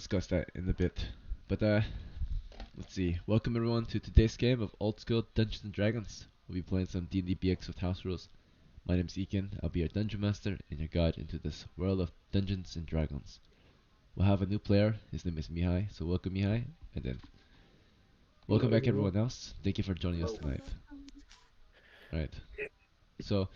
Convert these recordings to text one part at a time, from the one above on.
discuss that in a bit. But let's see. Welcome everyone to today's game of Old School Dungeons and Dragons. We'll be playing some D&D BX with house rules. My name's Ekin. I'll be your dungeon master and your guide into this world of Dungeons and Dragons. We'll have a new player. His name is Mihai. So welcome Mihai, and then welcome Hello, back everyone. everyone else. Thank you for joining us Hello. tonight. Right. So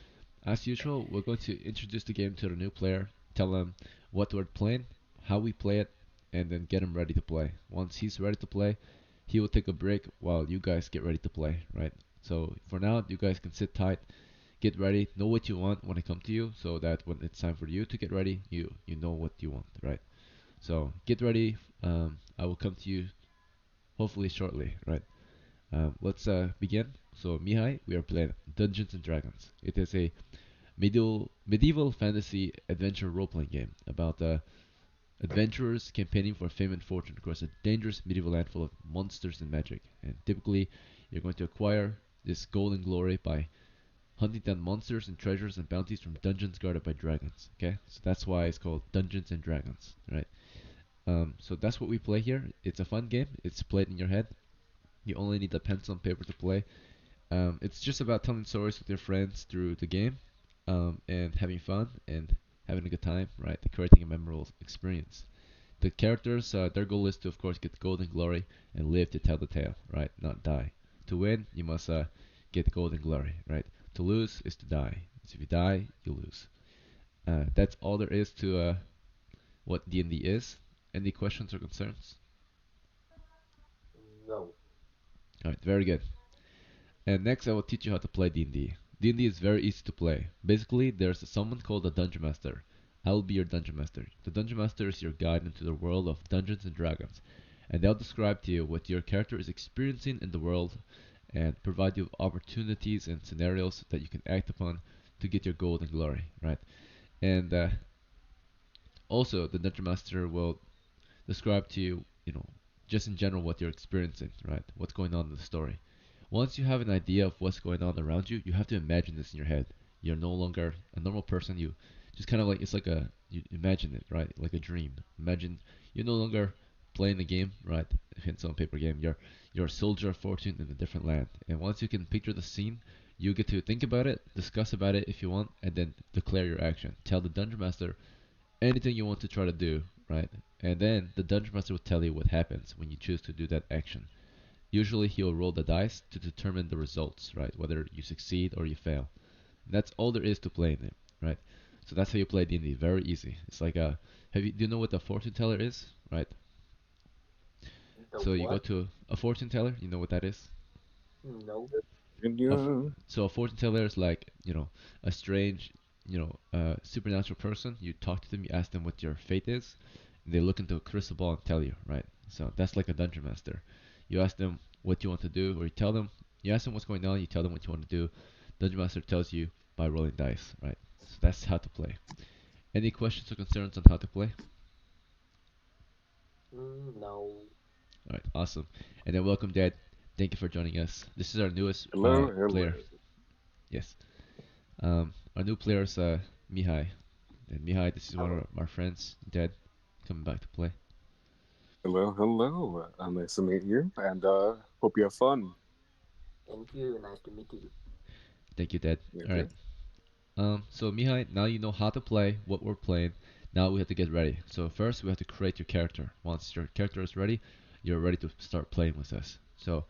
as usual, we're going to introduce the game to the new player, tell them what we're playing, how we play it, and then get him ready to play. Once he's ready to play, he will take a break while you guys get ready to play, right? So for now, you guys can sit tight, get ready, know what you want when I come to you, so that when it's time for you to get ready, you know what you want, right? So get ready. I will come to you hopefully shortly, right? Let's begin. So Mihai, we are playing Dungeons and Dragons. It is a medieval fantasy adventure role-playing game about adventurers campaigning for fame and fortune across a dangerous medieval land full of monsters and magic. And typically, you're going to acquire this golden glory by hunting down monsters and treasures and bounties from dungeons guarded by dragons. Okay, so that's why it's called Dungeons and Dragons, right? So that's what we play here. It's a fun game. It's played in your head. You only need a pencil and paper to play. It's just about telling stories with your friends through the game, and having fun and having a good time, right? Creating a memorable experience. The characters, their goal is to, of course, get golden glory and live to tell the tale, right? Not die. To win, you must get golden glory, right? To lose is to die. So if you die, you lose. That's all there is to what D&D is. Any questions or concerns? No. All right, very good. And next, I will teach you how to play D&D. D&D is very easy to play. Basically, there's someone called a Dungeon Master. I will be your Dungeon Master. The Dungeon Master is your guide into the world of Dungeons and Dragons, and they'll describe to you what your character is experiencing in the world and provide you with opportunities and scenarios that you can act upon to get your gold and glory, right? And also, the Dungeon Master will describe to you, just in general what you're experiencing, right? What's going on in the story. Once you have an idea of what's going on around you, you have to imagine this in your head. You're no longer a normal person. You just kind of like it's like you imagine it, right? Like a dream. Imagine you're no longer playing the game, right? Pencil and paper game. You're a soldier of fortune in a different land. And once you can picture the scene, you get to think about it, discuss about it if you want, and then declare your action. Tell the dungeon master anything you want to try to do, right? And then the dungeon master will tell you what happens when you choose to do that action. Usually he'll roll the dice to determine the results, right? Whether you succeed or you fail. And that's all there is to playing it, right? So that's how you play D&D. Very easy. It's like a do you know what a fortune teller is, right? The So you go what? to a fortune teller. You know what that is? No. And So a fortune teller is like a strange, supernatural person. You talk to them, you ask them what your fate is, and they look into a crystal ball and tell you, right? So that's like a dungeon master. You ask them what you want to do, or you ask them what's going on, you tell them what you want to do. Dungeon master tells you by rolling dice, right? So that's how to play. Any questions or concerns on how to play? No. All right, awesome. And then welcome, Dad. Thank you for joining us. This is our newest hello, hello. player. Yes. Our new player is Mihai. And Mihai, this is one Hello. of our friends, Dad, coming back to play. Hello, hello. Nice to meet you, and hope you have fun. Thank you. Nice to meet you. Thank you, Dad. All right. Okay. So Mihai, now you know how to play, what we're playing. Now we have to get ready. So first we have to create your character. Once your character is ready, you're ready to start playing with us. So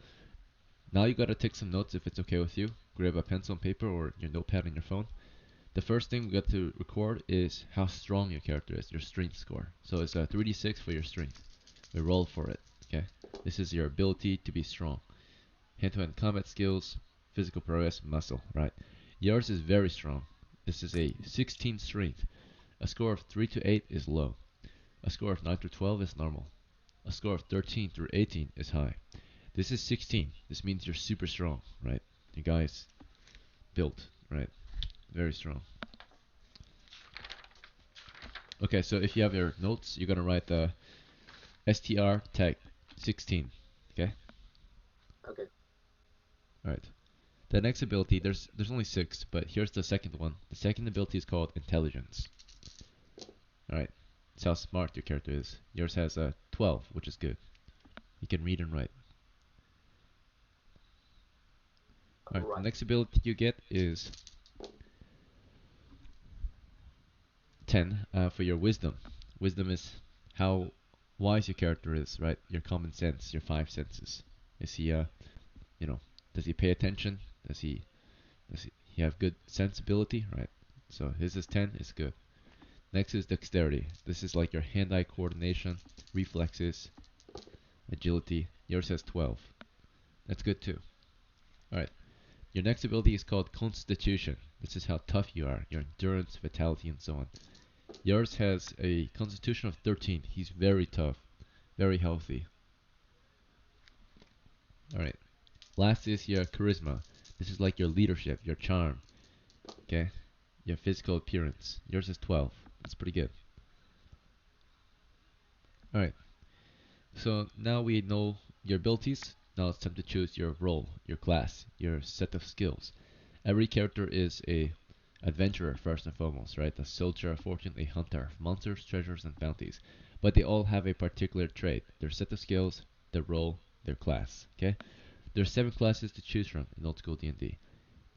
now you gotta take some notes if it's okay with you. Grab a pencil and paper or your notepad on your phone. The first thing we got to record is how strong your character is, your strength score. So it's a 3d6 for your strength. We roll for it. Okay. This is your ability to be strong. Hand-to-hand combat skills, physical prowess, muscle. Right. Yours is very strong. This is a 16 strength. A score of 3 to 8 is low. A score of 9 to 12 is normal. A score of 13 through 18 is high. This is 16. This means you're super strong, right? You guys built, right? Very strong. Okay, so if you have your notes, you're gonna write the STR tag 16. Okay? Okay. Alright. The next ability, there's only 6, but here's the second one. The second ability is called Intelligence. Alright. It's how smart your character is. Yours has a 12, which is good. He can read and write. Alright, the Right. next ability you get is 10 for your wisdom. Wisdom is how wise your character is, right? Your common sense, your five senses. Is he, you know, does he pay attention? Does he have good sensibility, right? So his is 10, is good. Next is dexterity. This is like your hand-eye coordination, reflexes, agility. Yours has 12. That's good too. Alright. Your next ability is called constitution. This is how tough you are, your endurance, vitality, and so on. Yours has a constitution of 13. He's very tough, very healthy. Alright. Last is your charisma. This is like your leadership, your charm. Okay? Your physical appearance. Yours is 12. That's pretty good. Alright. So now we know your abilities. Now it's time to choose your role, your class, your set of skills. Every character is a adventurer first and foremost, right? A soldier, a fortune, a hunter, monsters, treasures, and bounties. But they all have a particular trait, their set of skills, their role, their class. Okay? There are 7 classes to choose from in old school D&D.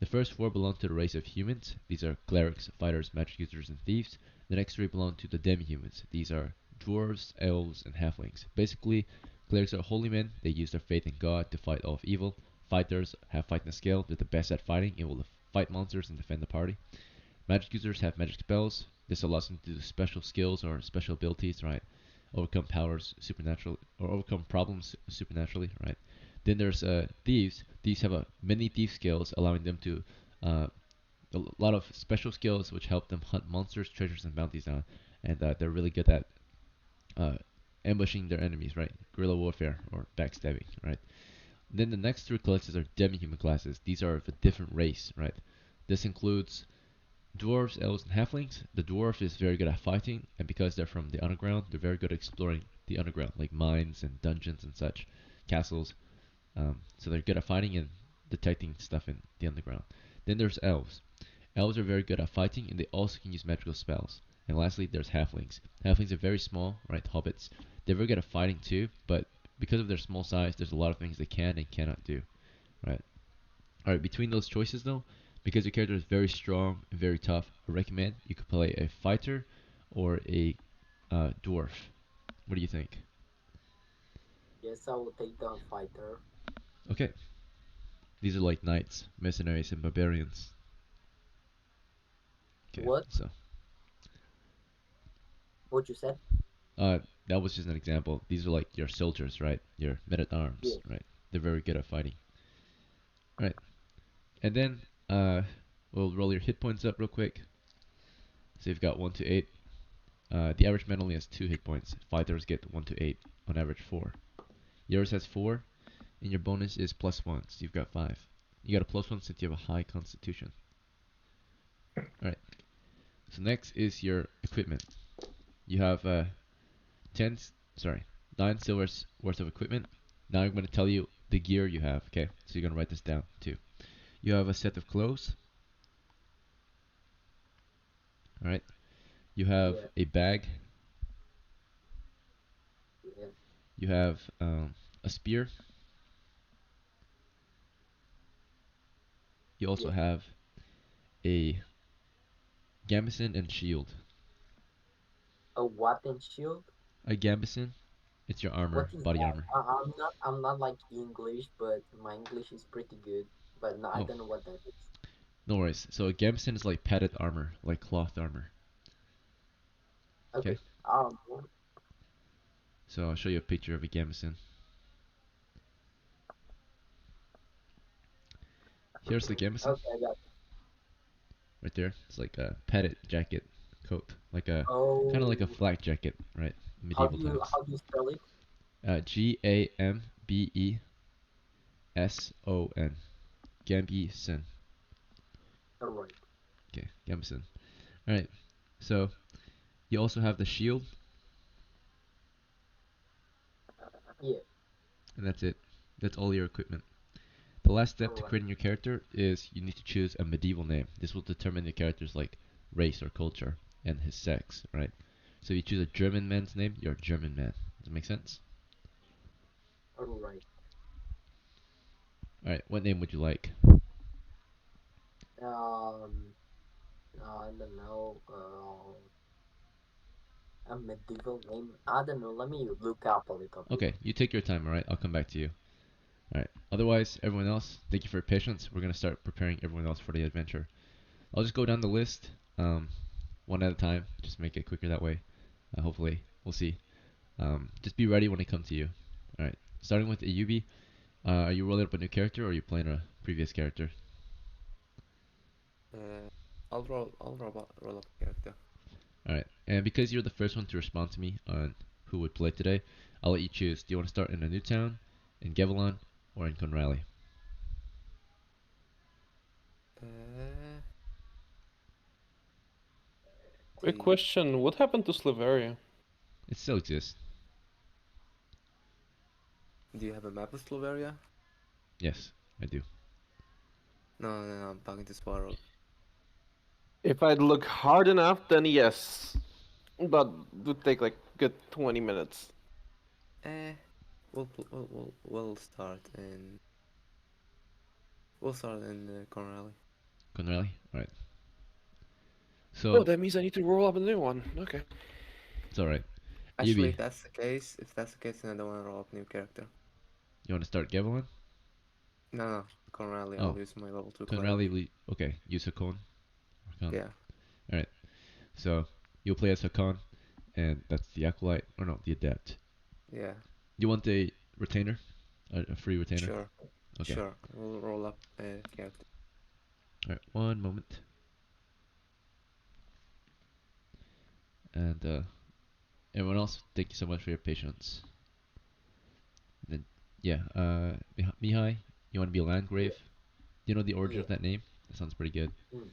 The first 4 belong to the race of humans. These are clerics, fighters, magic users, and thieves. The next 3 belong to the demi-humans. These are dwarves, elves, and halflings. Basically, clerics are holy men. They use their faith in God to fight off evil. Fighters have fighting skill. They're the best at fighting, able to fight monsters and defend the party. Magic users have magic spells. This allows them to do special skills or special abilities, right? Overcome powers supernatural or overcome problems supernaturally, right? Then there's thieves. Thieves have many thief skills, allowing them to uh, a lot of special skills which help them hunt monsters, treasures, and bounties down. And they're really good at uh, ambushing their enemies, right? Guerrilla warfare or backstabbing, right? Then the next 3 classes are demi-human classes. These are of a different race, right? This includes dwarves, elves, and halflings. The dwarf is very good at fighting, and because they're from the underground, they're very good at exploring the underground, like mines and dungeons and such, castles. So they're good at fighting and detecting stuff in the underground. Then there's elves. Elves are very good at fighting, and they also can use magical spells. And lastly, there's halflings. Halflings are very small, right? Hobbits. They're very good at fighting too, but because of their small size, there's a lot of things they can and cannot do, right? Alright, between those choices though, because your character is very strong and very tough, I recommend you could play a fighter or a dwarf. What do you think? Yes, I will take the fighter. Okay, these are like knights, mercenaries, and barbarians. Okay, What? so What you said? uh, that was just an example. These are like your soldiers, right? Your men at arms, Yes. right? They're very good at fighting. Right, and then uh, we'll roll your hit points up real quick. So you've got 1 to 8. The average man only has 2 hit points. Fighters get 1 to 8, on average 4. Yours has 4, and your bonus is +1, so you've got 5. You got a +1 since you have a high constitution. Alright, so next is your equipment. You have 10, sorry, 9 silvers worth of equipment. Now I'm going to tell you the gear you have, okay? So you're going to write this down too. You have a set of clothes, alright? You have Yeah. a bag. Yeah. You have a spear. You also Yeah. have a gambeson and shield. A weapon shield. A gambeson, it's your armor, What is body that? armor. I'm not like English, but my English is pretty good. But no, I Oh, don't know what that is. no worries. So a gambeson is like padded armor, like cloth armor. Okay. Okay. So I'll show you a picture of a gambeson. Here's the gambeson, Okay, I got. right there. It's like a padded jacket, coat, like a kind of like a Oh, flak jacket, right? Medieval times. how do you spell it? Gambeson. Gambeson. All right. Okay, gambeson. All right. So you also have the shield, Yeah. and that's it. That's all your equipment. The last All step to right. creating your character is you need to choose a medieval name. This will determine your character's like race or culture and his sex, right? So if you choose a German man's name, you're a German man. Does that make sense? Alright. All right. What name would you like? Um, I don't know. A medieval name. I don't know. Let me look up a little bit. Okay, you take your time. All right. I'll come back to you. All right. Otherwise, everyone else, thank you for your patience. We're gonna start preparing everyone else for the adventure. I'll just go down the list, one at a time. Just make it quicker that way. Hopefully, we'll see. Just be ready when I come to you. All right. Starting with Ayubi. Are you rolling up a new character or are you playing a previous character? I'll roll up a character. All right. And because you're the first one to respond to me on who would play today, I'll let you choose. Do you want to start in a new town, in Gevelon, or in Conrally? Uh, Quick the question: what happened to Slaveria? It still exists. Do you have a map of Slovaria? Yes, I do. No, I'm talking to Sparrow. If I'd look hard enough, then yes. But it would take like good 20 minutes. Eh, we'll start in Cornwall. Conrally? All right. Oh, So, that means I need to roll up a new one. Okay. it's all right. Actually, Ayubi, if that's the case, then I don't want to roll up new character. you want to start Gevelon? No, Cornwall. I'll Oh, use my level 2 cleric. Conrally. Okay, use Hakon. Hakon. Yeah, All right. So you'll play as Hakon, and that's the acolyte, or no, the adept. yeah, You want a retainer, a free retainer? sure, Okay. sure. We'll roll up a character. All right. One moment. And everyone else, thank you so much for your patience. And then, yeah. Mihai, you want to be a Landgrave? Yeah, Do you know the origin yeah. of that name? That sounds pretty good. Mm.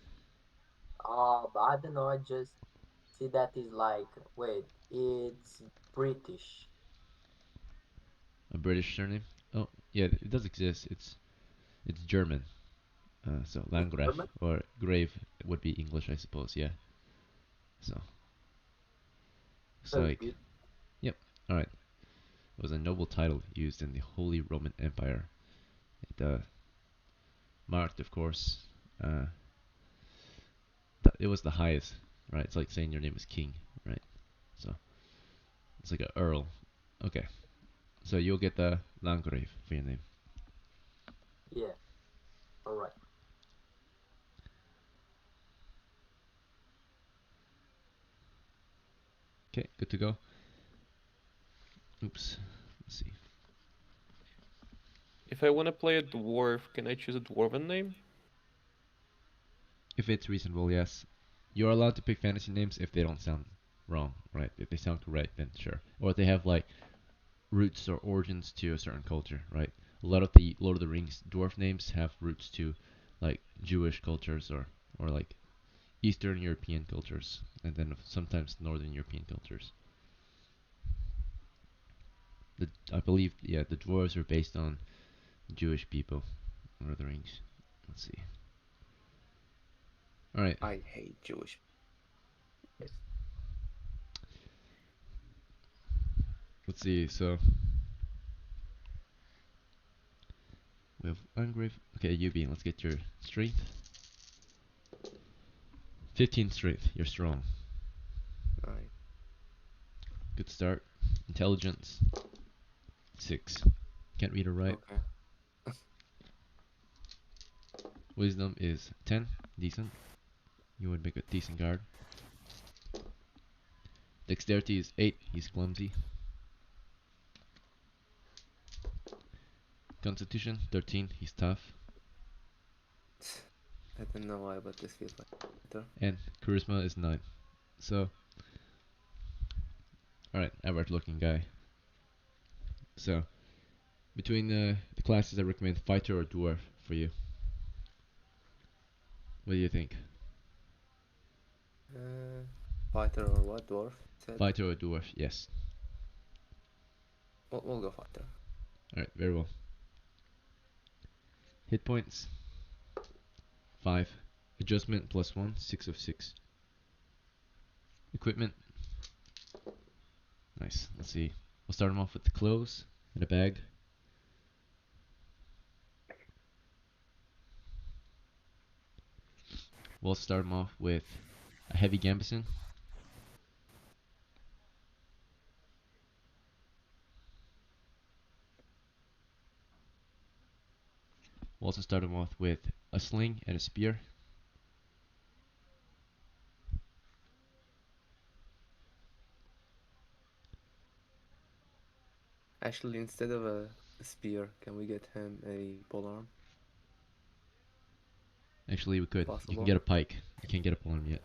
But I don't know. I just see that is like, wait, it's British. A British surname? Oh, yeah, it does exist. It's German. So It's Landgraf German. or Grave would be English, I suppose. Yeah. So it's That's like, good. yep. All right. It was a noble title used in the Holy Roman Empire. It marked, of course, uh, it was the highest, right? It's like saying your name is king, right? So it's like a earl. Okay. So you'll get the Landgrave for your name. Yeah. All right. Okay, good to go. Oops. Let's see. If I want to play a dwarf, can I choose a dwarven name? If it's reasonable, yes. You're allowed to pick fantasy names if they don't sound wrong, right? If they sound correct, then sure. Or if they have like roots or origins to a certain culture, right? A lot of the Lord of the Rings dwarf names have roots to like Jewish cultures or like Eastern European cultures, and then sometimes Northern European cultures. I believe, yeah, the dwarves are based on Jewish people. Lord of the Rings. Let's see. All right, I hate Jewish. let's see. So we have Ungrave. Okay, Yubi, let's get your strength. 15 strength. You're strong. Right. Good start. Intelligence 6. Can't read or write. Okay. Wisdom is 10. Decent. You would make a decent guard. Dexterity is 8. He's clumsy. Constitution 13. He's tough. I don't know why, but this feels like better. And charisma is 9. So, alright, average looking guy. So, between the classes, I recommend fighter or dwarf for you. What do you think? Uh, Fighter or what? Dwarf? Said. Fighter or dwarf? Yes. We'll go fighter. Alright, very well. Hit points 5. Adjustment plus 1, 6 of 6. Equipment. Nice. Let's see. We'll start him off with the clothes and a bag. We'll start him off with a heavy gambeson. We'll also start him off with a sling and a spear. Actually, instead of a spear, can we get him a polearm? Actually, we could. You can Possible? get a pike. You can't get a polearm yet.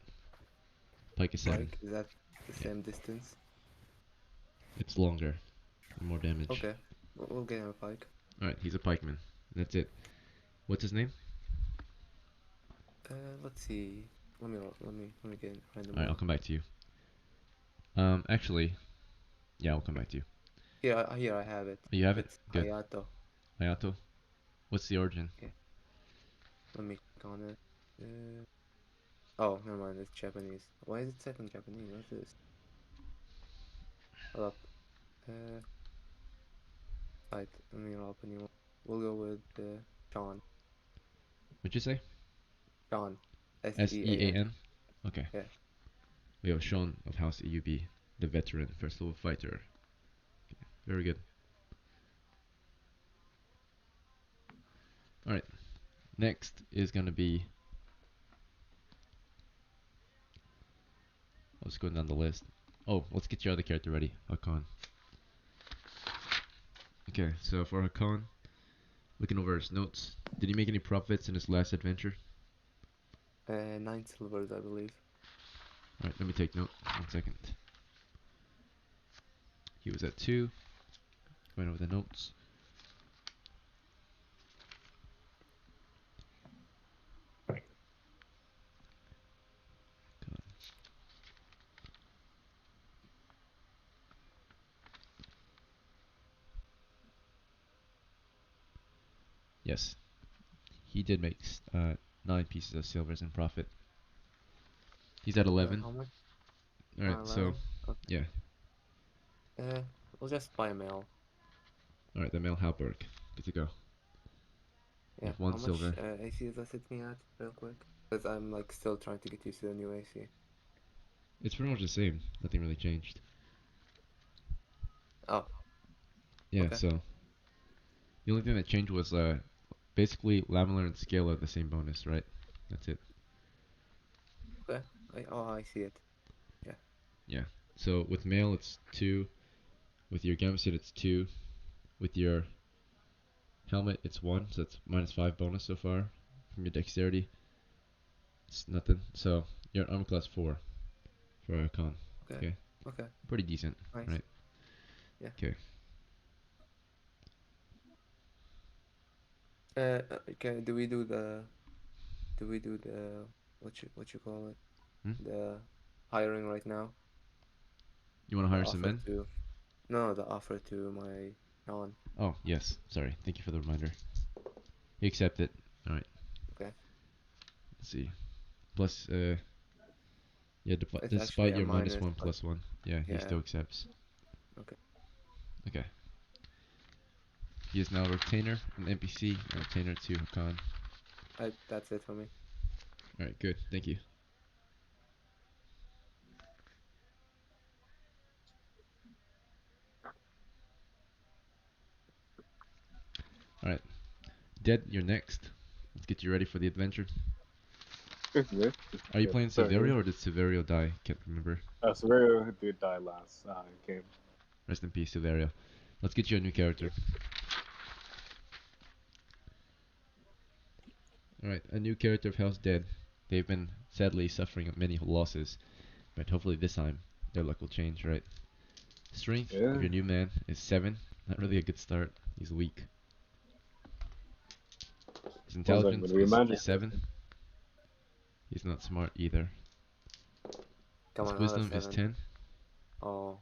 Pike is 7. Pike? Is that the Yeah. same distance? It's longer and more damage. Okay, we'll get him a pike. Alright, he's a pikeman. That's it. What's his name? Let's see. Let me get random Alright, I'll one. come back to you. Actually, yeah, I'll come back to you. Here I have it. Oh, you have it? It's Good. Hayato. Hayato? What's the origin? Okay. Let me click on it. Oh, never mind. It's Japanese. Why is it set in Japanese? What's this? Hold up. Right. Let me open a new one. We'll go with Sean. What'd you say? Sean. S-E-A-N? S-E-A-N. Okay. Yeah. We have Sean of House AUB, the veteran, first level fighter. Okay, very good. Alright. Next is gonna be... I was going down the list. Oh, let's get your other character ready, Hakan. Okay, so for Hakan, looking over his notes, did he make any profits in his last adventure? 9 silvers, I believe. Alright, let me take note. 1 second. He was at 2. Going over the notes. Yes, he did make 9 pieces of silvers in profit. He's at 11. How much? Alright, so 11? Okay. yeah. We'll just buy a mail. Alright, the male Halberg. Good to go. You Yeah. have 1 How silver. much AC does that hit me at, real quick? Because I'm like still trying to get used to the new AC. It's pretty much the same. Nothing really changed. Oh, Yeah, okay. so the only thing that changed was basically Laminar and Scale are the same bonus, right? That's it. Okay. I see it. Yeah. So with male it's 2. With your Gamset it's 2. With your helmet it's 1, so it's -5 bonus so far. From your dexterity, it's nothing. So you're at armor class 4 for a con. Okay. Okay. Okay. Pretty decent, Nice. right? Yeah. Okay. Okay. Do we do the what you call it? Hmm? The hiring right now? You want to The hire some offer men? to No, the offer to my Sean. Oh, yes. Sorry. Thank you for the reminder. You accept it. Alright. Okay. Let's see. Plus, yeah, It's actually despite a your minus, -1 but +1. Yeah, he yeah. still accepts. Okay. Okay. He is now a retainer, an NPC, a retainer to Hakan. That's it for me. Alright, good. Thank you. Alright. Dead, you're next. Let's get you ready for the adventure. Yeah. Are you Yeah, playing sorry. Severio or did Severio die? Can't remember. Severio did die last game. Rest in peace, Severio. Let's get you a new character. Alright, a new character of House Dead. They've been sadly suffering many losses, but hopefully this time their luck will change, right? Strength Yeah. of your new man is 7. Not really a good start. He's weak. His intelligence When we is managed 7. He's not smart either. Come His on, another wisdom is 7. 10. Oh,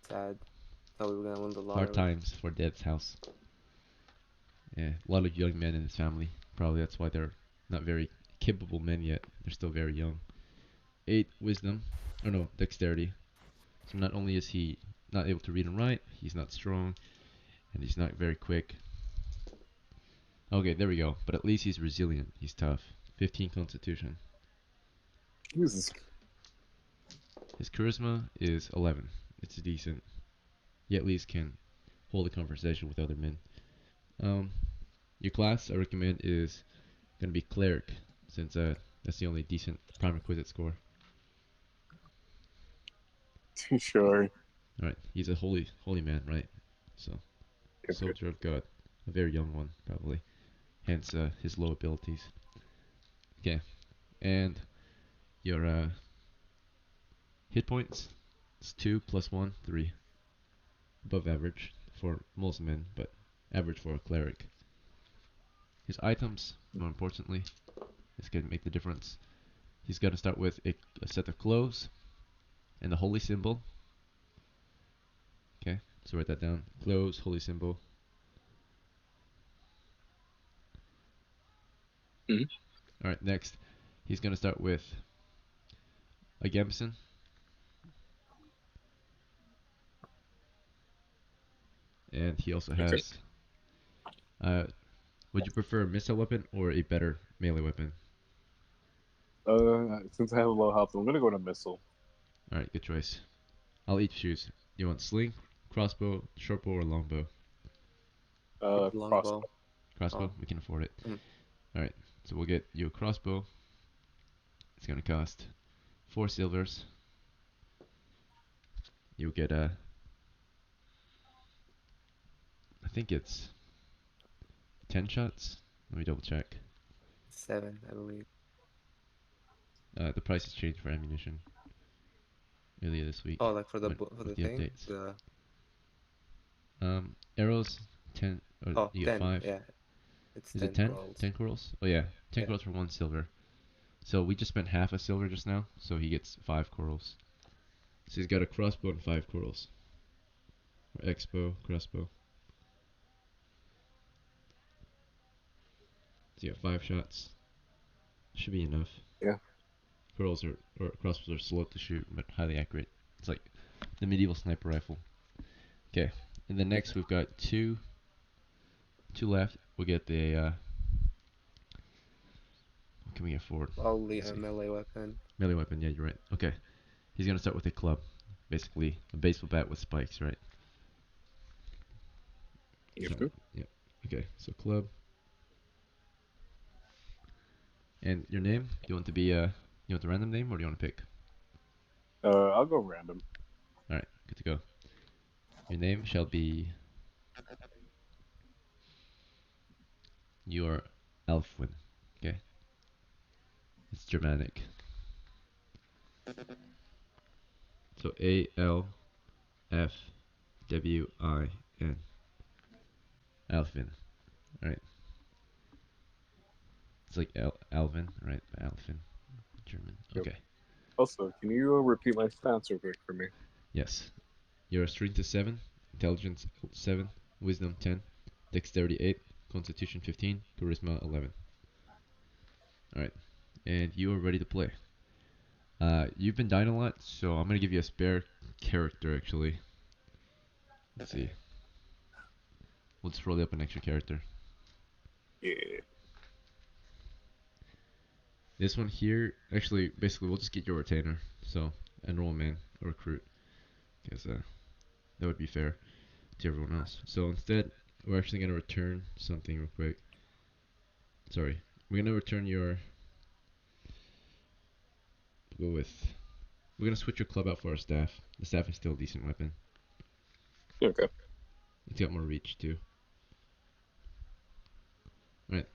sad. Thought we were gonna win the Hard lottery. times for Dead's house. Yeah, a lot of young men in his family. Probably that's why they're not very capable men yet. They're still very young. 8 wisdom. Oh no, dexterity. So not only is he not able to read and write. He's not strong, and he's not very quick. Okay, there we go. But at least he's resilient. He's tough. 15 Constitution. Jesus. His charisma is 11. It's decent. He at least can hold a conversation with other men. Your class I recommend is gonna be cleric, since that's the only decent prime requisite score. Sure. All right, he's a holy man, right? So Yep, yep. soldier of God, a very young one probably. Hence his low abilities. Okay, and your hit points is 2 plus 1, 3. Above average for most men, but average for a cleric. His items, more importantly, is going to make the difference. He's got to start with a set of clothes and the holy symbol. Okay, so write that down. Clothes, holy symbol. Mhm. Alright, next, he's going to start with a gambeson. And he also Okay. has. Would you prefer a missile weapon or a better melee weapon? Since I have a low health, I'm gonna go to missile. Alright, good choice. I'll each choose. You want sling, crossbow, shortbow, or longbow? Crossbow. Longbow. Crossbow, Oh. we can afford it. Mm. Alright, so we'll get you a crossbow. It's gonna cost 4 silvers. You'll get I think it's 10 shots. Let me double check. 7, I believe. The price has changed for ammunition earlier this week Oh, like for the for with the the thing. updates. The Arrows 10. oh, You get 10. 5. Yeah, it's Is it 10 10? rolls. 10 corals? Oh yeah, 10 Yeah. corals for 1 silver. So we just spent half a silver just now, so he gets 5 corals. So he's got a crossbow and 5 corals. Or X-bow, crossbow. So you got 5 shots. Should be enough. Yeah. Corals or crossbows are slow to shoot, but highly accurate. It's like the medieval sniper rifle. Okay, and then next we've got two left. We'll get the what can we afford? Probably Let's a see. melee weapon. Melee weapon, yeah, you're right. Okay, he's gonna start with a club, basically a baseball bat with spikes, right? Yep, So, yep. yeah. Okay, so club. And your name? Do you want to be you want the random name or do you want to pick? I'll go random. All right, good to go. Your name shall be your Elfwin. Okay, it's Germanic. So Alfwin. Alfin. All right. It's like Alvin, right? Alfin, German. Yep. Okay. Also, can you repeat my stats real quick for me? Yes. Your strength is 7, intelligence 7, wisdom 10, dexterity 8, constitution 15, charisma 11. Alright. And you are ready to play. You've been dying a lot, so I'm going to give you a spare character actually. Let's see. We'll just roll up an extra character. Yeah. This one here, actually, basically, we'll just get your retainer. So, enroll man, a recruit. Because that would be fair to everyone else. So instead, we're actually going to return something real quick. Sorry. We're going to return your... Go with... We're going to switch your club out for our staff. The staff is still a decent weapon. Okay. It's got more reach too. Right.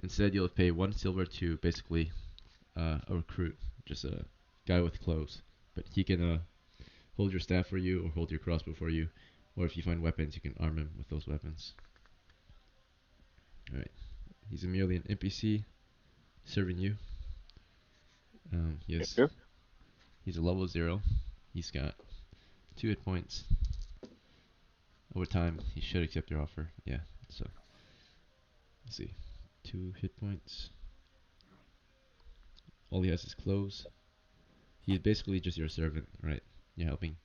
Instead, you'll pay 1 silver to basically a recruit. Just a guy with clothes. But he can hold your staff for you or hold your crossbow for you. Or if you find weapons, you can arm him with those weapons. Alright. He's merely an NPC serving you. Yep, Yes. yep. He's a level 0. He's got 2 hit points. Over time, he should accept your offer. Yeah, so. Let's see. 2 hit points. All he has is clothes. He's basically just your servant, right? You're helping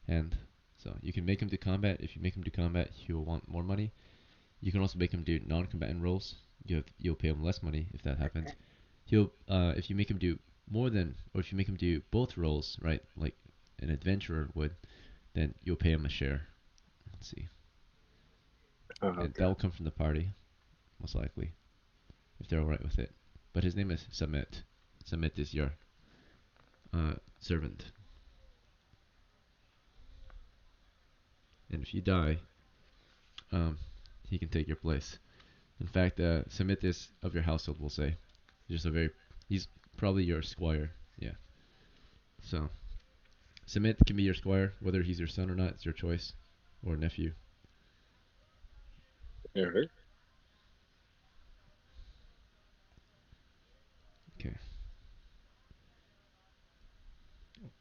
hand. So you can make him do combat. If you make him do combat, he will want more money. You can also make him do non-combatant roles. You'll pay him less money if that happens. He'll if you make him do more than, or if you make him do both roles, right, like an adventurer would, then you'll pay him a share. Let's see, and Okay. that will come from the party, most likely, if they're alright with it. But his name is Samit. Samit is your servant. And if you die, he can take your place. In fact, Samit is of your household, we'll say. He's probably your squire. Yeah. So, Samit can be your squire, whether he's your son or not, it's your choice, or nephew. Alright. Okay.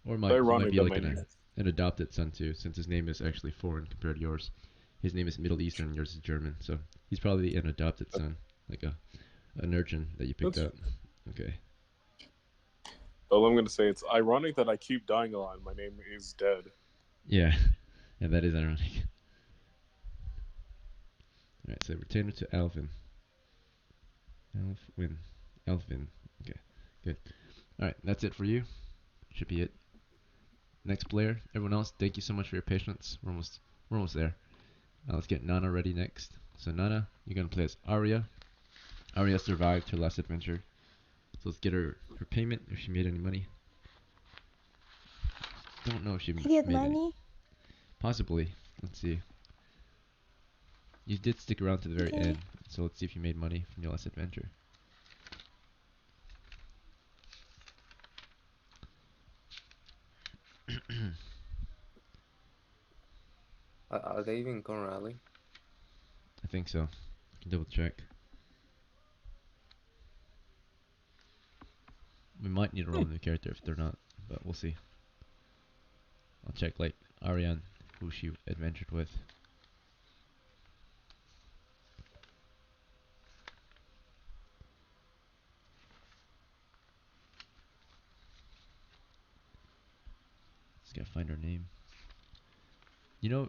Or It's he might ironic be that like my name. an adopted son too, since his name is actually foreign compared to yours. His name is Middle Eastern, yours is German, so he's probably an adopted son, like an urchin that you picked That's up. Okay. all I'm gonna say. It's ironic that I keep dying a lot. And my name is dead. Yeah. Yeah, that is ironic. Alright, so retainer to Alvin. Alvin. Okay, good. Alright, that's it for you. Should be it. Next player. Everyone else, thank you so much for your patience. We're almost there. Let's get Nana ready next. So Nana, you're gonna play as Arya. Arya survived her last adventure. So let's get her payment if she made any money. Don't know if she I get made any. money. Possibly. Let's see. You did stick around to the very Okay. end, so let's see if you made money from your last adventure. Are they even going rally? I think so. I can double check. We might need to roll a new character if they're not, but we'll see. I'll check like Ariane, who she adventured with. Just gotta find her name. You know,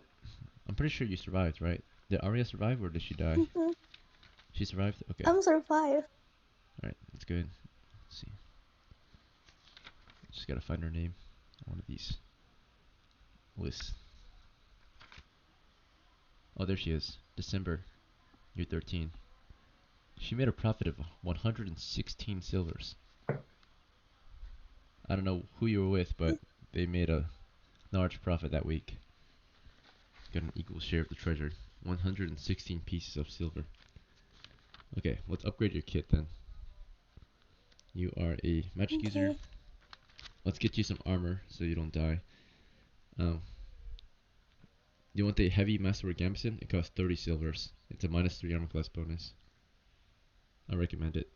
I'm pretty sure you survived, right? Did Arya survive or did she die? Mhm. She survived? Okay. I'm survive. Alright, that's good. Let's see. Just gotta find her name on one of these lists. Oh, there she is. December. You're 13. She made a profit of 116 silvers. I don't know who you were with, but they made a large profit that week. Got an equal share of the treasure. 116 pieces of silver. Okay, let's upgrade your kit then. You are a magic user. Okay. Let's get you some armor so you don't die. You want the heavy masterwork gambeson? It costs 30 silvers. It's a -3 armor class bonus. I recommend it.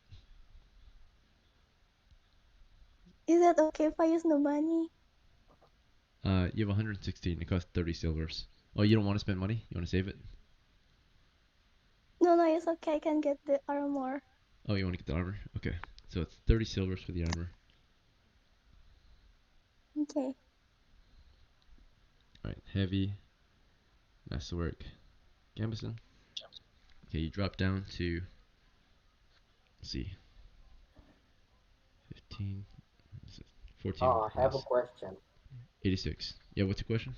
Is that okay if I use the money? You have 116. It costs 30 silvers. Oh, you don't want to spend money? You want to save it? No, it's okay. I can get the armor. Oh, you want to get the armor? Okay. So it's 30 silvers for the armor. Okay. Alright, heavy masterwork gambeson. Okay, you drop down to, let's see, 15, 14 I have a plus question. 86. Yeah, what's your question?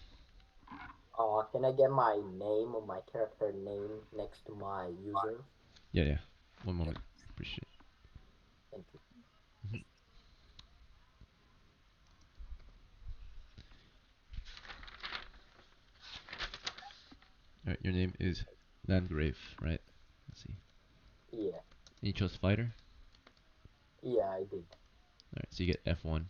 Can I get my name or my character name next to my user? Yeah. One moment. Appreciate it. Thank you. Alright, your name is Landgrave, right? Let's see. Yeah, And you chose fighter? yeah, I did. Alright, so you get F1.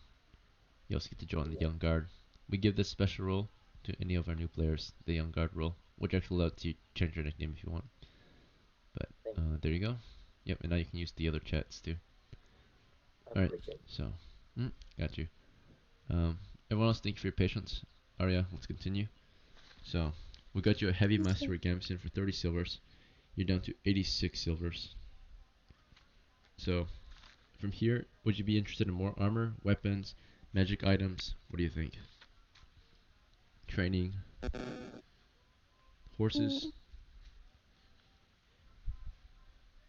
You also get to join the Yeah, Young Guard. We give this special role to any of our new players, the Young Guard role, which actually allows you to change your nickname if you want. But thank you. there you go. Yep, and now you can use the other chats too. I Alright, appreciate it. so, got you. Everyone else, thank you for your patience. Arya, let's continue. So, we got you a heavy Okay. masterwork gambeson for 30 silvers. You're down to 86 silvers. So, from here, would you be interested in more armor, weapons, magic items? What do you think? Training? Horses, Mm,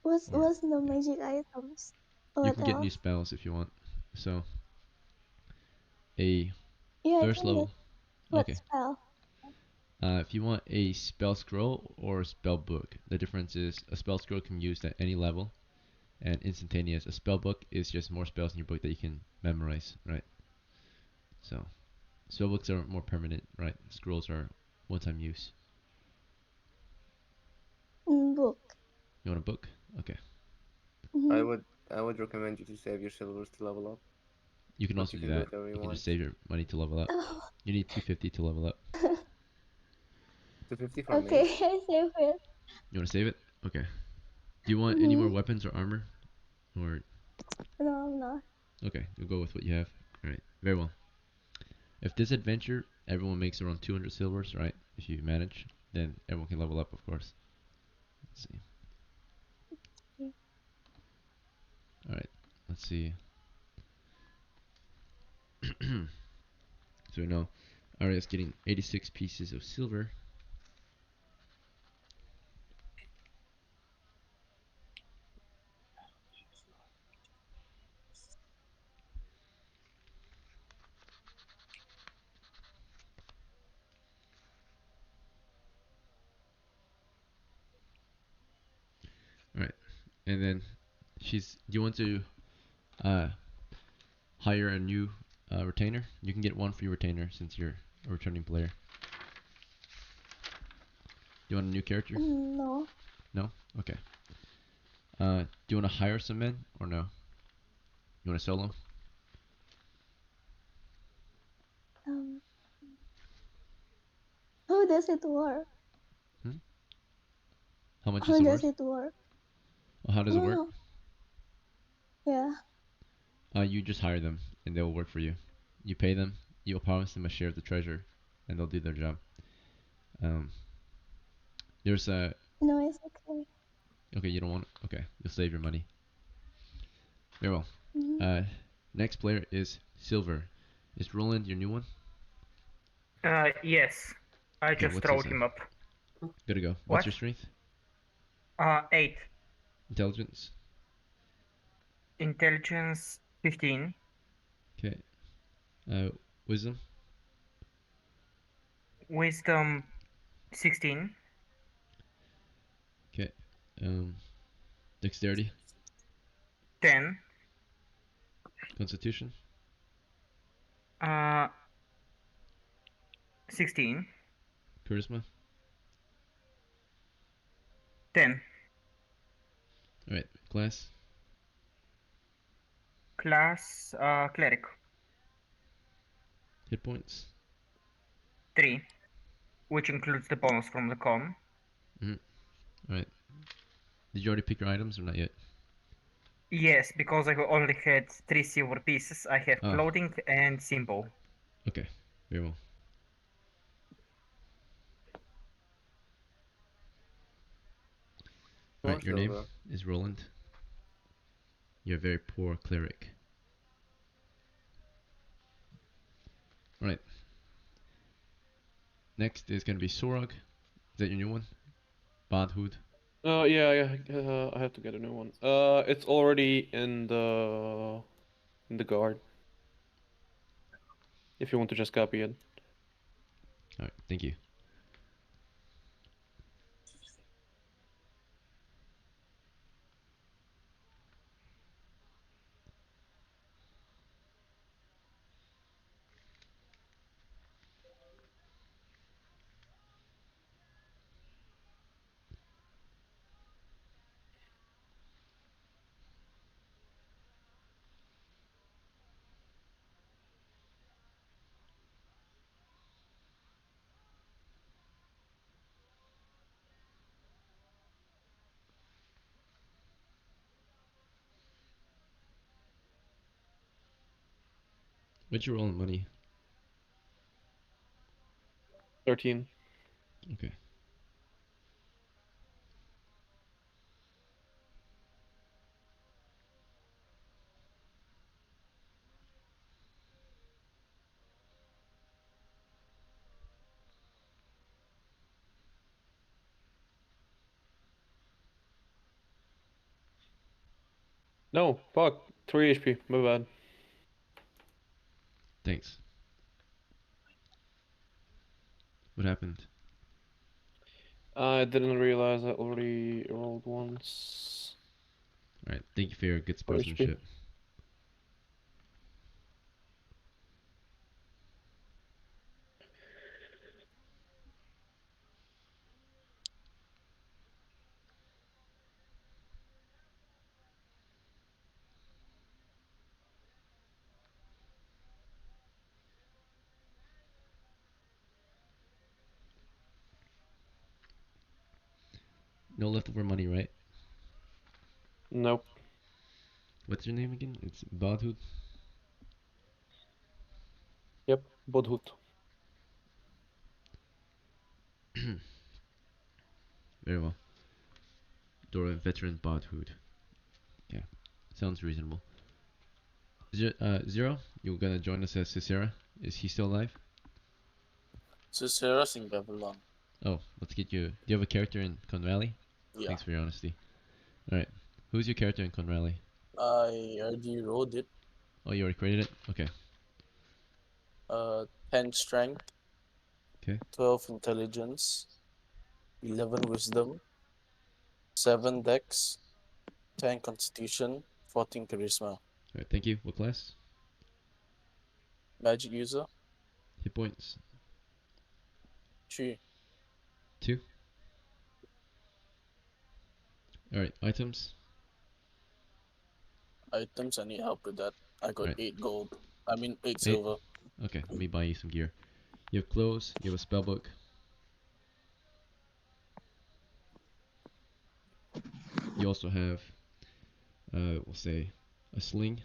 what's or what's the magic items? you What can get new else? spells if you want. So a Yeah, I first can get level. what Okay. spell? If you want a spell scroll or a spell book, the difference is a spell scroll can be used at any level, and instantaneous. A spell book is just more spells in your book that you can memorize, right? So spell books are more permanent, right? Scrolls are one-time use. Book. You want a book? Okay. I Mm-hmm. would I would recommend you to save your silvers to level up, You can but also you do can do that. whatever you You can just want. save your money to level up. Oh, You need 250 to level up. 250 for okay, me. I save it. You want to save it? Okay. Do you want any more Mm-hmm. weapons or armor? Or No, I'm not. okay, you'll go with what you have. All right. Very well. If this adventure everyone makes around 200 silvers, right? If you manage, then everyone can level up, of course. Let's see. All right. Let's see. So we know Arya's getting 86 pieces of silver. All right. And then she's. Do you want to uh, hire a new retainer? You can get one free retainer since you're a returning player. Do you want a new character? No. No? Okay. Do you want to hire some men or no? You want to solo? Um, how does it work? Hmm? How much is How it does worth? it work? Well, how does it No, work? no. Yeah. You just hire them and they'll work for you. You pay them, you'll promise them a share of the treasure, and they'll do their job. Um, there's a. No, it's okay. Okay, you don't want it? Okay, you'll save your money. Very well. Mm-hmm. Uh, next player is Silver. Is Roland your new one? Yes. I Okay, just what's his wrote him up. Gotta go. What's What? your strength? 8. Intelligence? Intelligence 15. Okay. Uh, wisdom? Wisdom 16. Okay. Um, dexterity? 10. Constitution? Uh, 16. Charisma? 10. Alright. Class? Class cleric. Hit points? 3. Which includes the bonus from the con. Mm-hmm. Alright. Did you already pick your items or not yet? Yes, because I only had 3 silver pieces. I have Ah, clothing and symbol. okay. Very well. More Alright, your name silver. is Roland. You're a very poor cleric. Alright. Next is gonna be Sorog. Is that your new one? Badhood. Yeah, I have to get a new one. It's already in the guard. If you want to just copy it. Alright, thank you. What'd you roll in money? 13. Okay. No, fuck. 3 HP. My bad. Thanks. What happened? I didn't realize I already rolled once. Alright, thank you for your good 4 HP. sportsmanship. No leftover money, right? Nope. What's your name again? It's Badhood. Yep. Bodhut. Very well. Dora veteran Badhood. Yeah, sounds reasonable. Zero, you're gonna join us as Cicera. Is he still alive? Sarah's in Babylon. Oh, let's get you. Do you have a character in Con Valley? Yeah. Thanks for your honesty. Alright. Who's your character in Con Valley? I already rolled it. Oh, you already created it? Okay. 10 strength. Okay. 12 intelligence. 11 wisdom. 7 dex. 10 constitution. 14 charisma. Alright, thank you. What class? Magic user. Hit points. 3. 2. Alright, items. Items, I need help with that. I got Right. 8 gold. I mean 8 8. silver. Okay, let me buy you some gear. You have clothes, you have a spellbook. You also have, we'll say, a sling.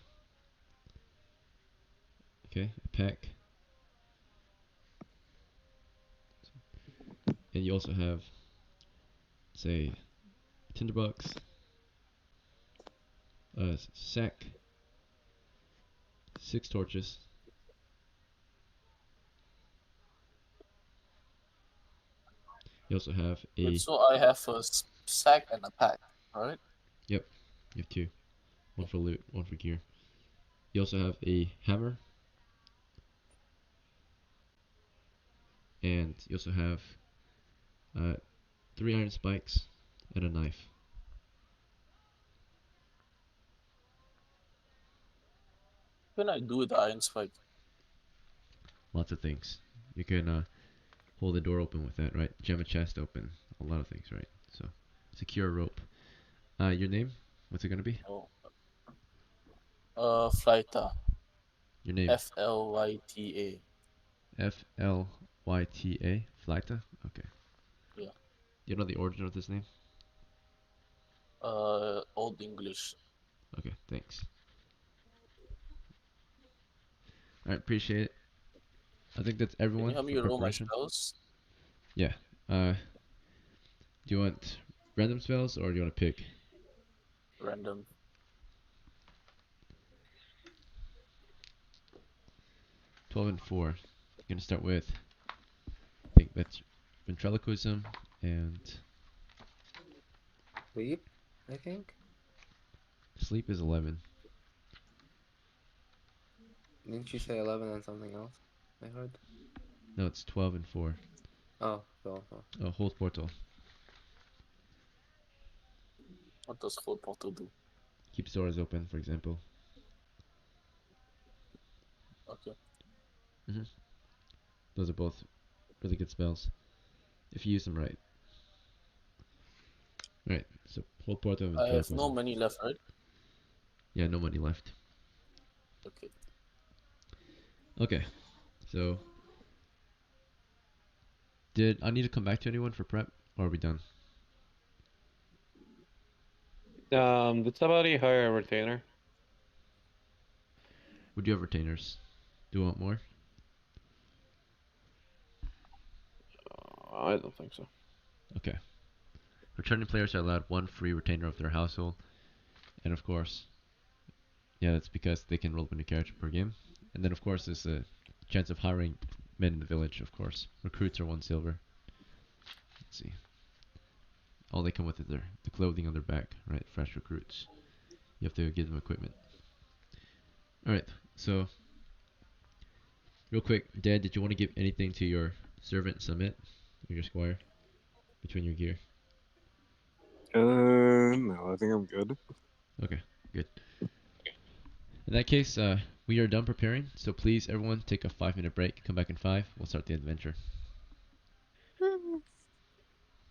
Okay, a pack. And you also have, say, tinderbox, a sack, 6 torches. You also have a, So I have a sack and a pack, alright? yep, you have 2. One for loot, one for gear. You also have a hammer. And you also have 3 iron spikes and a knife. What can I do with the iron spike? Lots of things. You can hold the door open with that, right? Jam a chest open. A lot of things, right? So, secure a rope. Your name? What's it gonna be? Oh. Flyta. Your name? Flyta. Flyta. Flyta? Okay. Yeah. Do you know the origin of this name? Old English. Okay, thanks. Alright, appreciate it. I think that's Can everyone you help for me roll my preparation. spells? Yeah. Do you want random spells or do you want to pick? Random. 12 and 4. I'm gonna start with, I think that's ventriloquism and Sleep, I think. sleep is 11. Didn't you say 11 and something else? I heard. No, it's 12 and 4. Oh, so. Oh, hold portal. What does Hold Portal do? Keeps doors open, for example. Okay. Those are both really good spells if you use them right. Right, so hold portal and I have no ventriloquism. money left, right? Yeah, no money left. Okay. Okay, so did I need to come back to anyone for prep, or are we done? Did somebody hire a retainer? Would you have retainers? Do you want more? I don't think so. Okay. Returning players are allowed 1 free retainer of their household, and of course, yeah, that's because they can roll up a new character per game. And then of course there's a chance of hiring men in the village, of course. Recruits are 1 silver. Let's see. All they come with is the clothing on their back, right? Fresh recruits. You have to give them equipment. All right. So real quick, Dad, did you want to give anything to your servant Summit or your squire between your gear? No, I think I'm good. Okay, good. In that case, we are done preparing. So please, everyone, take a 5-minute break. Come back in 5. We'll start the adventure.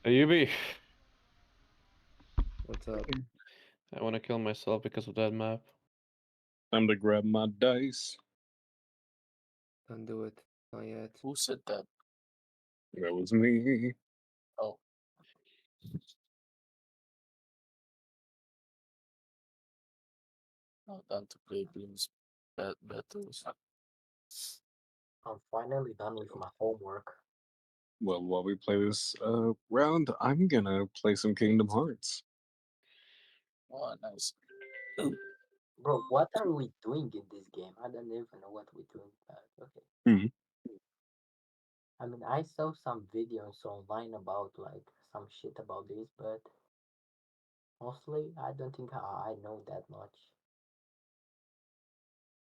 Ayubi, What's up? I want to kill myself because of that map. Time to grab my dice. Don't do it. Not yet. Who said that? That was me. Oh, not done to play Bloom's battles. I'm finally done with my homework. Well, while we play this round, I'm gonna play some Kingdom Hearts. Oh, nice. Bro, what are we doing in this game? I don't even know what we're doing. Okay. Hmm. I mean, I saw some videos online about like some shit about this, but mostly I don't think I know that much.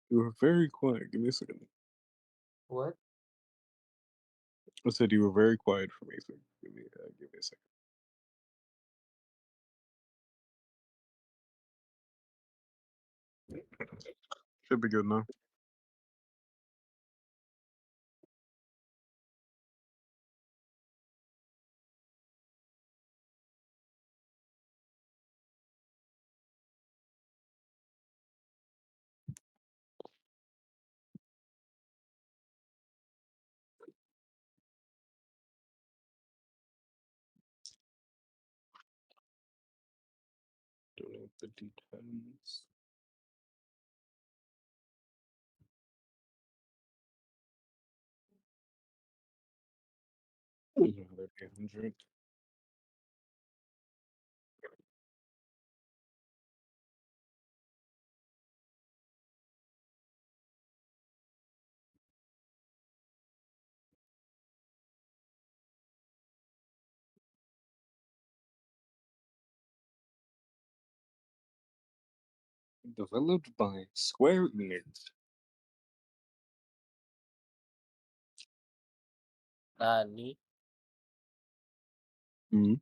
You were very quiet. Give me a second. What? I said you were very quiet for me, so give me a second. Should be good now. Donate the D10s. Another 800. Developed by Square Enix. Nani? Hmm.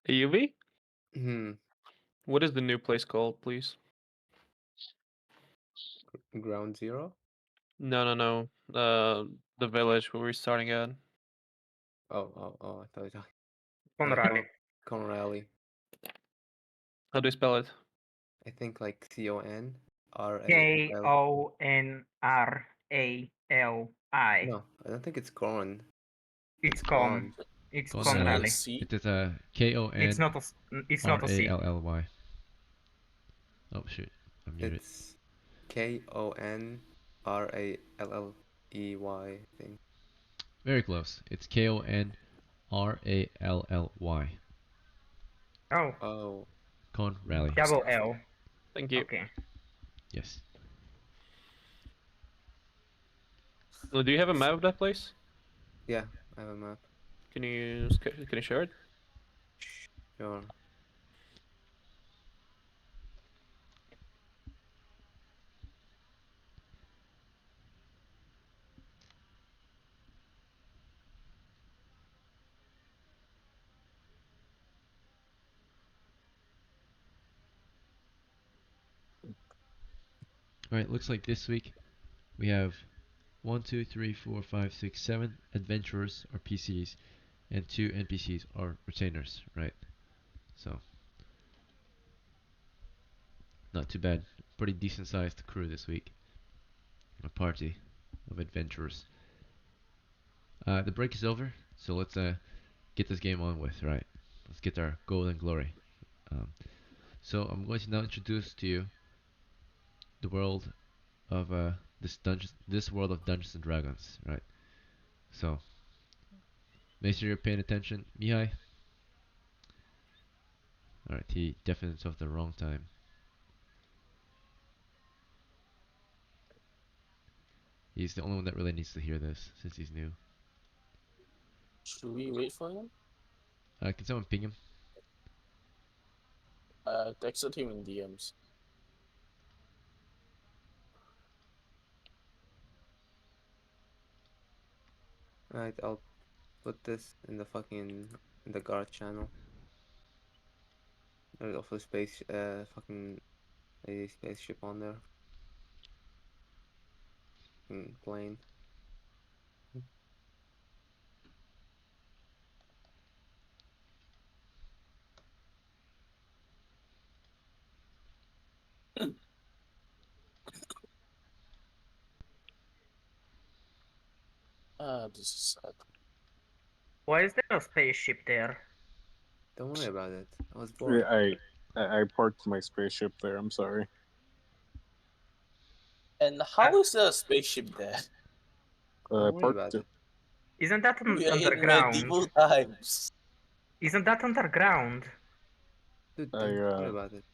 UV? Hmm. What is the new place called, please? Ground Zero? No. The village where we're starting at. Oh, I thought you were Conrally. Conrally. How do you spell it? I think like CONRAL. Konrali. No, I don't think it's corn. It's Con. con. It's Con C Rally. and Conrally. C. It is a K O It's N not a. It's R not a A C. L L Y. Oh shoot, I'm muted. It's KONRALLEY, I think. Very close. It's K O N R A L L Y. Oh, Oh, Con Rally. double L. Thank you. Okay. Yes. Do you have a map of that place? yeah, I have a map. Can you share it? Sure. Alright, looks like this week we have 1, 2, 3, 4, 5, 6, 7 adventurers or PCs and 2 NPCs or retainers, right? So, not too bad. Pretty decent sized crew this week. A party of adventurers. The break is over, so let's get this game on with, right? Let's get our golden glory. Um, so I'm going to now introduce to you the world of this world of Dungeons and Dragons, right? So make sure you're paying attention, Mihai. All right, he definitely himself the wrong time. He's the only one that really needs to hear this since he's new. Should we wait for him? Can someone ping him? Texted him in DMs. Right, I'll put this in the in the guard channel. There's also fucking a spaceship on there. Plane. This is sad. Why is there a spaceship there? Don't worry about it. I was Yeah, bored. I parked my spaceship there. I'm sorry. And how is there a spaceship there? I Don't worry parked about it. it. Isn't that We are in underground? medieval times. Isn't that underground? Dude, I don't worry about it.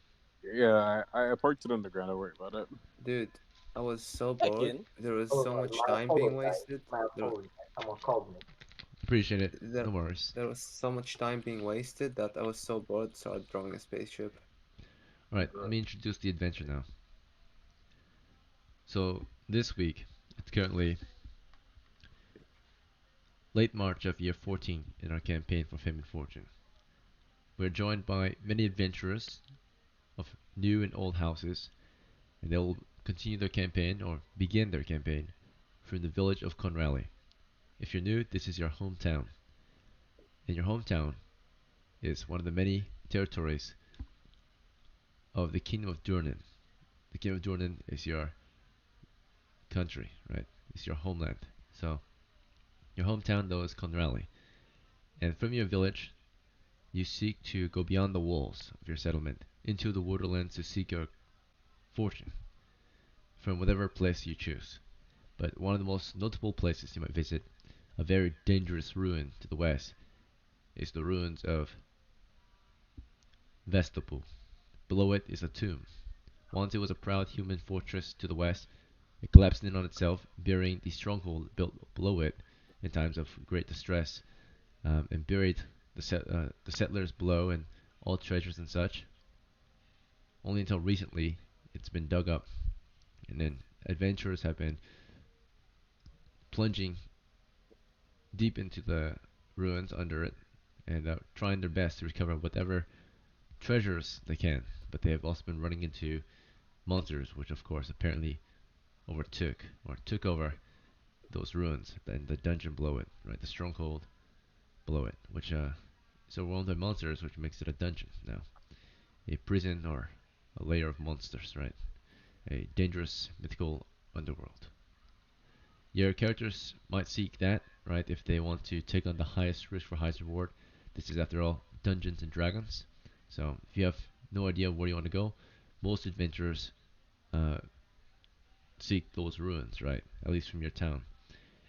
yeah, I parked it on the ground. Don't worry about it. Dude, I was so Check bored. in. There was Oh, so much my time being apologies. wasted. My apologies. Someone called me. Appreciate it. There, No worries. there was so much time being wasted that I was so bored, started drawing a spaceship. All right, let me introduce the adventure now. So this week, it's currently late March of year 14 in our campaign for Fame and Fortune. We're joined by many adventurers of new and old houses, and they will continue their campaign or begin their campaign from the village of Conrally. If you're new, this is your hometown. And your hometown is one of the many territories of the Kingdom of Durnan. The Kingdom of Durnan is your country, right? It's your homeland. So your hometown though is Conrally. And from your village, you seek to go beyond the walls of your settlement into the borderlands to seek your fortune. from whatever place you choose. But one of the most notable places you might visit, a very dangerous ruin to the west, is the ruins of Vestopol. Below it is a tomb. Once it was a proud human fortress to the west, it collapsed in on itself, burying the stronghold built below it in times of great distress, and buried the settlers below and all treasures and such. Only until recently, it's been dug up, and then adventurers have been plunging deep into the ruins under it and trying their best to recover whatever treasures they can. But they have also been running into monsters, which of course apparently overtook or took over those ruins and the dungeon below it, right? The stronghold below it, which is overwhelmed by monsters, which makes it a dungeon now, a prison or a layer of monsters, right? A dangerous mythical underworld. Your characters might seek that, right? If they want to take on the highest risk for highest reward. This is, after all, Dungeons and Dragons. So if you have no idea where you want to go, most adventurers uh, seek those ruins, right? At least from your town.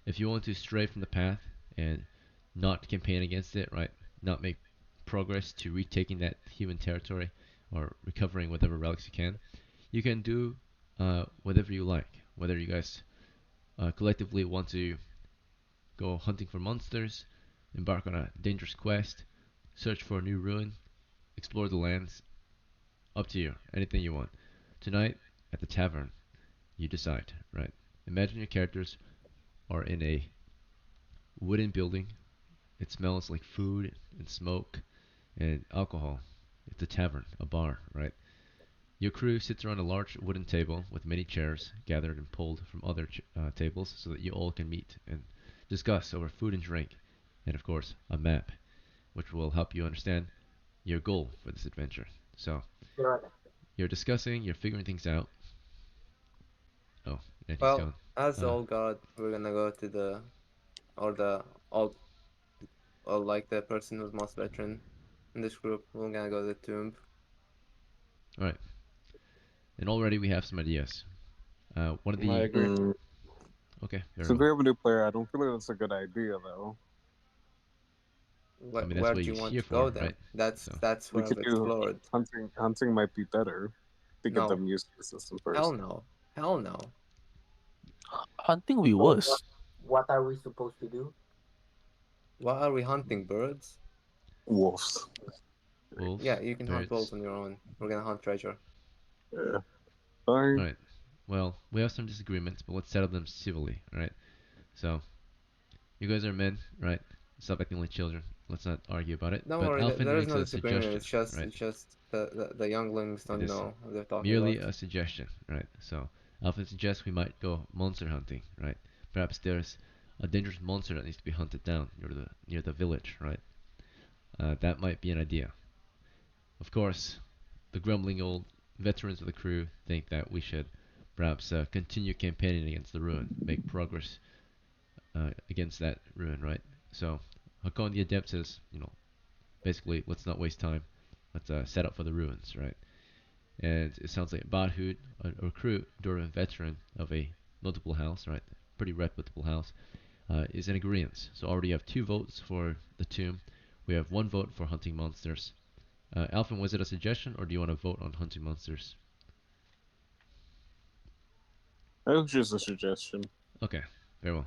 If you want to stray from the path and not campaign against it, right? Not make progress to retaking that human territory or recovering whatever relics you can do whatever you like. Whether you guys collectively want to go hunting for monsters, embark on a dangerous quest, search for a new ruin, explore the lands, up to you. Anything you want. Tonight, at the tavern, you decide, right? Imagine your characters are in a wooden building. It smells like food and smoke and alcohol. It's a tavern, a bar, right? Your crew sits around a large wooden table with many chairs gathered and pulled from other tables so that you all can meet and discuss over food and drink, and of course, a map, which will help you understand your goal for this adventure. So, Sure. you're discussing, you're figuring things out. Oh, and he's Well, gone. as the Uh, old god, we're gonna go to the old, or like the person who's most veteran in this group. We're gonna go to the tomb. Alright, and already we have some ideas. One of I the. agree. Okay, very Since well. we have a new player, I don't feel like that's a good idea though. I mean, that's Where what do you he's want here to go for, then? right? That's So, that's We where could I've do explored. hunting. Hunting might be better to get No, them used to the system hell first. no, hell no. Hunting we So what was. what are we supposed to do? Why are we hunting birds? Wolves. Yeah, wolves, you can hunt wolves birds. on your own. We're gonna hunt treasure. Yeah. Fine. Alright, well, we have some disagreements, but let's settle them civilly, alright? So, you guys are men, right? Stop acting like children. Let's not argue about it. Don't But worry, Alphen there is makes no a disagreement. suggestion, It's right? just the younglings It don't is know what they're talking merely about. a suggestion, right? So Alphen suggests we might go monster hunting, right? Perhaps there's a dangerous monster that needs to be hunted down near the village, right? That might be an idea. Of course, the grumbling old veterans of the crew think that we should perhaps continue campaigning against the ruin, make progress against that ruin, right? So Hakon the Adept says, basically, let's not waste time. Let's set up for the ruins, right? And it sounds like Badhoot, a recruit, Dwarven veteran of a notable house, right? Pretty reputable house, is in agreement. So already have 2 votes for the tomb. We have 1 vote for hunting monsters. Alphen, was it a suggestion, or do you want to vote on hunting monsters? That was just a suggestion. Okay, very well.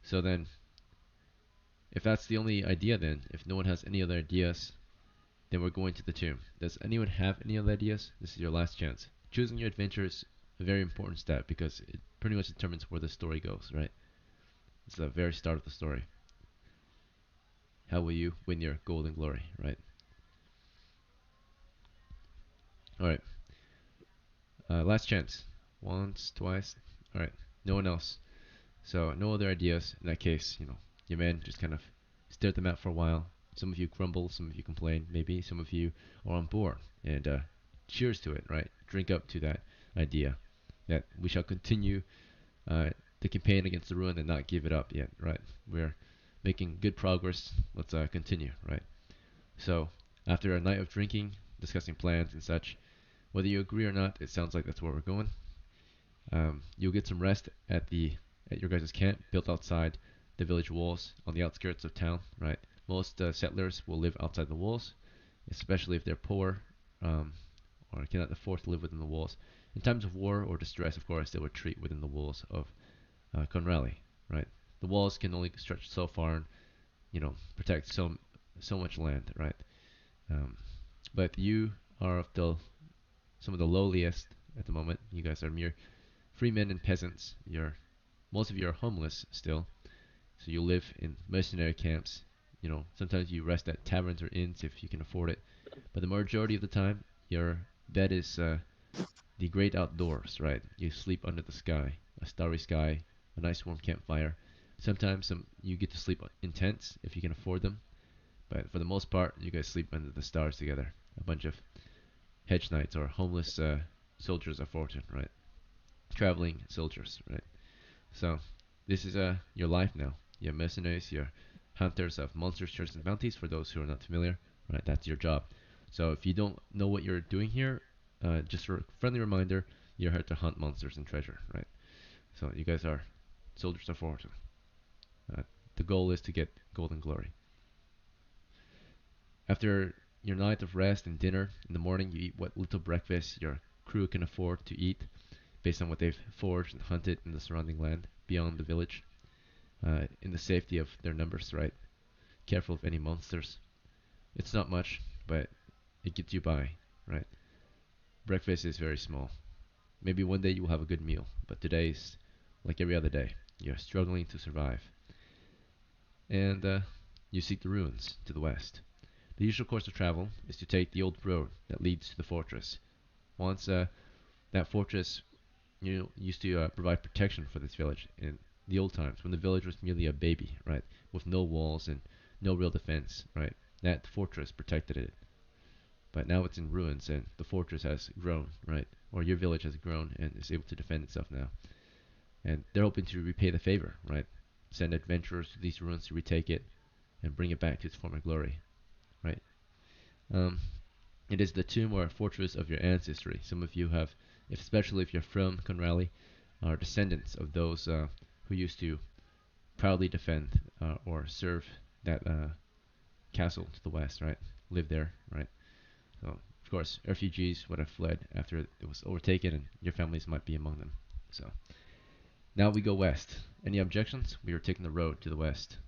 So then, if that's the only idea, then if no one has any other ideas, then we're going to the tomb. Does anyone have any other ideas? This is your last chance. Choosing your adventure is a very important step because it pretty much determines where the story goes, right? It's the very start of the story. How will you win your golden glory, right? Alright. Last chance. Once, twice. Alright. No one else. So, no other ideas. In that case, your man just kind of stared them out for a while. Some of you grumble, some of you complain, maybe. Some of you are on board. And cheers to it, right? Drink up to that idea that we shall continue the campaign against the ruin and not give it up yet, right? We're making good progress. Let's continue, right? So, after a night of drinking, discussing plans and such, whether you agree or not, it sounds like that's where we're going. You'll get some rest at your guys' camp built outside the village walls on the outskirts of town. Right. Most settlers will live outside the walls, especially if they're poor um, or cannot afford to live within the walls. In times of war or distress, of course, they would retreat within the walls of Conrali. Right. The walls can only stretch so far and protect so much land. Right. Um, but you are of the some of the lowliest at the moment. You guys are mere freemen and peasants. Most of you are homeless still, so you live in mercenary camps. Sometimes you rest at taverns or inns if you can afford it, but the majority of the time, your bed is the great outdoors. Right? You sleep under the sky, a starry sky, a nice warm campfire. Sometimes you get to sleep in tents if you can afford them, but for the most part, you guys sleep under the stars together. A bunch of hedge knights or homeless soldiers of fortune, right? Traveling soldiers, right? So this is your life now. You're mercenaries, you're hunters of monsters, treasures, and bounties. For those who are not familiar, right? That's your job. So if you don't know what you're doing here, just a friendly reminder: you're here to hunt monsters and treasure, right? So you guys are soldiers of fortune. Uh, the goal is to get golden glory. After your night of rest and dinner, in the morning you eat what little breakfast your crew can afford to eat based on what they've foraged and hunted in the surrounding land beyond the village, in the safety of their numbers, right? Careful of any monsters. It's not much, but it gets you by, right? Breakfast is very small. Maybe one day you will have a good meal, but today's like every other day. You're struggling to survive. And you seek the ruins to the west. The usual course of travel is to take the old road that leads to the fortress. Once that fortress used to provide protection for this village in the old times when the village was merely a baby, right, with no walls and no real defense, right. That fortress protected it, but now it's in ruins and the fortress has grown, right, or your village has grown and is able to defend itself now, and they're hoping to repay the favor, right. Send adventurers to these ruins to retake it and bring it back to its former glory, right. Um, it is the tomb or fortress of your ancestry. Some of you have, especially if you're from Conrali, are descendants of those who used to proudly defend or serve that castle to the west, right? Live there, right? So, of course, refugees would have fled after it was overtaken, and your families might be among them. So, now we go west. Any objections? We are taking the road to the west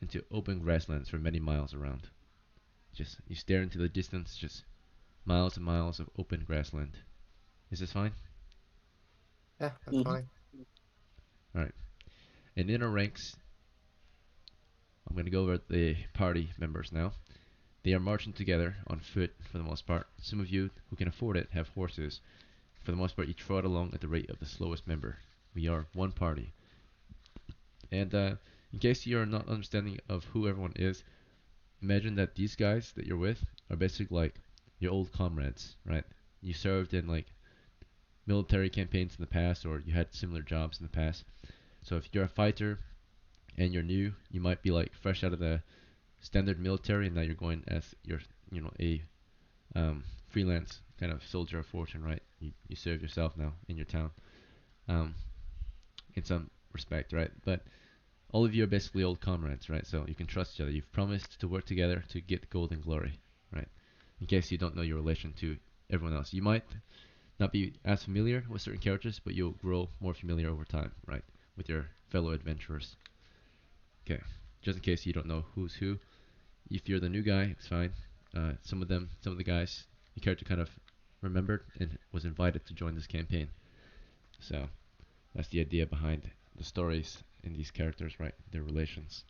into open grasslands for many miles around. Just you stare into the distance, just miles and miles of open grassland. Is this fine? Yeah, that's Mhm. fine. All right. And in our ranks, I'm going to go over the party members now. They are marching together on foot for the most part. Some of you who can afford it have horses. For the most part, you trot along at the rate of the slowest member. We are one party. And in case you are not understanding of who everyone is, imagine that these guys that you're with are basically like your old comrades, right? You served in like military campaigns in the past, or you had similar jobs in the past. So if you're a fighter and you're new, you might be like fresh out of the standard military, and now you're going as a freelance kind of soldier of fortune, right? You serve yourself now in your town, um, in some respect, right? But all of you are basically old comrades, right? So you can trust each other. You've promised to work together to get golden glory, right? In case you don't know your relation to everyone else, you might not be as familiar with certain characters, but you'll grow more familiar over time, right? With your fellow adventurers. Okay, just in case you don't know who's who, if you're the new guy, it's fine. Some of the guys, your character kind of remembered and was invited to join this campaign. So that's the idea behind the stories in these characters, right? Their relations.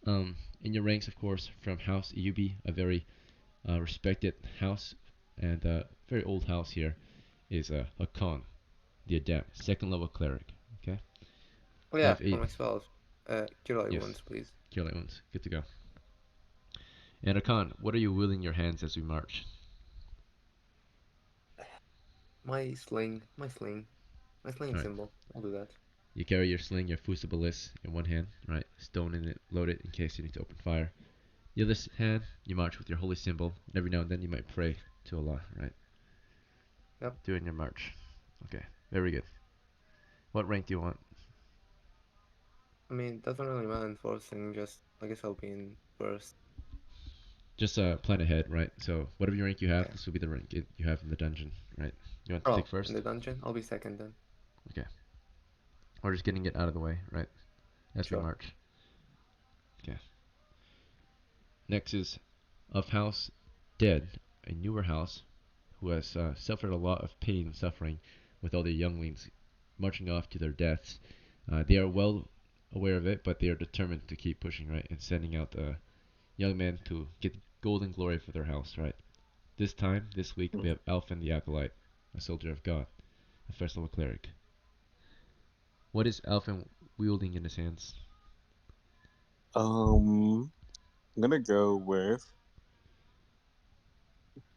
In your ranks, of course, from House Yubi, a very respected house and very old house here, is Hakan, the adept, second level cleric. Okay, Oh you yeah, have for eight. myself. Cure light Yes, wounds, please. cure light wounds. Good to go. And Hakan, what are you wielding your hands as we march? My sling, my sling, my sling All right. symbol. I'll do that. You carry your sling, your fusibilis in one hand, right? Stone in it, loaded in case you need to open fire. The other hand, you march with your holy symbol, and every now and then you might pray to Allah, right? Yep. during your march. Okay, very good. What rank do you want? I mean, doesn't really matter enforcing. Just I guess I'll be in first. Just plan ahead, right? So whatever rank you have, Yeah. this will be the rank you have in the dungeon, right? You want to take Oh, in first? the dungeon, I'll be second then. Okay. We're just getting it out of the way, right? As we Sure. march. Okay. Next is of House Dead, a newer house who has suffered a lot of pain and suffering with all their younglings marching off to their deaths. They are well aware of it, but they are determined to keep pushing, right? And sending out young men to get golden glory for their house, right? This time, this week, we have Alphen the Acolyte, a soldier of God, a first level cleric. What is Alphen wielding in his hands? I'm gonna go with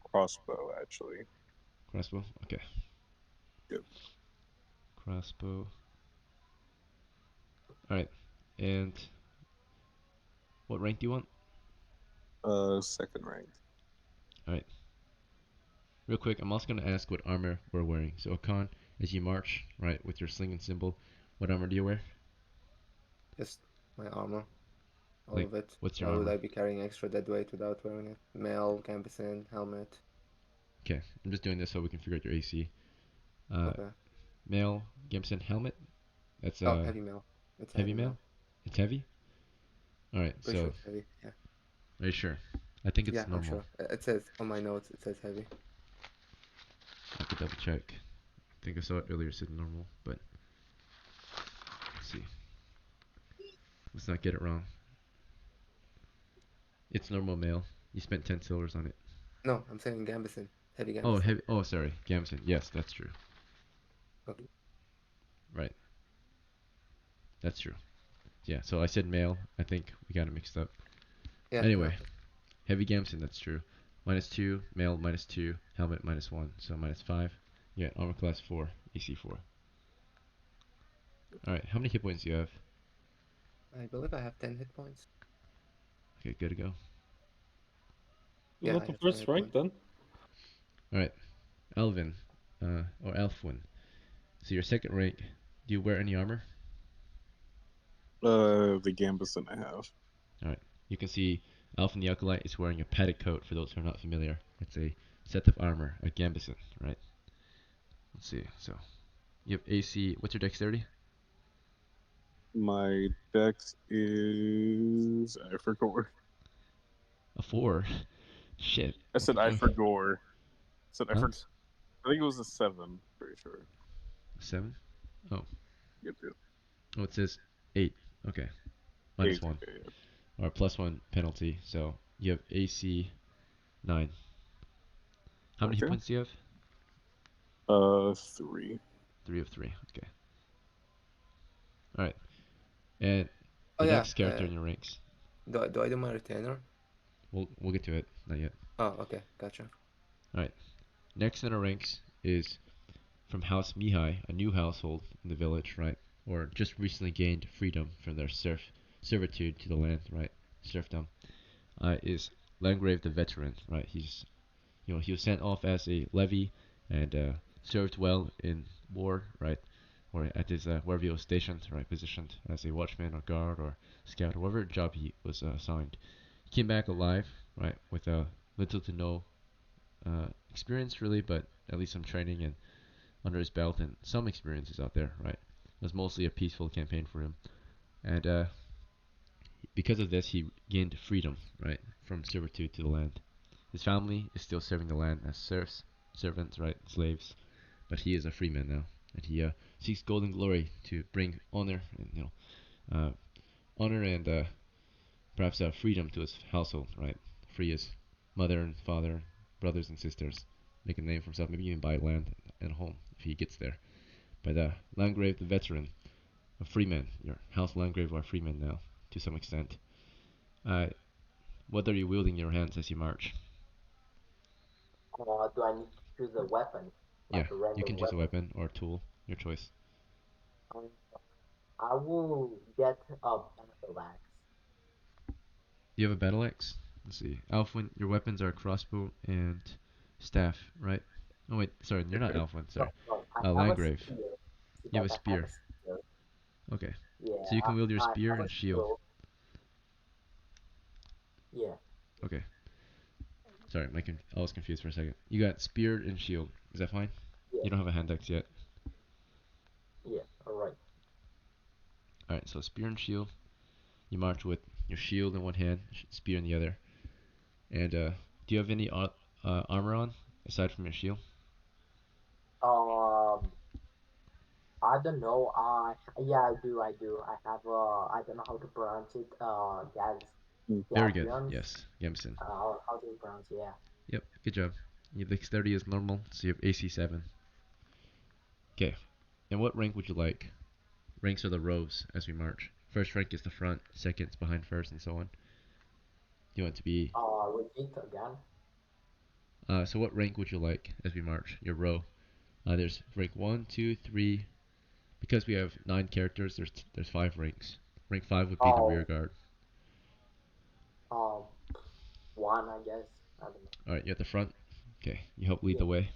crossbow. Actually, Crossbow? Okay. yep. Crossbow. Alright. And what rank do you want? Second rank. Alright. Real quick, I'm also going to ask what armor we're wearing. So, Akan, as you march, right, with your sling and symbol, what armor do you wear? Just my armor, all Like, of it. what's your Why would armor? I be carrying extra dead weight without wearing it? Mail, gambeson, helmet. Okay, I'm just doing this so we can figure out your AC. Okay. Mail, Gimson, helmet. That's Oh, heavy mail. It's a heavy heavy mail. mail. It's heavy. All right, Pretty sure so it's heavy. Yeah. are you sure? I think Yeah, it's I'm normal. sure. It says on my notes. It says heavy. I have to double check. I think I saw it earlier. It said normal, but let's see. Let's not get it wrong. It's normal mail. You spent 10 silvers on it. No, I'm saying gambeson. Heavy Oh, gambeson. heavy. Oh, sorry, Gamson. Yes, that's true. Okay. Right, that's true. Yeah, so I said mail. I think we got it mixed up. Yeah, Anyway, exactly. heavy Gamson. That's true. -2, mail -2, helmet -1, so -5. Yeah, armor class 4, AC 4. All right, how many hit points do you have? I believe I have 10 hit points. Okay, good to go. Is Yeah, that I the have 10 first hit rank points. then? All right, Elvin, or Elfwin. So your second rank. Do you wear any armor? The gambeson I have. All right. You can see Elfin the Acolyte is wearing a padded coat. For those who are not familiar, it's a set of armor, a gambeson, right? Let's see. So you have AC. What's your dexterity? My dex is I forgot. A 4. Shit. I What said the I fuck? forgot. I said I Huh? forgot. I think it was a 7. Pretty sure. 7? Oh. Yep, yep. Oh, it says 8. Okay. 8. -1 Okay, yep. or +1 penalty. So you have AC 9. How many hit Okay. points do you have? 3. 3 of 3. Okay. All right. And Oh the yeah. next character in your ranks. Do I do my retainer? We'll get to it. Not yet. Oh, okay. Gotcha. All right. Next in our ranks is from House Mihai, a new household in the village, right? Or just recently gained freedom from their servitude to the land, right? Serfdom. Is Landgrave the veteran, right? He was sent off as a levy and served well in war, right? Or at his wherever he was stationed, right? Positioned as a watchman or guard or scout or whatever job he was assigned. He came back alive, right? With little to no experience really, but at least some training and under his belt and some experiences out there, right? It was mostly a peaceful campaign for him, and because of this, he gained freedom, right, from servitude to the land. His family is still serving the land as serfs, servants, right, slaves, but he is a free man now, and he seeks golden glory to bring honor and honor and perhaps freedom to his household, right? Free his mother and father, brothers and sisters, make a name for himself, maybe even buy land and a home if he gets there. By the Landgrave the veteran, a freeman. Your house Landgrave are freemen now, to some extent. Uh, what are you wielding in your hands as you march? Do I need to choose a weapon, Yeah, like a you random can choose a weapon? weapon or a tool, your choice. Um, I will get a battle axe. Do you have a battle axe? Let's see. Alfwin, your weapons are crossbow and staff, right? Oh wait, sorry, you're not Elf one. Sorry, No, no, I have a Landgrave. spear You have because a I have a spear. spear. Okay, Yeah, so you can wield your I spear have a and shield. shield. Yeah. Okay, sorry, I was confused for a second. You got spear and shield. Is that fine? Yeah. You don't have a hand axe yet. Yeah. All right. All right, so spear and shield. You march with your shield in one hand, spear in the other. And do you have any armor on aside from your shield? Um, I don't know. Yeah, I do. I do. I have. I don't know how to pronounce it. Very good. Gabions. Yes, Gamson. How do you pronounce? Yeah. Yep, good job. Your dexterity is normal, so you have AC 7. Okay, and what rank would you like? Ranks are the rows as we march. First rank is the front, second's behind first, and so on. You want it to be. Repeat again. So what rank would you like as we march? Your row. There's rank 1, 2, 3. Because we have 9 characters, there's 5 ranks. Rank 5 would be the rear Oh, guard. um, one, I guess. I don't know. Alright, you're at the front. Okay, you help lead Yeah. the way.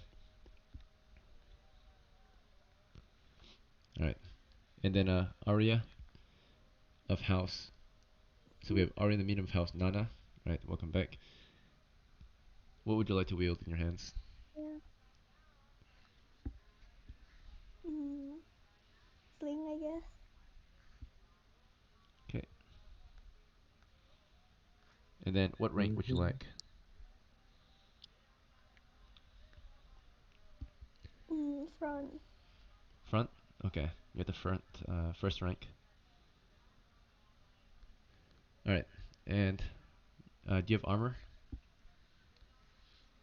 Alright, and then Arya of House. So we have Arya in the medium of House Nana. Right, welcome back. What would you like to wield in your hands? Yeah. Mm, sling, I guess. Okay, and then what rank would you like? Front. Front? Okay, you're at the front, first rank. Alright, and do you have armor?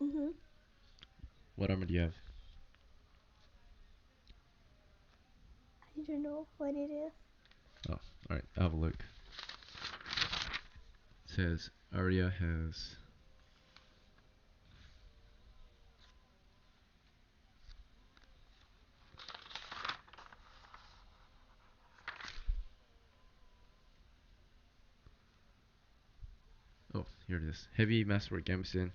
Mhm. What armor do you have? I don't know what it is. Oh, alright, I'll have a look. It says Arya has. Oh, here it is. Heavy Masterwork Gambeson.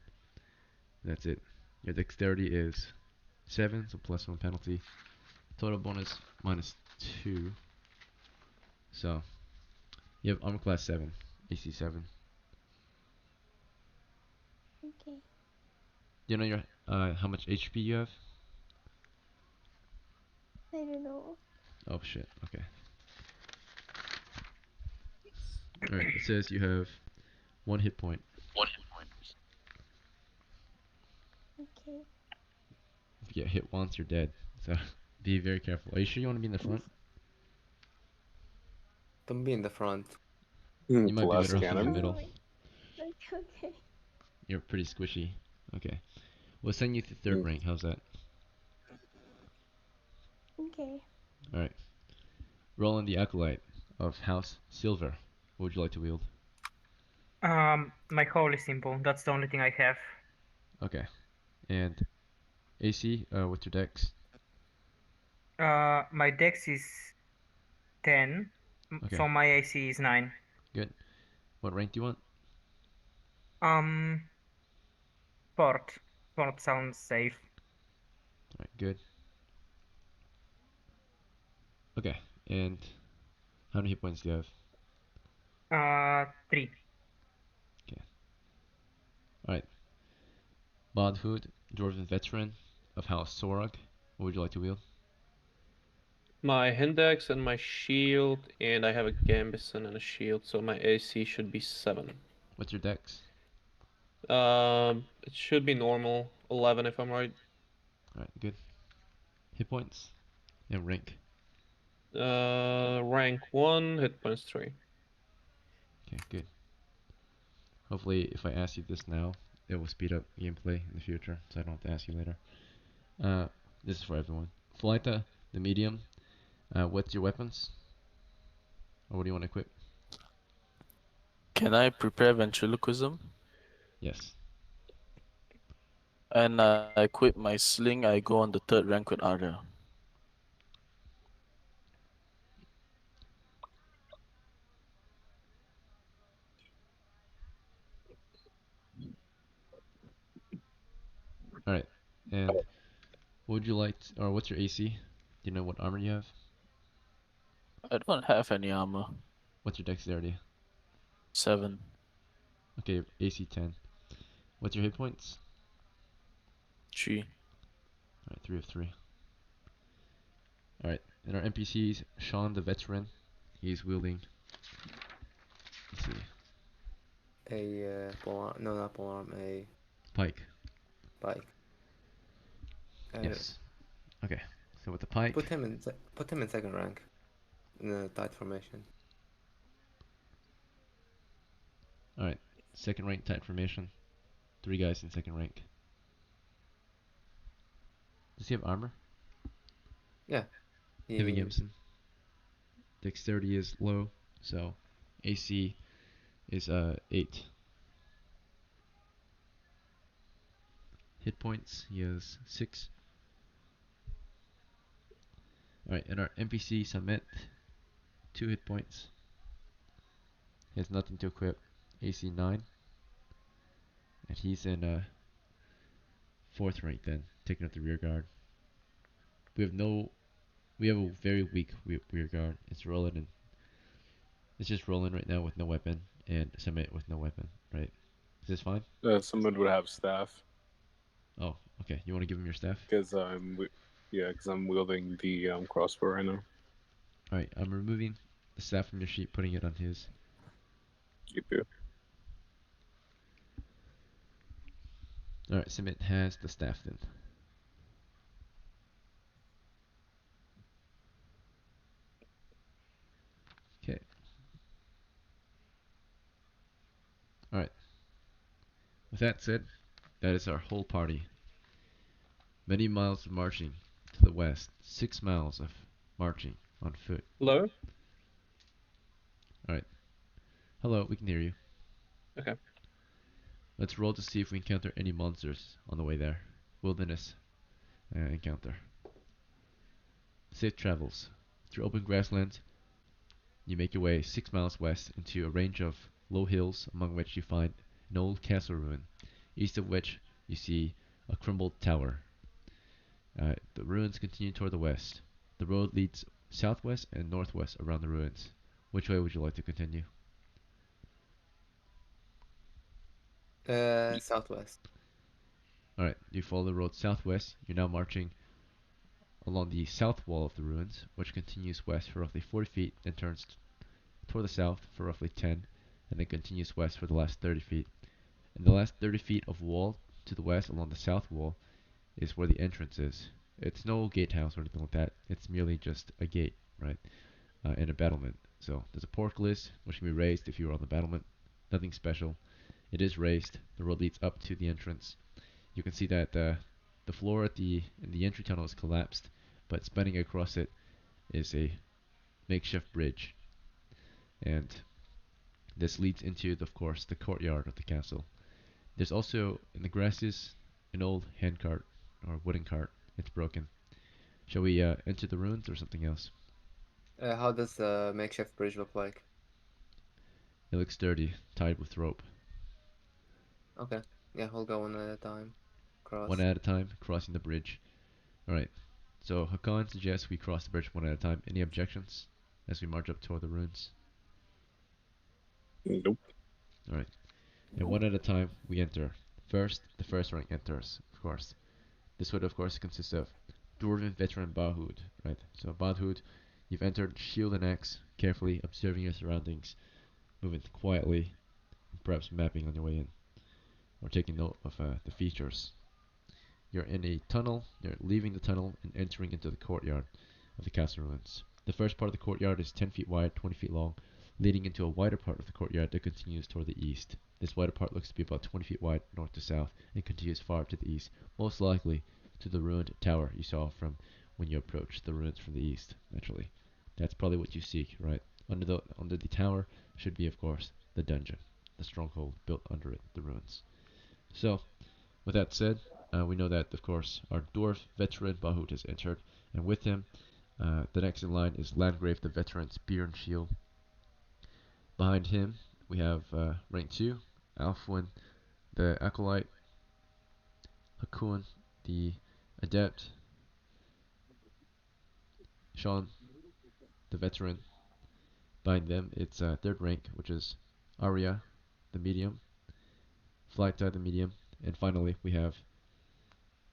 That's it. Your dexterity is 7, so plus 1 penalty. Total bonus minus 2. So, you have armor class 7, AC 7. Okay. Do you know your how much HP you have? I don't know. Oh shit, okay. Alright, it says you have 1 hit point. Okay. If you get hit once, you're dead. So, be very careful. Are you sure you want to be in the front? Don't be in the front. You might be Glass better off in the cannon. middle. Oh, okay. You're pretty squishy. Okay. We'll send you to third rank. How's that? Okay. Alright. Roland the Acolyte of House Silver. What would you like to wield? My call is simple. That's the only thing I have. Okay. And AC, what's your dex? My dex is 10, Okay, so my AC is 9. good. What rank do you want? Um, Port. Port sounds safe. Alright, good. Okay, and how many hit points do you have? 3. Okay. Alright. Bodhood, Dwarven Veteran of House Sorag. What would you like to wield? My Hindex and my shield, and I have a Gambison and a shield, so my AC should be 7. What's your dex? It should be normal, 11 if I'm right. Alright, good. Hit points? And rank. Rank 1, hit points 3. Okay, good. Hopefully, if I ask you this now, it will speed up gameplay in the future, so I don't have to ask you later. Uh, this is for everyone. Flyta, the medium. What's your weapons? Or what do you want to equip? Can I prepare ventriloquism? Yes. And I quit my sling, I go on the third rank with Arya. Alright. And What would you like, or what's your AC? Do you know what armor you have? I don't have any armor. What's your dexterity? 7. Okay, AC 10. What's your hit points? 3. Alright, 3 of 3. Alright, and our NPCs, Sean the veteran, he's wielding, let's see, A polearm, no, not polearm, a pike. pike. Yes. Okay, so with the pike, Put him in second rank in a tight formation. alright, second rank type formation. 3 guys in second rank. Does he have armor? Yeah. Heavy Gibson. Dexterity is low, so AC is 8. Hit points, he has 6. Alright, and our NPC Summit, 2 hit points. He has nothing to equip. AC 9. And he's in 4th rank then, taking up the rear guard. We have a very weak rear guard. It's just rolling right now with no weapon, and Summit with no weapon, right? Is this fine? Someone would have staff Oh, okay. You want to give him your staff? because I'm wielding the crossbow right now. Alright, I'm removing the staff from your sheet, putting it on his. You do. Alright, Summit has the staff then. Okay. Alright. With that said, that is our whole party. Many miles of marching to the west. 6 miles of marching on foot. Hello? Alright. Hello, we can hear you. Okay. Let's roll to see if we encounter any monsters on the way there. Wilderness encounter. Safe travels. Through open grasslands, you make your way 6 miles west into a range of low hills, among which you find an old castle ruin, east of which you see a crumbled tower. The ruins continue toward the west. The road leads southwest and northwest around the ruins. Which way would you like to continue? Southwest. Alright, you follow the road southwest. You're now marching along the south wall of the ruins, which continues west for roughly 40 feet and turns toward the south for roughly 10, and then continues west for the last 30 feet. And the last 30 feet of wall to the west along the south wall is where the entrance is. It's no gatehouse or anything like that. It's merely just a gate, right? And a battlement. So there's a portcullis, which can be raised if you are on the battlement. Nothing special. It is raised. The road leads up to the entrance. You can see that the floor in the entry tunnel is collapsed, but spanning across it is a makeshift bridge. And this leads into, of course, the courtyard of the castle. There's also, in the grasses, an old handcart, or wooden cart. It's broken. Shall we enter the ruins or something else? How does the makeshift bridge look like? It looks sturdy, tied with rope. Okay. Yeah, we'll go one at a time. Cross. One at a time, crossing the bridge. Alright, so Hakan suggests we cross the bridge one at a time. Any objections as we march up toward the ruins? Nope. Alright, and one at a time we enter. First, the first rank enters, of course. This would, of course, consist of Dwarven veteran Bahud, right? So Bahud, you've entered shield and axe, carefully observing your surroundings, moving quietly, perhaps mapping on your way in, or taking note of the features. You're in a tunnel, you're leaving the tunnel and entering into the courtyard of the castle ruins. The first part of the courtyard is 10 feet wide, 20 feet long, leading into a wider part of the courtyard that continues toward the east. This wider part looks to be about 20 feet wide north to south and continues far to the east, most likely to the ruined tower you saw from when you approached the ruins from the east, naturally. That's probably what you seek, right? Under the tower should be, of course, the dungeon, the stronghold built under it, the ruins. So, with that said, we know that, of course, our dwarf veteran Bahut has entered, and with him, the next in line is Landgrave the veteran, spear and shield. Behind him, we have rank 2, Alfwin the acolyte, Hakun the adept, Sean, the veteran. Behind them, it's third rank, which is Arya, the medium, Flyta, the medium, and finally we have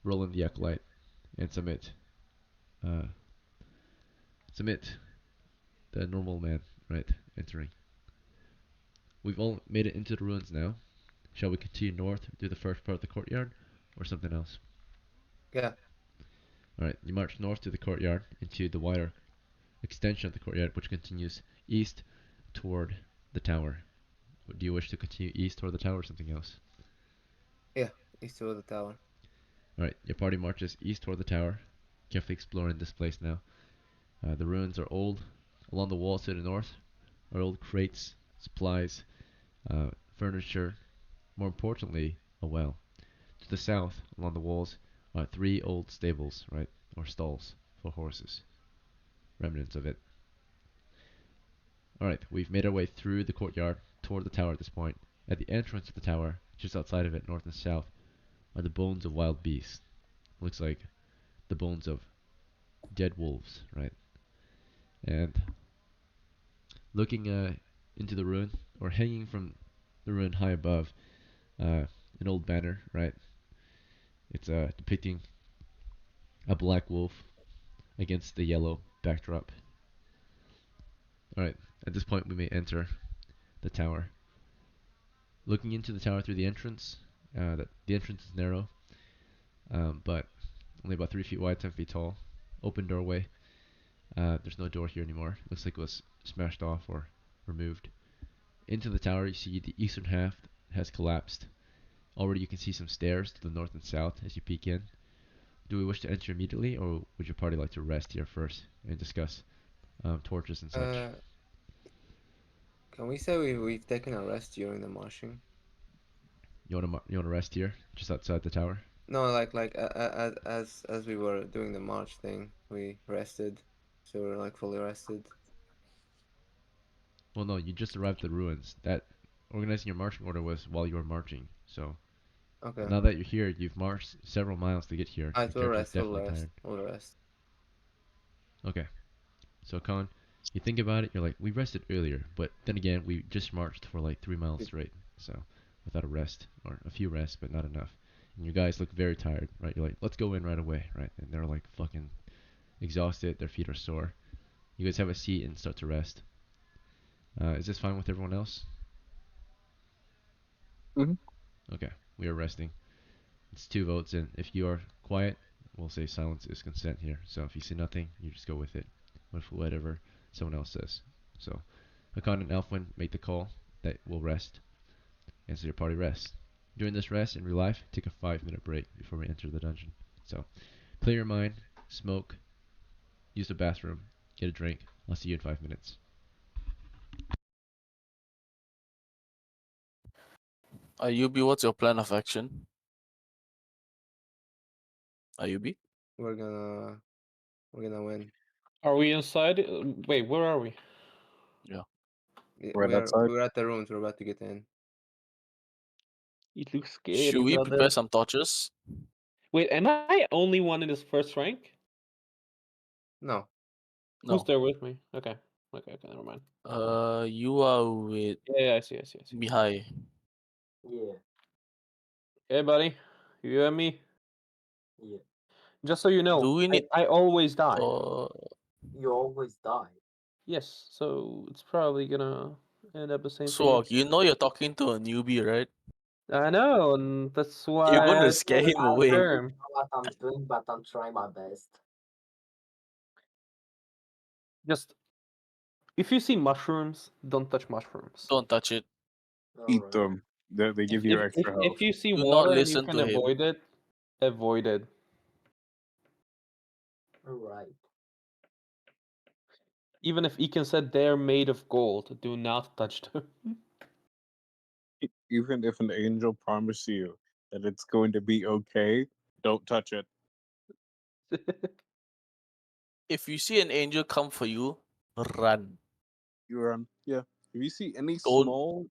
Roland the acolyte and uh, Submit, the normal man, right, entering. We've all made it into the ruins now. Shall we continue north through the first part of the courtyard, or something else? Yeah. Alright, you march north to the courtyard into the wider extension of the courtyard, which continues east toward the tower. Do you wish to continue east toward the tower or something else? Yeah. East of the tower. Alright, your party marches east toward the tower, carefully exploring this place now. The ruins are old. Along the walls to the north are old crates, supplies, furniture, more importantly, a well. To the south, along the walls, are three old stables, right, or stalls for horses. Remnants of it. Alright, we've made our way through the courtyard toward the tower at this point. At the entrance of the tower, just outside of it, north and south, are the bones of wild beasts. Looks like the bones of dead wolves, right? And looking into the ruin, or hanging from the ruin high above, an old banner, right? It's depicting a black wolf against the yellow backdrop. Alright, at this point we may enter the tower. Looking into the tower through the entrance, the entrance is narrow, but only about 3 feet wide, 10 feet tall. Open doorway. There's no door here anymore. Looks like it was smashed off or removed. Into the tower, you see the eastern half has collapsed. Already you can see some stairs to the north and south as you peek in. Do we wish to enter immediately, or would your party like to rest here first and discuss torches and such? Uh, can we say we've taken a rest during the marching? You wanna rest here, just outside the tower? No, as we were doing the march thing, we rested, so we're like fully rested. Well, no, you just arrived at the ruins. That organizing your marching order was while you were marching. So Okay. now that you're here, you've marched several miles to get here. Your Alright, we'll character's rest. We'll definitely rest. tired. We'll rest. Okay, so Khan, you think about it. You're like, we rested earlier, but then again, we just marched for like 3 miles straight. So without a rest or a few rests, but not enough. And you guys look very tired, right? You're like, let's go in right away, right? And they're like fucking exhausted. Their feet are sore. You guys have a seat and start to rest. Is this fine with everyone else? Mhm. Okay, we are resting. It's two votes, and if you are quiet, we'll say silence is consent here. So if you say nothing, you just go with it, with whatever someone else says. So Hakan and Elfwin make the call that we'll rest, and so your party rests. During this rest in real life, take a 5 minute break before we enter the dungeon. So clear your mind, smoke, use the bathroom, get a drink. I'll see you in 5 minutes. Ayubi, what's your plan of action? Ayubi? We're gonna we're gonna win. Are we inside? Wait, where are we? Yeah. Right outside. We're at the rooms. We're about to get in. It looks Should scary, we brother. prepare some torches? Wait, am I only one in this first rank? No. Who's No. there with me? Okay. Okay, never mind. You are with Yeah, I see. Mihai. Yeah, Hey, buddy. You and me? yeah. Just so you know, Do we need I always die. You always die. Yes, so it's probably gonna end up the same for you. Swag? You know you're talking to a newbie, right? I know, and that's why You're I gonna had scare him I to away. don't term. know what I'm doing, but I'm trying my best. Just if you see mushrooms, don't touch mushrooms. Don't touch it. Eat Alright, them. They If give you if if, extra if health. you see Do not water and you listen can to him. avoid it, avoid it. alright. Even if Ekin said they're made of gold, do not touch them. Even if an angel promises you that it's going to be okay, don't touch it. If you see an angel come for you, run. You run. Yeah. If you see any Don't small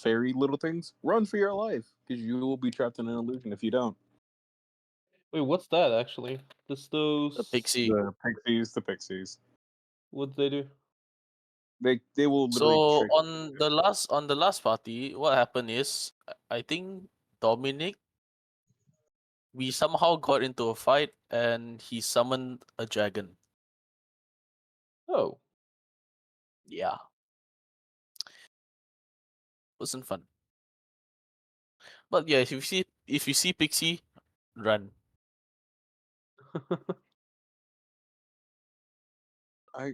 fairy little things, run for your life because you will be trapped in an illusion if you don't. Wait, what's that actually? This The those. pixie. The pixies. What do they do? They will literally So trick. on the last party, what happened is I think Dominic, we somehow got into a fight and he summoned a dragon. Oh, Yeah, wasn't fun. But yeah, if you see Pixie, run. I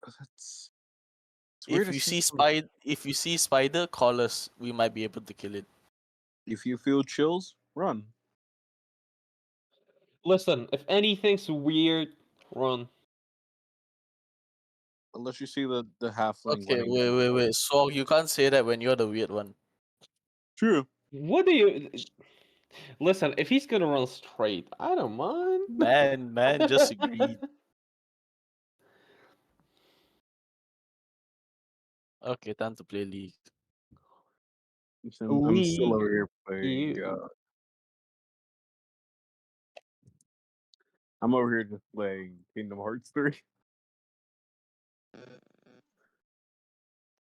that's it's weird If to you see see some. spider, call us. We might be able to kill it. If you feel chills, run. listen. If anything's weird, run. Unless you see the halfling Okay, running down the wait. hall. So you can't say that when you're the weird one. True. What do you listen? If he's gonna run straight, I don't mind. Man, just agreed. Okay, time to play League. I'm still League. over here playing. You. I'm over here just playing Kingdom Hearts 3.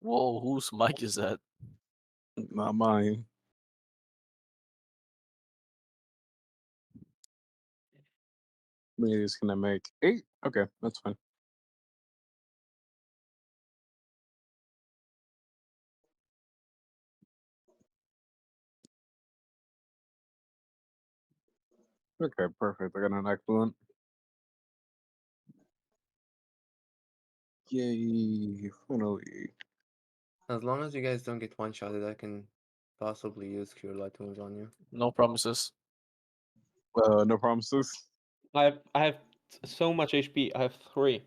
Whoa, whose mic is that? Not mine. Maybe it's gonna make 8. Okay, that's fine. Okay, perfect. I got an excellent. Yay! Finally. As long as you guys don't get one-shotted, I can possibly use Cure Light Wounds on you. No promises. No promises, I have so much HP. I have 3.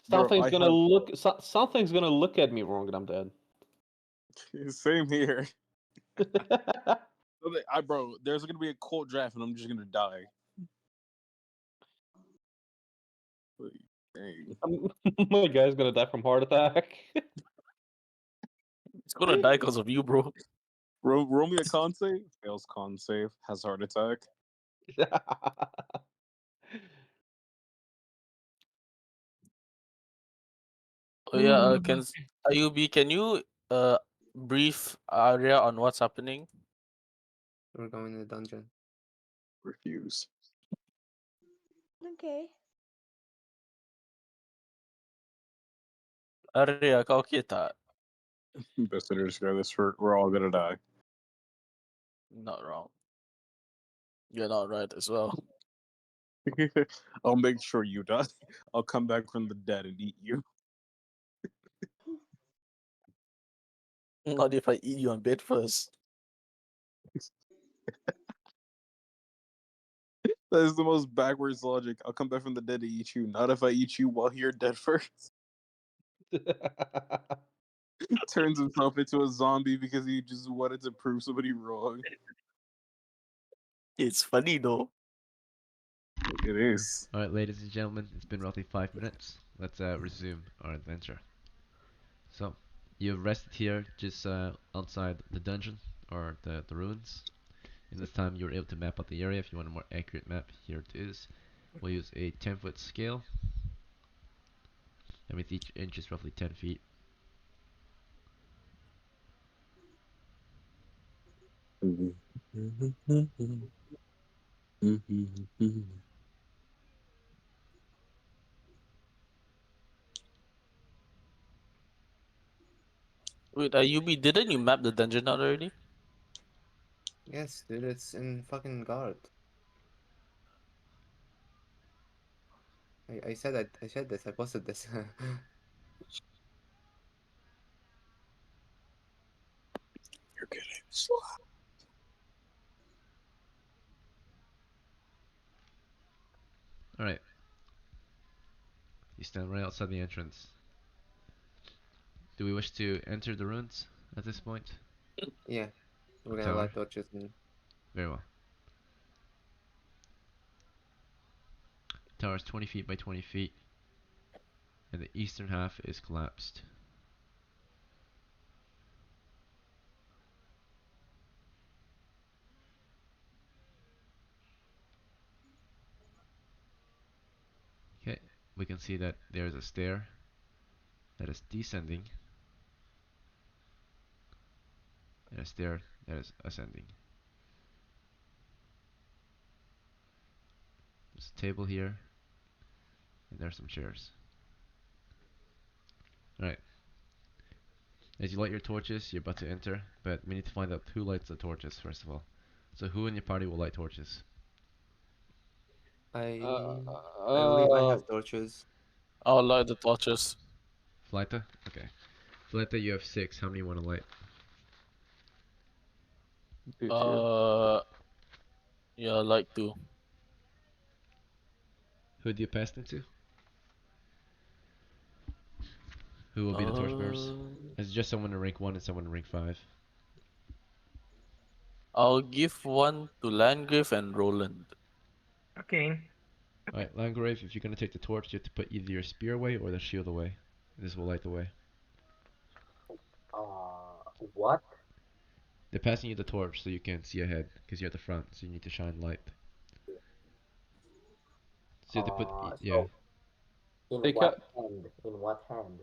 bro. I have Something's gonna look at me wrong, and I'm dead. same here. Bro, there's gonna be a cold draft, and I'm just gonna die. Like, dang. My guy's gonna die from heart attack. It's gonna die because of you, bro. Roll me a con save. Fails con save. Has heart attack. Oh yeah, Ayubi, can you brief Arya on what's happening? We're going to the dungeon. Refuse. Okay. Arya, kau okay tak? Best to describe this. We're all gonna die. Not wrong. You're not right as well. I'll make sure you die. I'll come back from the dead and eat you. Not if I eat you on bed first. That is the most backwards logic. I'll come back from the dead to eat you, not if I eat you while you're dead first. Turns himself into a zombie because he just wanted to prove somebody wrong. It's funny though. It is. All right, ladies and gentlemen, it's been roughly 5 minutes. Let's resume our adventure. So, you've rested here just outside the dungeon or the ruins. In this time, you were able to map out the area. If you want a more accurate map, here it is. We'll use a 10-foot scale, and with each inch is roughly 10 feet. Wait, Ayubi, didn't you map the dungeon out already? Yes, dude, it's in fucking guard. I said I said this. I posted this. You're getting slow. All right. You stand right outside the entrance. Do we wish to enter the ruins at this point? Yeah, we're The gonna tower? light torches and Very well. The tower is 20 feet by 20 feet, and the eastern half is collapsed. we can see that there's a stair that is descending and a stair that is ascending. There's a table here, and there's some chairs. Alright, as you light your torches, you're about to enter, but we need to find out who lights the torches first of all. So who in your party will light torches? I believe I Uh, have torches. I'll light the torches. Flyta? Okay. Flyta, you have 6. How many you want to light? do too. Uh, yeah, like to. Who do you pass them to? Who will be the torchbearers? Uh, Is it just someone in rank 1 and someone in rank 5? I'll give one to Landgrave and Roland. Okay. Alright, Landgrave, if you're going to take the torch, you have to put either your spear away or the shield away. This will light the way. What? They're passing you the torch so you can't see ahead because you're at the front, so you need to shine light. So you have to put, yeah, So in Take what out, hand? In what hand?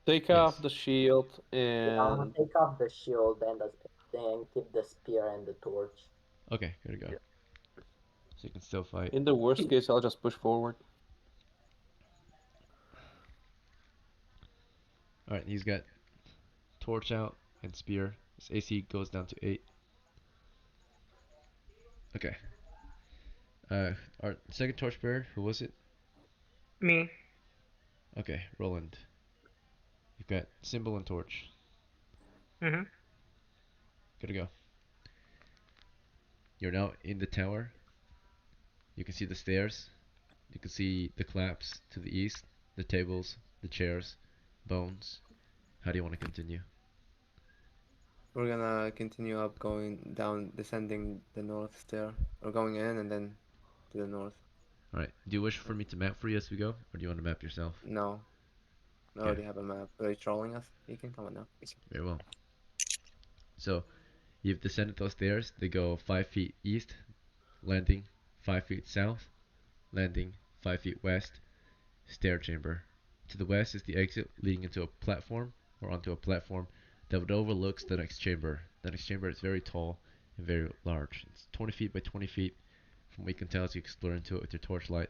take yes. off the shield Yeah, I'm gonna and take off the shield and then keep the spear and the torch. Okay, here we go. Yeah. So you can still fight. in the worst case, I'll just push forward. Alright, he's got torch out and spear. His AC goes down to 8. Okay. Our second torchbearer, who was it? Me. Okay, Roland. You've got symbol and torch. Mm-hmm. Gotta go. You're now in the tower. You can see the stairs. You can see the collapse to the east, the tables, the chairs, bones. How do you want to continue? We're gonna continue up, going down, descending the north stair, or going in and then to the north. Alright, do you wish for me to map for you as we go, or do you want to map yourself? No, I Okay, already have a map. Are you trolling us? You can come on now. very well. So, you've descended those stairs. They go 5 feet east, landing 5 feet south, landing 5 feet west, stair chamber. To the west is the exit leading into a platform, or onto a platform that overlooks the next chamber. The next chamber is very tall and very large. It's 20 feet by 20 feet. From what you can tell as you explore into it with your torchlight.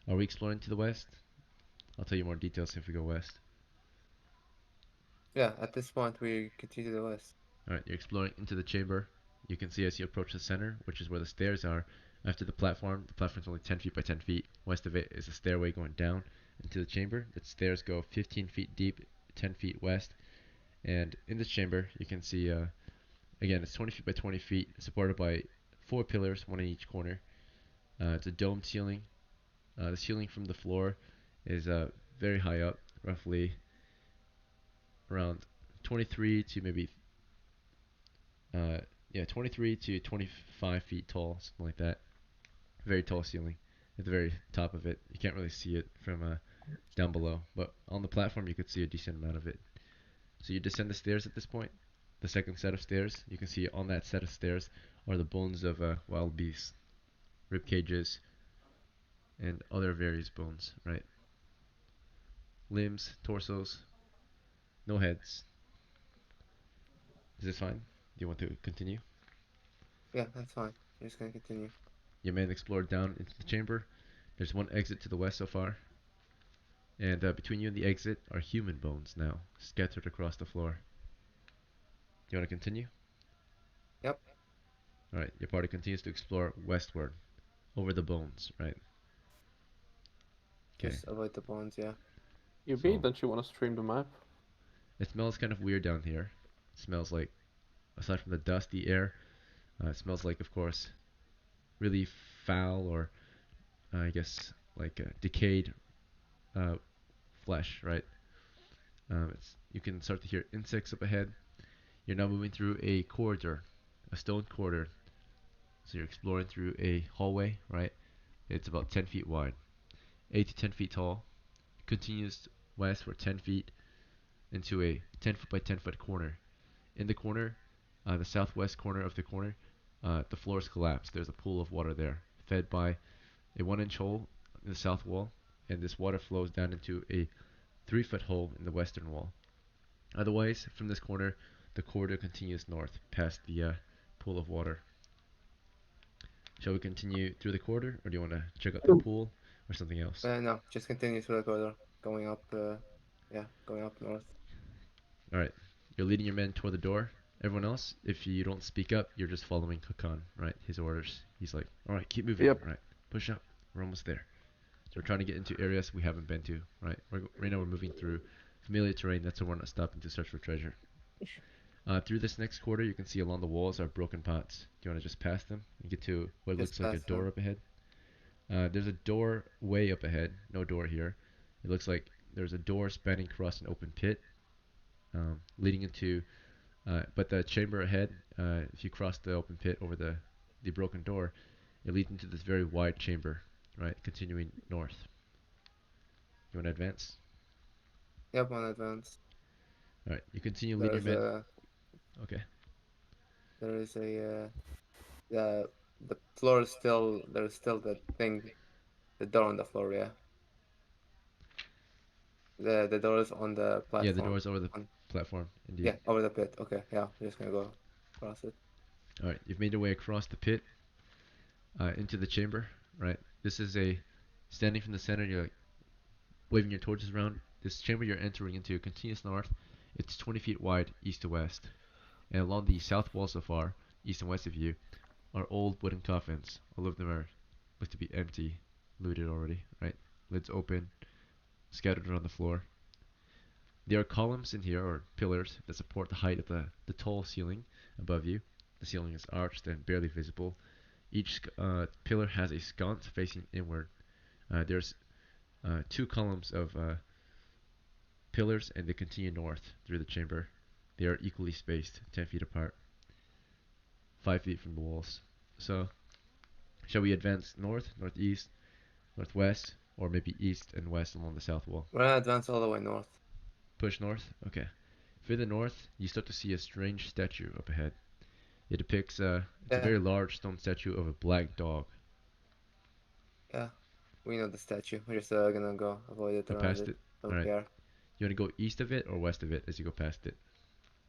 Are we exploring to the west? I'll tell you more details if we go west. Yeah, at this point we continue to the west. Alright, you're exploring into the chamber. You can see as you approach the center, which is where the stairs are. After the platform's only 10 feet by 10 feet. West of it is a stairway going down into the chamber. The stairs go 15 feet deep, 10 feet west. And in this chamber, you can see, again, it's 20 feet by 20 feet, supported by 4 pillars, one in each corner. It's a domed ceiling. The ceiling from the floor is very high up, roughly around 23 to maybe, yeah, 23 to 25 feet tall, something like that. Very tall ceiling at the very top of it. You can't really see it from down below, but on the platform you could see a decent amount of it. So you descend the stairs at this point. The second set of stairs, you can see on that set of stairs are the bones of wild beasts, rib cages, and other various bones, right? Limbs, torsos, no heads. Is this fine? Do you want to continue? Yeah, that's fine. We're just gonna continue. Your men explored down into the chamber. There's one exit to the west so far. And between you and the exit are human bones now, scattered across the floor. Do you want to continue? Yep. Alright, your party continues to explore westward, over the bones, right? Okay. Just avoid the bones, yeah. You So- B, don't you want to stream the map? It smells kind of weird down here. It smells like, aside from the dusty air, it smells like, of course, really foul or, I guess, like decayed flesh, right? You can start to hear insects up ahead. You're now moving through a corridor, a stone corridor. So you're exploring through a hallway, right? It's about 10 feet wide, 8 to 10 feet tall. Continues west for 10 feet into a 10 foot by 10 foot corner. In the corner, the southwest corner of the corner, the floor is collapsed. There's a pool of water there, fed by a 1-inch hole in the south wall and this water flows down into a 3-foot hole in the western wall. Otherwise, from this corner, the corridor continues north past the pool of water. Shall we continue through the corridor, or do you want to check out the pool or something else? No, just continue through the corridor, going up. Going up north. All right, you're leading your men toward the door. Everyone else, if you don't speak up, you're just following Hakan, right? His orders. He's like, all right, keep moving, Yep. right? Push up. We're almost there. So we're trying to get into areas we haven't been to, right? Right now we're moving through familiar terrain. That's why we're not stopping to search for treasure. Through this next quarter, you can see along the walls are broken pots. Do you want to just pass them and get to what Just looks like a pass them. door up ahead? There's a door way up ahead. No door here. It looks like there's a door spanning across an open pit, leading into. But the chamber ahead, if you cross the open pit over the broken door, it leads into this very wide chamber, right? Continuing north. You want to advance? Yep, on advance. All right. You continue leading your There's men. a Okay. there is a the floor is still there's still that thing, the door on the floor. Yeah. The door is on the Yeah, the platform. door's over the On, platform. Indeed. yeah, over the pit. Okay, yeah, we're just gonna go across it. All right. You've made your way across the pit, into the chamber. Right. This is a standing from the center. You're like waving your torches around. This chamber you're entering into continues north. It's 20 feet wide, east to west, and along the south wall so far, east and west of you, are old wooden coffins. All of them are look to be empty, looted already. Right. Lids open, scattered around the floor. There are columns in here, or pillars, that support the height of the tall ceiling above you. The ceiling is arched and barely visible. Each pillar has a sconce facing inward. There's 2 columns of pillars, and they continue north through the chamber. They are equally spaced, 10 feet apart, 5 feet from the walls. So, shall we advance north, northeast, northwest, or maybe east and west along the south wall? We're gonna advance all the way north. Push north? Okay. Further north, you start to see a strange statue up ahead. It depicts it's a Yeah, very large stone statue of a black dog. yeah. We know the statue. We're just gonna go avoid it Go around past it. it. Don't Alright. care. You want to go east of it or west of it as you go past it?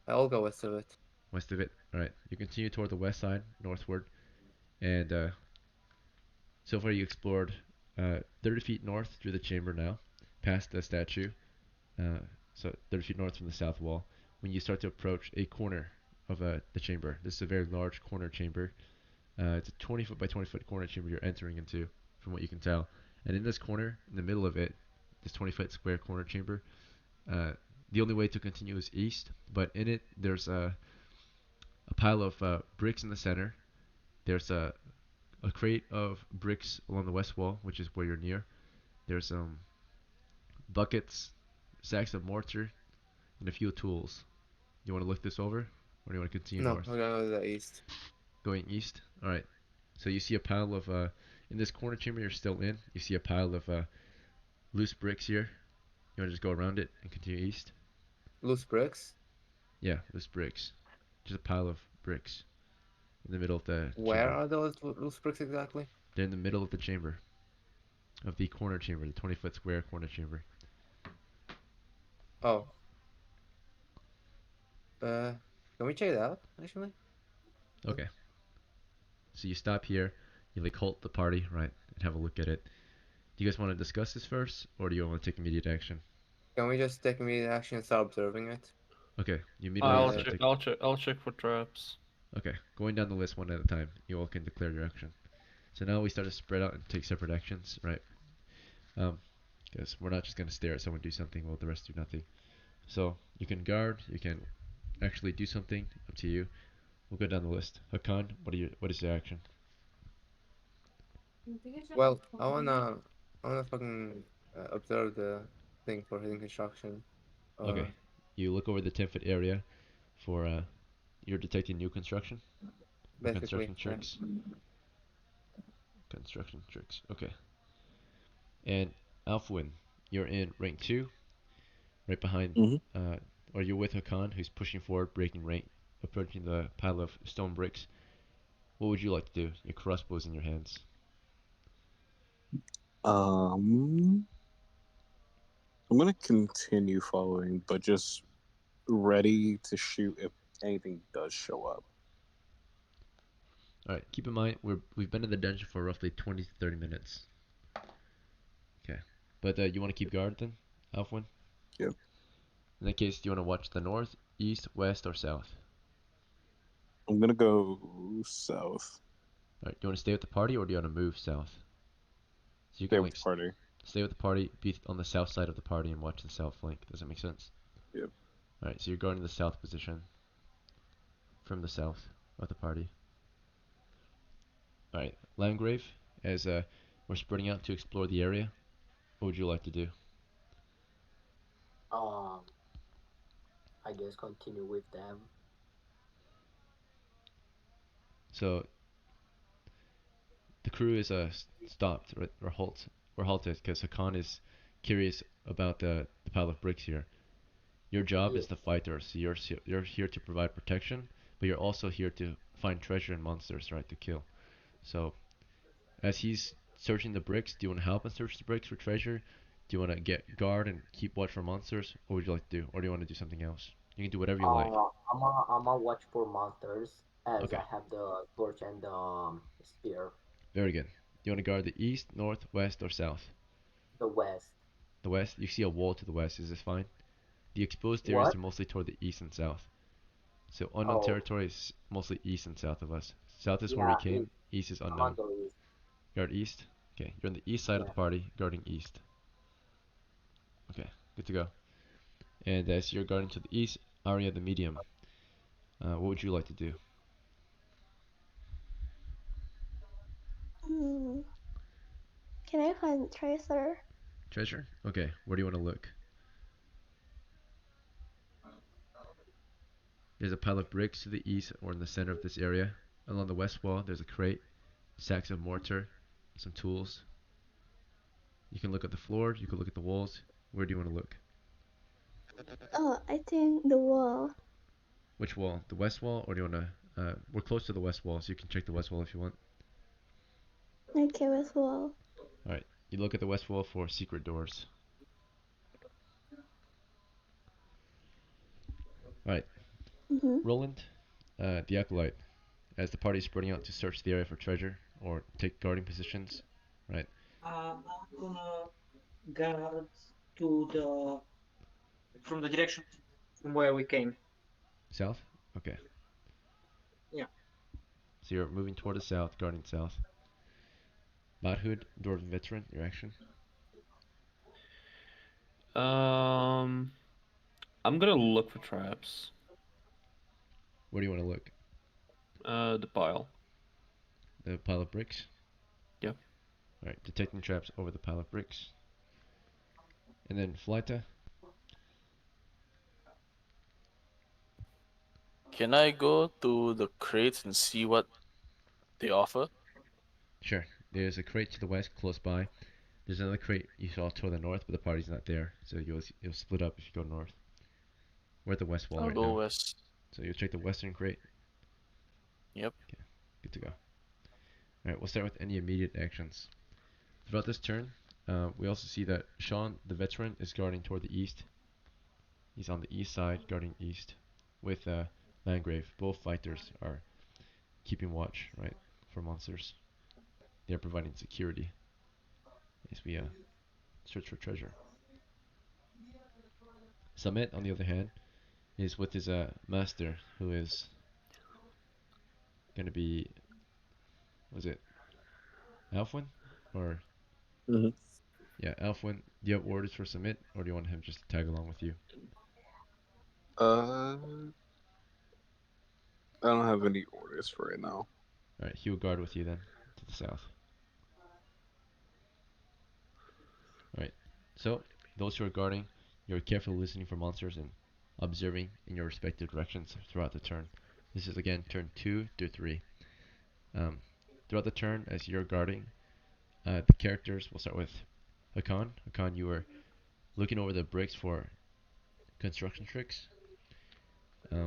I'll go west of it. West of it. Alright. You continue toward the west side, northward, and so far you explored 30 feet north through the chamber now, past the statue. Uh, so 30 feet north from the south wall. When you start to approach a corner of the chamber, this is a very large corner chamber. It's a 20 foot by 20 foot corner chamber you're entering into, from what you can tell. And in this corner, in the middle of it, this 20-foot square corner chamber, the only way to continue is east. But in it, there's a pile of bricks in the center. There's a crate of bricks along the west wall, which is where you're near. There's buckets, sacks of mortar, and a few tools. You want to look this over, or do you want to continue No, north? we're gonna go to the east. Going east. All right. So you see a pile of in this corner chamber you're still in. You see a pile of loose bricks here. You want to just go around it and continue east? Loose bricks. Yeah, loose bricks. Just a pile of bricks in the middle of the Where chamber. are those loose bricks exactly? They're in the middle of the chamber, of the corner chamber, the 20-foot square corner chamber. Oh. Can we check it out actually? Okay. So you stop here. You like halt the party, right, and have a look at it. Do you guys want to discuss this first, or do you want to take immediate action? Can we just take immediate action and start observing it? Okay. You immediately I'll start taking. I'll check for traps. Okay, going down the list one at a time. You all can declare your action. So now we start to spread out and take separate actions, right? Because we're not just gonna stare at someone do something while the rest do nothing. So you can guard, you can actually do something. Up to you. We'll go down the list. Hakan, what is your action? Well, I wanna fucking observe the thing for hidden construction. Okay, Or you look over the 10-foot area for you're detecting new construction or basically, construction yeah. tricks. Construction tricks. Okay. And Alfwin, you're in rank 2, right behind, Mhm. or you're with Hakan, who's pushing forward, breaking rank, approaching the pile of stone bricks. What would you like to do? Your crossbow's in your hands. Um, I'm gonna continue following, but just ready to shoot if anything does show up. All right. Keep in mind we've been in the dungeon for roughly 20 to 30 minutes. Okay. But you want to keep guard then, Alfwin? Yep. In that case, do you want to watch the north, east, west, or south? I'm gonna go south. All right. Do you want to stay with the party or do you want to move south? So you Stay can with the party. stay with the party, be on the south side of the party, and watch the south flank. Does that make sense? Yep. All right. So you're going to the south position from the south of the party. All right. Landgrave, as we're spreading out to explore the area, what would you like to do? Um, I guess continue with them. So the crew is stopped or halted because Hakan is curious about the pile of bricks here. Your job Yeah. is the fighter, so you're here to provide protection, but you're also here to find treasure and monsters, right, to kill. So as he's searching the bricks, do you want to help him search the bricks for treasure? Do you want to get guard and keep watch for monsters? What would you like to do, or do you want to do something else? You can do whatever you like. I'm a watch for monsters as I Okay, have the torch and the spear. very good. Do you want to guard the east, north, west, or south? The west. The west. You see a wall to the west. Is this fine? The exposed areas What? are mostly toward the east and south. So unknown Oh, territory is mostly east and south of us. South is where we yeah. came. East is I'm on unknown. the list. Guard east. Okay, you're on the east side of Yeah. the party, guarding east. Okay, good to go. And as you're guarding to the east, Arya the medium. What would you like to do? Hmm. Can I find Tracer? Treasure? Okay, where do you want to look? There's a pile of bricks to the east or in the center of this area. Along the west wall, there's a crate, sacks of mortar, some tools. You can look at the floor, you can look at the walls. Where do you want to look? Oh, I think the wall. Which wall? The west wall, or do you want to? We're close to the west wall, so you can check the west wall if you want. Okay, with wall. All right. You look at the west wall for secret doors. All right. Mm-hmm. Roland, the acolyte, as the party is spreading out to search the area for treasure or take guarding positions. Right. I'm gonna guard to the from the direction from where we came. South. Okay. Yeah. So you're moving toward the south, guarding south. Badhood, dwarven veteran, your action. I'm gonna look for traps. Where do you want to look? The pile. The pile of bricks. Yep. All right. Detecting traps over the pile of bricks. And then Flyta. Can I go to the crates and see what they offer? Sure. There's a crate to the west, close by. There's another crate you saw toward the north, but the party's not there, so you'll split up if you go north. We're at the west wall I'll right go now, west. so you'll check the western crate. Yep. Okay, good to go. All right, we'll start with any immediate actions. Throughout this turn, we also see that Sean, the veteran, is guarding toward the east. He's on the east side, guarding east, with Landgrave. Both fighters are keeping watch, right, for monsters. They are providing security as we search for treasure. Summit, on the other hand, is with his master, who is going to be, was it Alfwin? Or, Mm-hmm. yeah, Alfwin. Do you have orders for Summit, or do you want him just to tag along with you? I don't have any orders for right now. Alright, he will guard with you then, to the south. Alright, so, those who are guarding, you're carefully listening for monsters and observing in your respective directions throughout the turn. This is again turn 2 to 3. Um, throughout the turn, as you're guarding, the characters will start with Hakan. Hakan, you are looking over the bricks for construction tricks. Do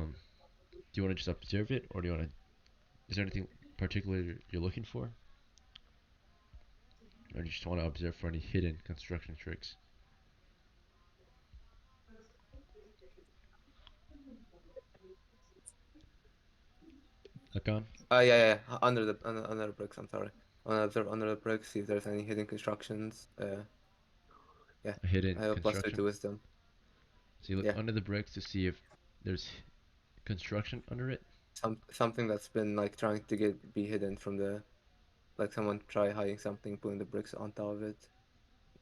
you want to just observe it, or do you want to? Is there anything particular you're looking for, or do you just want to observe for any hidden construction tricks? Hakan? Under the bricks. I'm sorry. I want to observe under the bricks, see if there's any hidden constructions. Yeah. A hidden I have a +2 construction. to wisdom. So you look Yeah. under the bricks to see if there's construction under it. Something that's been like trying to be hidden from the, like someone try hiding something, putting the bricks on top of it,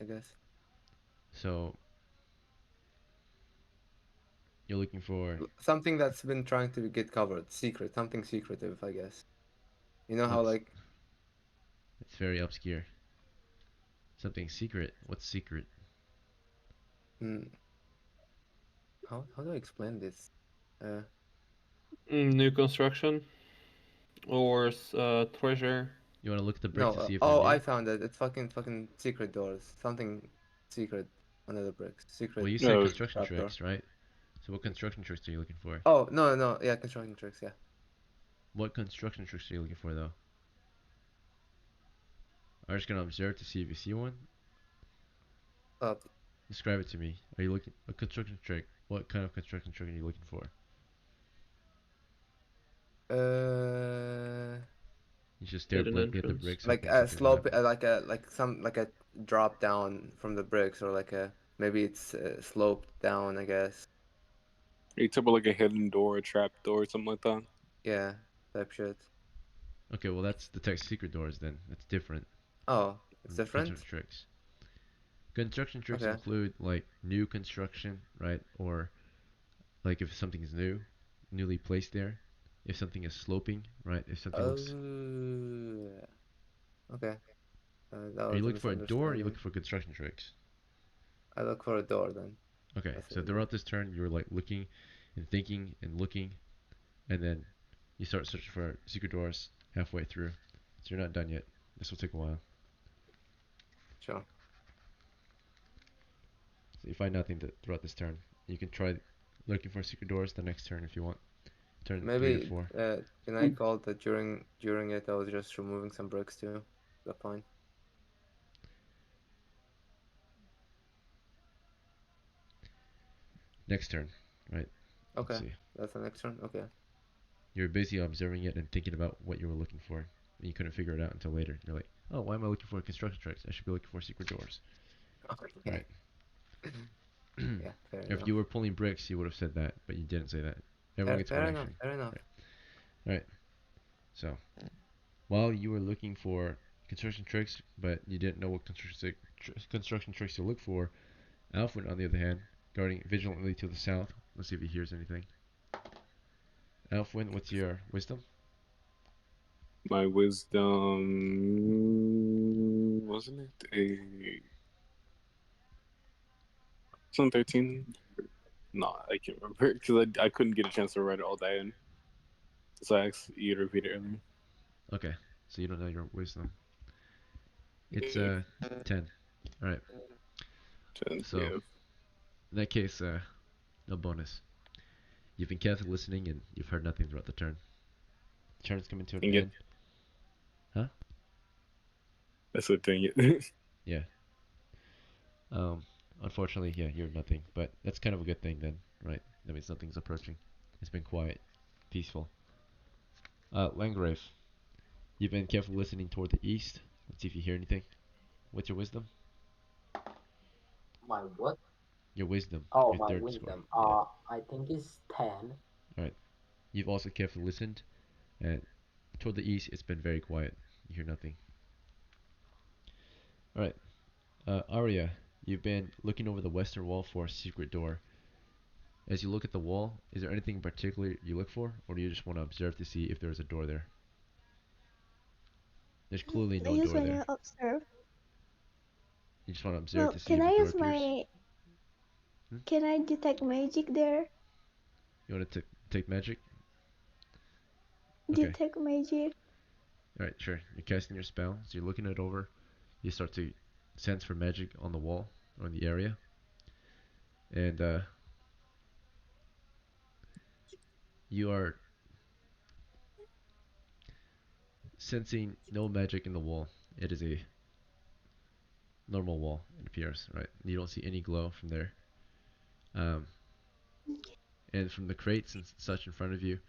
I guess. So you're looking for Something that's been trying to get covered, something secretive, I guess. You know how what's like it's very obscure. Something secret. What's secret? mm, how do I explain this? New construction or treasure. You want to look at the bricks No, to see if they're oh, new? I found it. It's fucking secret doors. Something secret under the bricks. Well, Secret you said No, construction trapdoor. tricks, right? So what construction tricks are you looking for? Oh, no, yeah, construction tricks, yeah. What construction tricks are you looking for, though? I'm just gonna observe to see if you see one. Uh, Describe it to me. Are you looking a construction trick? What kind of construction trick are you looking for? uh, You just stare Hidden blankly at the entrance. bricks, like hoping a something will slope, happen. like a drop down from the bricks, or like a maybe it's sloped down, I guess. you talk about like a hidden door, a trap door, something like that. Yeah, type shit. Okay, well that's detect secret doors then. That's different Oh, it's from construction different. tricks. Construction tricks Okay. include like new construction, right? Or like if something is new, newly placed there. If something is sloping, right? If something looks. Oh, okay. That Are you was a looking for a door or are you misunderstanding. looking for construction tricks? I look for a door then. Okay, That's what so I do. throughout this turn, you're like looking and thinking and looking, and then you start searching for secret doors halfway through. So you're not done yet. This will take a while. Sure. So you find nothing throughout this turn. You can try looking for secret doors the next turn if you want. Turn 3 to Maybe 4. can I call that during it I was just removing some bricks too? Is that fine? Next turn, right? Let's Okay, see. that's the next turn. Okay. You're busy observing it and thinking about what you were looking for. And you couldn't figure it out until later. You're like, oh, why am I looking for construction tracks? I should be looking for secret doors. Okay. Right. Yeah, fair If enough. you were pulling bricks, you would have said that, but you didn't say that. Everyone gets one Fair enough. action. Fair enough. Right. Right. So, while you were looking for construction tricks, but you didn't know what construction tricks to look for, Alfred, on the other hand, guarding vigilantly to the south. Let's see if he hears anything. Alfwin, what's your wisdom? My wisdom wasn't it a some 13? No, I can't remember because I couldn't get a chance to write it all down. So I asked you to repeat it earlier. Okay, so you don't know your wisdom. It's Yeah, 10. All right. 10, So yeah. in that case, no bonus. You've been carefully listening and you've heard nothing throughout the turn. The turn's coming to an Dang it. end. Huh? That's a dang it. Yeah. Um, Unfortunately, yeah, you heard nothing, but that's kind of a good thing then, right? That means nothing's approaching. It's been quiet, peaceful. Landgrave, you've been carefully listening toward the east. Let's see if you hear anything. What's your wisdom? My what? Your wisdom, Oh, your my third score. wisdom. Yeah. I think it's 10. All right. You've also carefully listened, and toward the east, it's been very quiet. You hear nothing. All right. Arya, you've been looking over the western wall for a secret door. As you look at the wall, is there anything in particular you look for, or do you just want to observe to see if there's a door there? There's clearly I no just door there. wanna observe. You just want to observe Well, to see can if I a door use appears. my? Hmm? Can I detect magic there? You want to take magic? Okay. Detect magic. Alright, sure. You're casting your spell, so you're looking it over. You start to sense for magic on the wall or in the area. And you are sensing no magic in the wall. It is a normal wall, it appears, right? You don't see any glow from there. Um, and from the crates and such in front of you,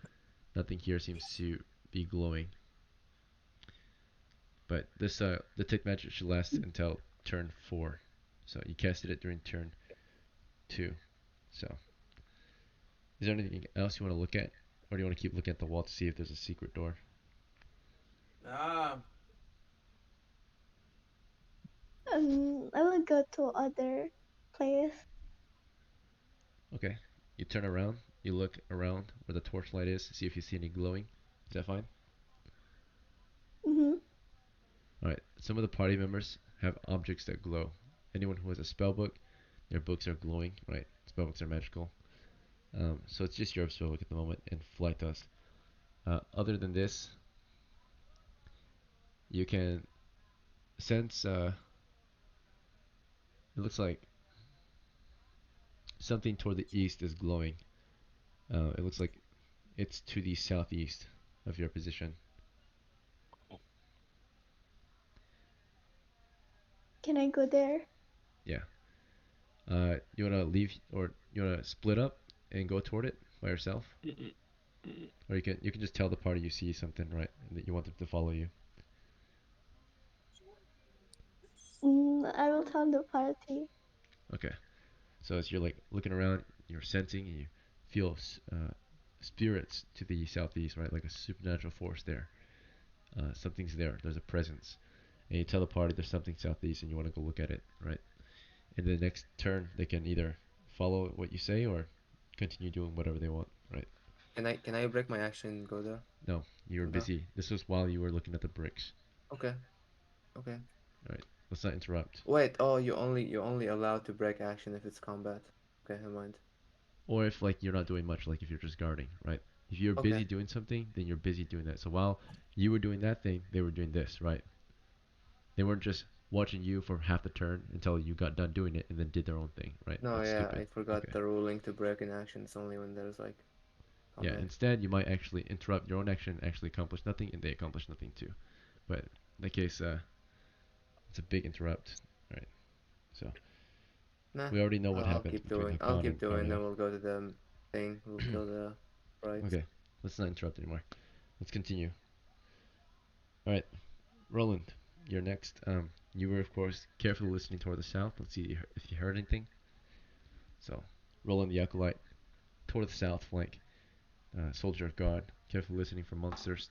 nothing here seems to be glowing. But this detect magic should last until turn 4. So you casted it during turn 2. So is there anything else you want to look at, or do you want to keep looking at the wall to see if there's a secret door? Ah, I will go to other place. Okay. You turn around. You look around where the torchlight is to see if you see any glowing. Is that fine? Mhm. Alright. Some of the party members have objects that glow. Anyone who has a spell book, their books are glowing, right? Spell books are magical. So it's just your spell book at the moment and flight dust. Other than this, you can sense. It looks like something toward the east is glowing. It looks like it's to the southeast of your position. Can I go there? Yeah. You wanna leave or you wanna split up and go toward it by yourself, or you can just tell the party you see something, right, and that you want them to follow you. I will tell the party. Okay. So as you're like looking around, you're sensing and you feel spirits to the southeast, right, like a supernatural force there. Something's there. There's a presence, and you tell the party there's something southeast, and you want to go look at it, right? And the next turn, they can either follow what you say or continue doing whatever they want, right? can I break my action and go there? No, you were No. busy. This was while you were looking at the bricks. Okay. Okay. All right, let's not interrupt. Wait. Oh, you only allowed to break action if it's combat. Okay, never mind. Or if like you're not doing much, like if you're just guarding, right? If you're Okay. busy doing something, then you're busy doing that. So while you were doing that thing, they were doing this, right? They weren't just watching you for half the turn until you got done doing it and then did their own thing, right? No, That's yeah, stupid. I forgot Okay. the ruling to break an action. It's only when there's like Yeah, combat. instead you might actually interrupt your own action, actually accomplish nothing, and they accomplish nothing too. But in that case, it's a big interrupt. All right. So Nah, we already know what I'll happened keep between doing. I'll Hakan keep and doing. Arya. Then we'll go to the thing. We'll kill the right. Okay. Let's not interrupt anymore. Let's continue. All right. Roland, you're next. You were of course carefully listening toward the south. Let's see if you heard anything. So, Roland the acolyte toward the south flank. Soldier of God, carefully listening for monsters.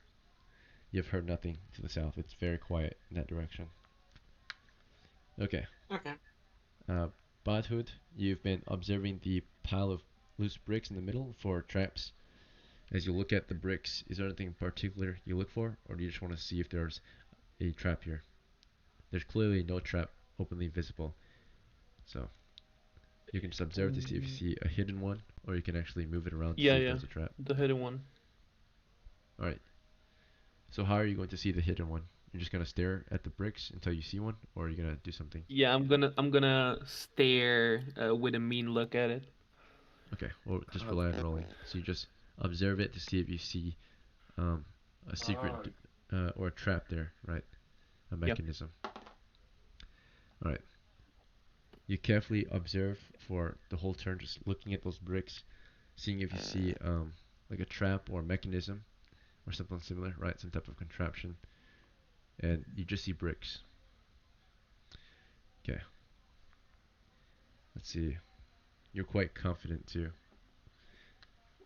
You've heard nothing to the south. It's very quiet in that direction. Okay. Okay. Uh, Badhood, you've been observing the pile of loose bricks in the middle for traps. As you look at the bricks, is there anything in particular you look for, or do you just want to see if there's a trap here? There's clearly no trap openly visible, so you can just observe to see if you see a hidden one, or you can actually move it around to Yeah, see if yeah, there's a trap. the hidden one. Alright, so how are you going to see the hidden one? You're just gonna stare at the bricks until you see one, or are you gonna do something? Yeah, I'm gonna stare with a mean look at it. Okay, or just rely on Okay. rolling. So you just observe it to see if you see um, a secret or a trap there, right? A Yep. mechanism. Alright, you carefully observe for the whole turn, just looking at those bricks, seeing if you see like a trap or a mechanism or something similar, right? Some type of contraption, and you just see bricks. Okay, let's see. You're quite confident too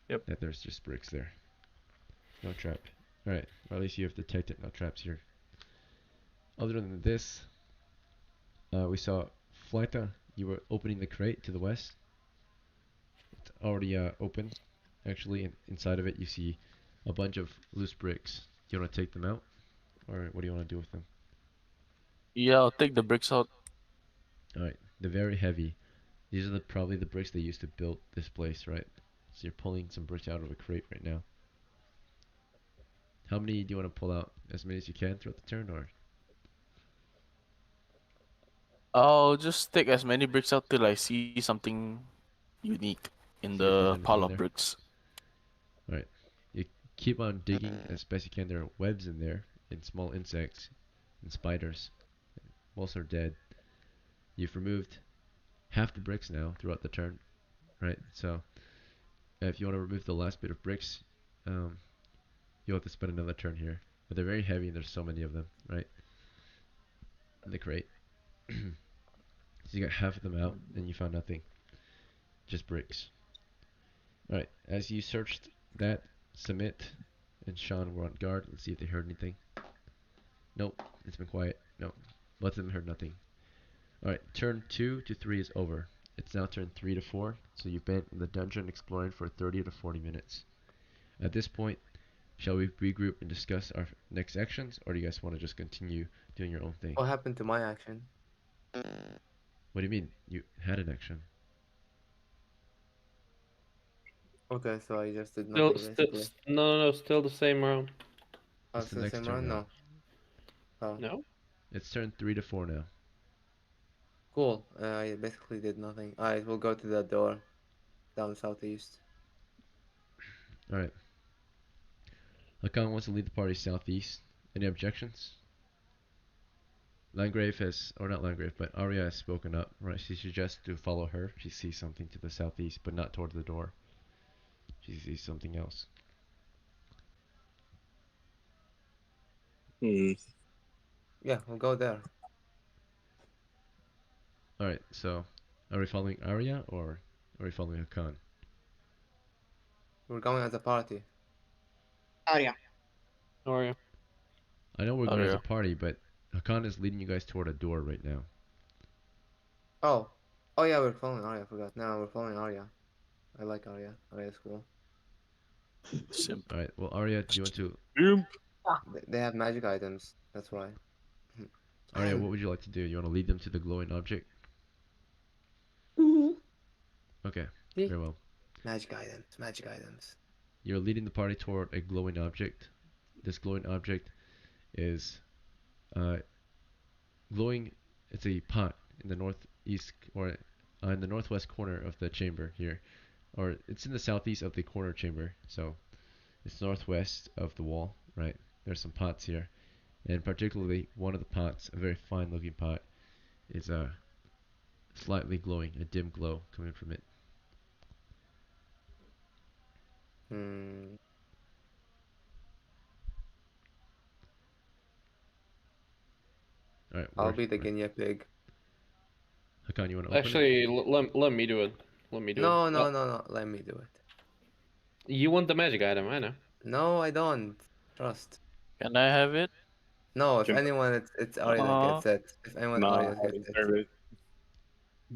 Yep. that there's just bricks there. No trap. Alright, or at least you have detected no traps here. Other than this, we saw Flaita. You were opening the crate to the west. It's already open. Actually, inside of it, you see a bunch of loose bricks. Do you want to take them out, or what do you want to do with them? Yeah, I'll take the bricks out. All right, they're very heavy. These are probably the bricks they used to build this place, right? So you're pulling some bricks out of a crate right now. How many do you want to pull out? As many as you can throughout the turn, or I'll just take as many bricks out till I see something unique in see if there's the anything pile in of there? bricks. All right, you keep on digging as best you can. There are webs in there, and small insects, and spiders. Most are dead. You've removed half the bricks now throughout the turn, right? So if you want to remove the last bit of bricks, um, you'll have to spend another turn here. But they're very heavy and there's so many of them, right? In the crate. So you got half of them out and you found nothing. Just bricks. Alright, as you searched that, Submit and Sean were on guard. Let's see if they heard anything. Nope, it's been quiet. No, both of them heard nothing. Alright, turn 2 to 3 is over. It's now turn 3 to 4, so you've been in the dungeon exploring for 30 to 40 minutes. At this point, shall we regroup and discuss our next actions, or do you guys want to just continue doing your own thing? What happened to my action? What do you mean? You had an action. Okay, so I just did Still, nothing still, basically. no, still the same round. Oh, It's it's the the next same turn round? now. No. Oh, No. It's turn 3 to 4 now. cool. I basically did nothing. Alright, we'll go to that door down southeast. Alright. Hakan wants to lead the party southeast. Any objections? Landgrave has, or not Landgrave, but Arya has spoken up, right? She suggests to follow her. She sees something to the southeast, but not toward the door. She sees something else. Hmm. Yeah, we'll go there. Alright, so are we following Arya or are we following Hakan? We're going as a party. Arya. How are you? I know we're going as a Arya. party, but Hakan is leading you guys toward a door right now. Oh. Oh yeah, we're following Arya, I forgot. No, we're following Arya. I like Arya. Arya's cool. Simp. Alright, well, Arya, do you want to. Imp. They have magic items, that's why. Arya, what would you like to do? You want to lead them to the glowing object? Mm-hmm. Okay, See? very well. Magic items, magic items. You're leading the party toward a glowing object. This glowing object is glowing. It's a pot in the northeast or in the northwest corner of the chamber here, or it's in the southeast of the corner chamber. So it's northwest of the wall, right? There's some pots here, and particularly one of the pots, a very fine-looking pot, is slightly glowing, a dim glow coming from it. Hmm. All right, I'll be the guinea pig. Hakan, you want to open it? Actually, let me do it. Let me do it. No, no, no, no. Let me do it. You want the magic item, I know. No, I don't. Trust. Can I have it? No, if Can- anyone, it's Arya that gets it. If anyone, Nah, Arya I gets it. deserve it.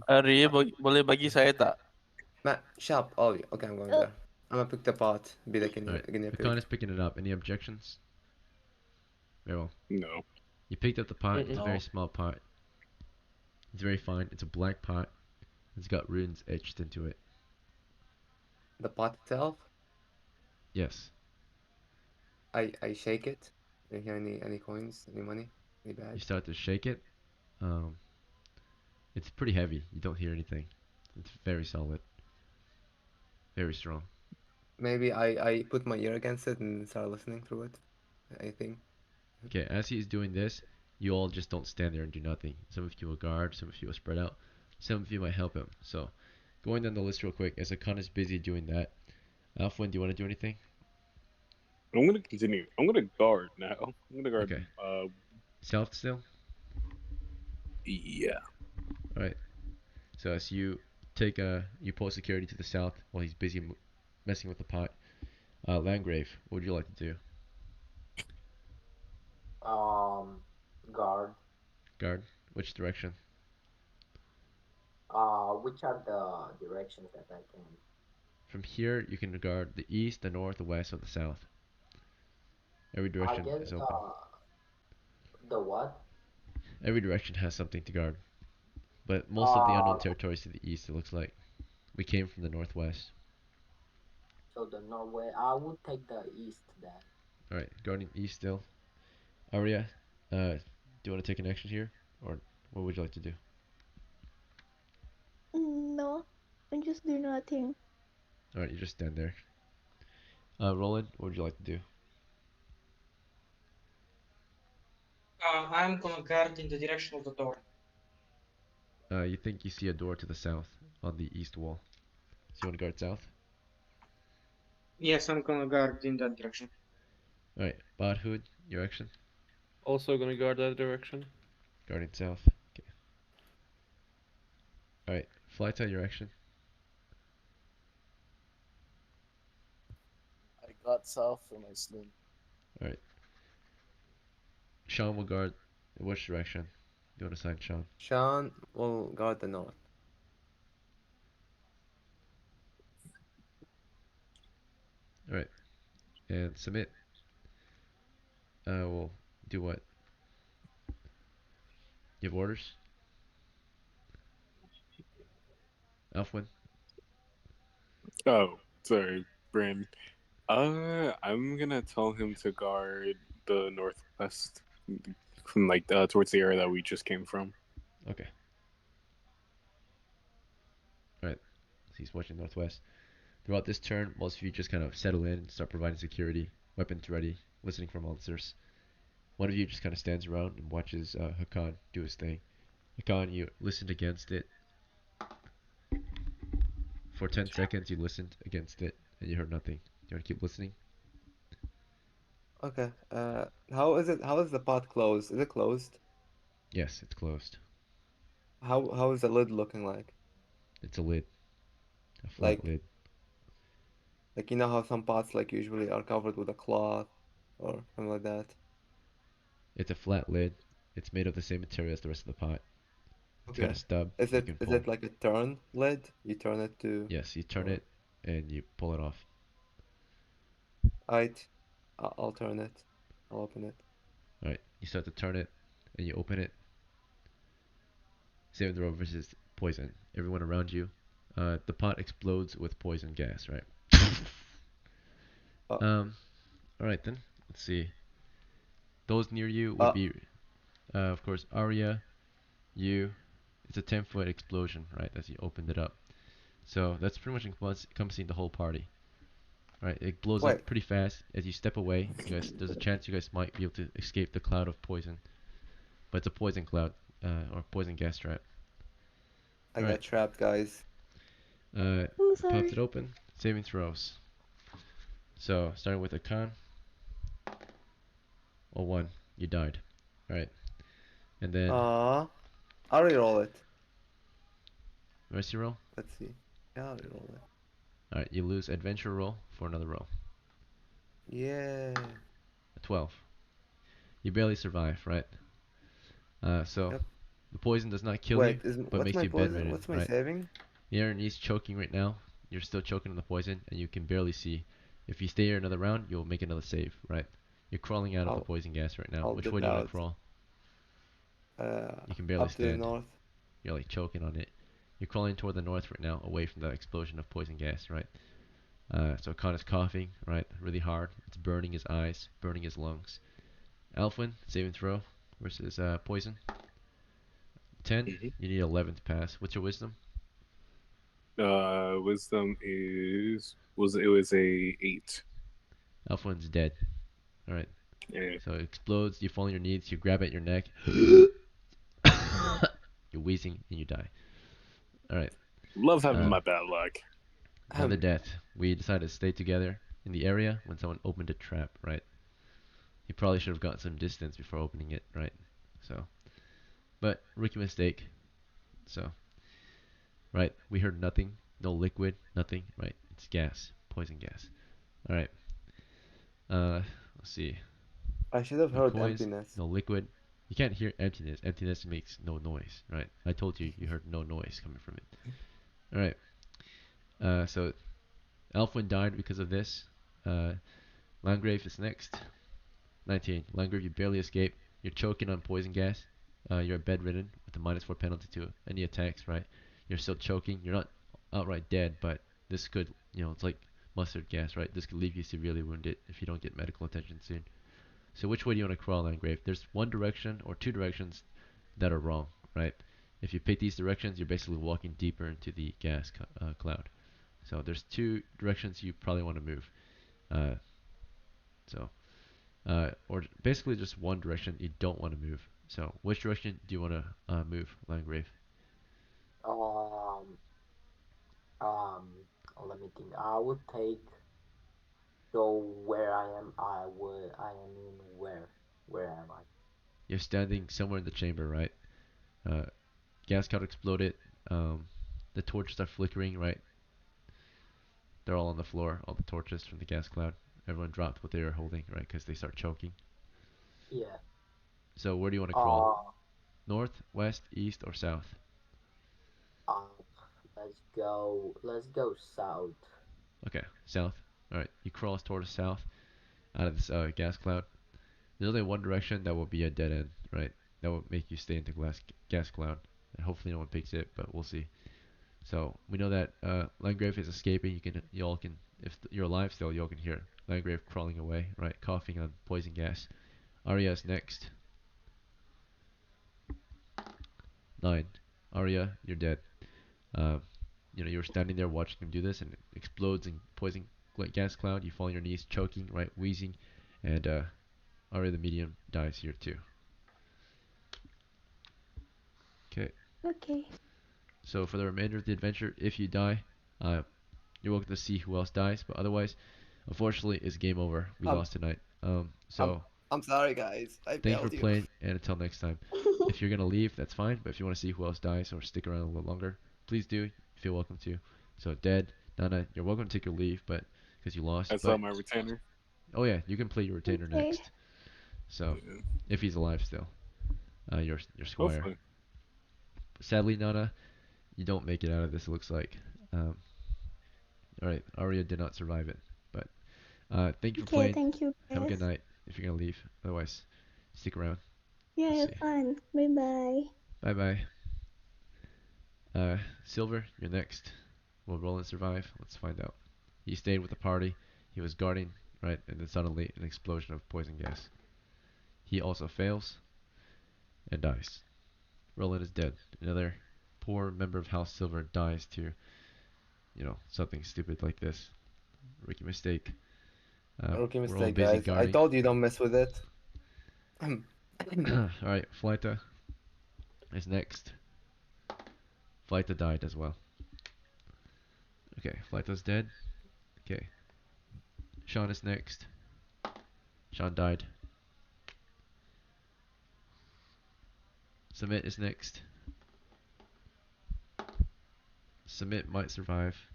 Arya, boleh bagi saya tak? Shop, all of you. Okay, I'm going there. I'm gonna pick the pot. Be the guinea, Alright, guinea pig. Hakan is picking it up. Any objections? Very well. No. You picked up the pot. It's a No. very small pot. It's very fine. It's a black pot. It's got runes etched into it. The pot itself. Yes. I shake it. Do you hear any coins? Any money? Any You bad? start to shake it. It's pretty heavy. You don't hear anything. It's very solid. Very strong. Maybe I put my ear against it and start listening through it. I think. Okay, as he's doing this, you all just don't stand there and do nothing. Some of you will guard, some of you will spread out, some of you might help him. So, going down the list real quick, as Hakan is busy doing that, Alfwin, do you want to do anything? I'm gonna continue. I'm gonna guard now. I'm gonna guard. Okay. South still? Yeah. Alright. So as you you pull security to the south while he's busy messing with the pot. Landgrave, what would you like to do? Guard. Guard? Which direction? Which are the directions that I can? From here, you can guard the east, the north, the west, or the south. Every I direction guess is open. the what? Every direction has something to guard. But most of the unknown Uh, territories to the east, it looks like. We came from the northwest. so the Norway. I would take the east then. Alright, guarding east still. Arya, do you want to take an action here? Or what would you like to do? No, I just do nothing. Alright, you just stand there. Roland, what would you like to do? I'm gonna guard in the direction of the door. You think you see a door to the south on the east wall. So you want to guard south? Yes, I'm gonna guard in that direction. All right, Bodhood, your action. Also gonna guard that direction. Guarding south. Okay. All right, Flytie, your action. I got south for my sling. All right, Sean will guard. Which direction? You want to assign Sean? Sean will guard the north. All right, and submit. Will do what? You have orders? Alfwin? Oh, sorry, Brand. I'm gonna tell him to guard the northwest, from like towards the area that we just came from. Okay. All right. So he's watching northwest. Throughout this turn, most of you just kind of settle in, start providing security, weapons ready, listening for monsters. One of you just kind of stands around and watches Hakan do his thing. Hakan, you listened against it. For 10 seconds, you listened against it, and you heard nothing. Do you want to keep listening? Okay. How is it? How is the pot closed? Is it closed? Yes, it's closed. How is the lid looking like? It's a lid, a flat Like lid. like you know how some pots like usually are covered with a cloth or something like that. It's a flat lid. It's made of the same material as the rest of the pot. It's got a Okay. stub Is you it can is pull. it like a turn lid? You turn it to Yes, you turn or it and you pull it off. right? I'll turn it. I'll open it. Alright, you start to turn it and you open it. Saving throw versus poison. Everyone around you. The pot explodes with poison gas, right? Uh, um, alright then. Let's see. Those near you would uh be, of course, Arya, you. It's a 10-foot explosion, right, as you opened it up. So that's pretty much encompassing the whole party. Right, it blows wait. up pretty fast. As you step away, you guys, there's a chance you guys might be able to escape the cloud of poison. But it's a poison cloud, or poison gas trap. I Alright, got trapped, guys. Oh, pops sorry. it open. Saving throws. So, starting with a con, or 1, you died. Alright, and then Uh, I'll reroll it. mercy roll. Let's see. Yeah, I'll reroll it. Alright, you lose adventure roll for another roll. Yeah. A 12. You barely survive, right? So, Yep. the poison does not kill you, Wait, is but what's makes my you poison? bedridden, What's my right? saving? Your knees choking right now. You're still choking on the poison, and you can barely see. If you stay here another round, you'll make another save, right? You're crawling out of the I'll poison gas right now. I'll Which way dip do you want to out. crawl? You can barely Up to the stand. north. You're like choking on it. You're crawling toward the north right now, away from the explosion of poison gas, right? So Khan is coughing, right, really hard. It's burning his eyes, burning his lungs. Alfwin, saving throw versus poison. 10. Mhm. You need 11 to pass. What's your wisdom? Wisdom was a 8. Alfwin's dead. All right. Yeah. So it explodes. You fall on your knees. You grab at your neck. You're wheezing and you die. All right. Love having Uh, my bad luck. another death. We decided to stay together in the area when someone opened a trap. Right. You probably should have gotten some distance before opening it. Right. So, but rookie mistake. So, right. We heard nothing. No liquid. Nothing. Right. It's gas. Poison gas. All right. Let's see. I should have No heard poise. emptiness. No liquid. You can't hear emptiness. Emptiness makes no noise. Right. I told you. You heard no noise coming from it. All right. So Alfwin died because of this. Uh, Landgrave is next. 19. Landgrave, you barely escape. You're choking on poison gas. You're bedridden with a -4 penalty to any attacks, right? You're still choking. You're not outright dead, but this could, it's like mustard gas, right? This could leave you severely wounded if you don't get medical attention soon. So which way do you want to crawl, Landgrave? There's one direction or two directions that are wrong, right? If you pick these directions, you're basically walking deeper into the gas cloud. So there's two directions you probably want to move. Uh, so, or basically just one direction you don't want to move. So, which direction do you want to move, Landgrave? Um, um, let me think. I would take So where I am, I would. I am in where? Where am I? You're standing somewhere in the chamber, right? Uh, gas cloud exploded. Um, the torches are flickering, right? They're all on the floor, all the torches from the gas cloud. Everyone dropped what they were holding, right? Because they start choking. Yeah. So where do you want to crawl? Uh, North, west, east, or south? uh, let's go. Let's go south. Okay, south. All right, you crawl towards south out of this gas cloud. There's only one direction that will be a dead end, right? That will make you stay in the gas cloud. And hopefully no one picks it, but we'll see. So we know that Landgrave is escaping. Y'all can, if you're alive still, y'all can hear Landgrave crawling away, right? Coughing on poison gas. Arya's next. 9. Arya, you're dead. Uh, you're standing there watching him do this, and it explodes in poison gas cloud. You fall on your knees, choking, right, wheezing, and Arya the medium dies here too. Okay. Okay. So for the remainder of the adventure, if you die, uh, you're welcome to see who else dies. But otherwise, unfortunately, it's game over. We I'm lost tonight. I'm So I'm sorry, guys. I thank you for failed you. playing, and until next time. If you're gonna leave, that's fine. But if you want to see who else dies or stick around a little longer, please do. You feel welcome to. So dead, Nana, you're welcome to take your leave, but because you lost. I saw But my retainer. oh yeah, you can play your retainer Okay. next. So Yeah. if he's alive still, your squire. Hopefully. Sadly, Nana, you don't make it out of this. It looks like. Um, all right, Arya did not survive it, but thank you for Okay, playing. thank you Have a good guys. night. If you're gonna leave, otherwise, stick around. Yeah, Let's have see. fun. Bye bye. Bye bye. Silver, you're next. Will Roland survive? Let's find out. He stayed with the party. He was guarding, right, and then suddenly an explosion of poison gas. He also fails and dies. Roland is dead. Another poor member of House Silver dies to, something stupid like this. Rookie mistake. Rookie We're all mistake, busy guys. I guarding. told you don't mess with it. Alright, Flyta is next. Flyta died as well. Okay, Flyta's dead. Okay. Sean is next. Sean died. Submit is next. Submit might survive.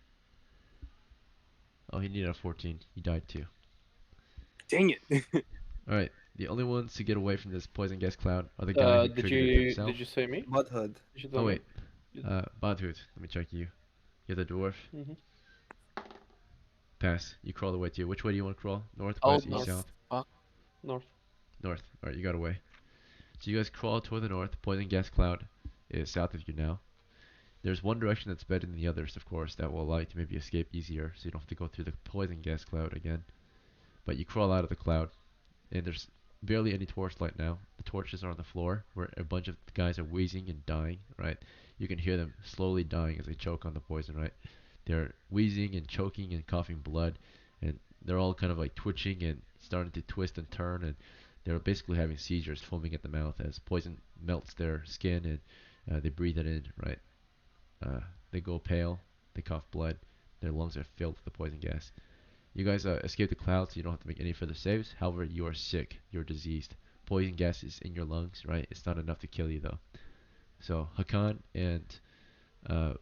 Oh, he needed a 14. He died too. Dang it. Alright, the only ones to get away from this poison gas cloud are the guy who triggered it Did himself. you say me? Butthead. Did you Oh tell me? wait, Badhoot, let me check you. You're the dwarf. Mm-hmm. Pass. You crawl away too. Which way do you want to crawl? North, Oh, west, the east, North. south? fuck. North. North. Alright, you got away. So you guys crawl toward the north. Poison gas cloud is south of you now. There's one direction that's better than the others, of course, that will allow you to maybe escape easier, so you don't have to go through the poison gas cloud again. But you crawl out of the cloud, and there's barely any torchlight now. The torches are on the floor, where a bunch of guys are wheezing and dying, right? You can hear them slowly dying as they choke on the poison, right? They're wheezing and choking and coughing blood, and they're all kind of like twitching and starting to twist and turn, and they're basically having seizures, foaming at the mouth as poison melts their skin and they breathe it in, right? They go pale, they cough blood, their lungs are filled with the poison gas. You guys escape the clouds, so you don't have to make any further saves. However, you are sick, you're diseased. Poison gas is in your lungs, right? It's not enough to kill you though. So uh,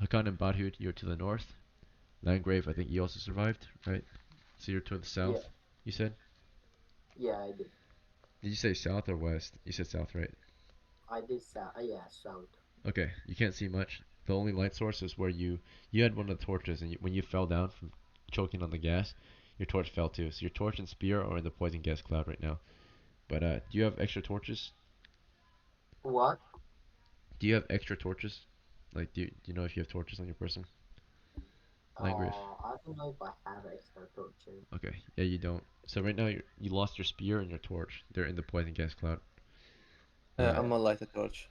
Hakan and Badhud, you're to the north. Landgrave, I think you also survived, right? So you're toward the Yeah. south. You said? Yeah, I did. Did you say south or west? You said south, right? I did south. Yeah, south. Okay, you can't see much. The only light source is where you had one of the torches, and when you fell down from choking on the gas, your torch fell too. So your torch and spear are in the poison gas cloud right now. But do you have extra torches? What? Do you have extra torches? Like, do you know if you have torches on your person? Landgrave. I don't know if I have extra torches. Okay, yeah, you don't. So right now you lost your spear and your torch. They're in the poison gas cloud. Uh, I'm gonna light a torch.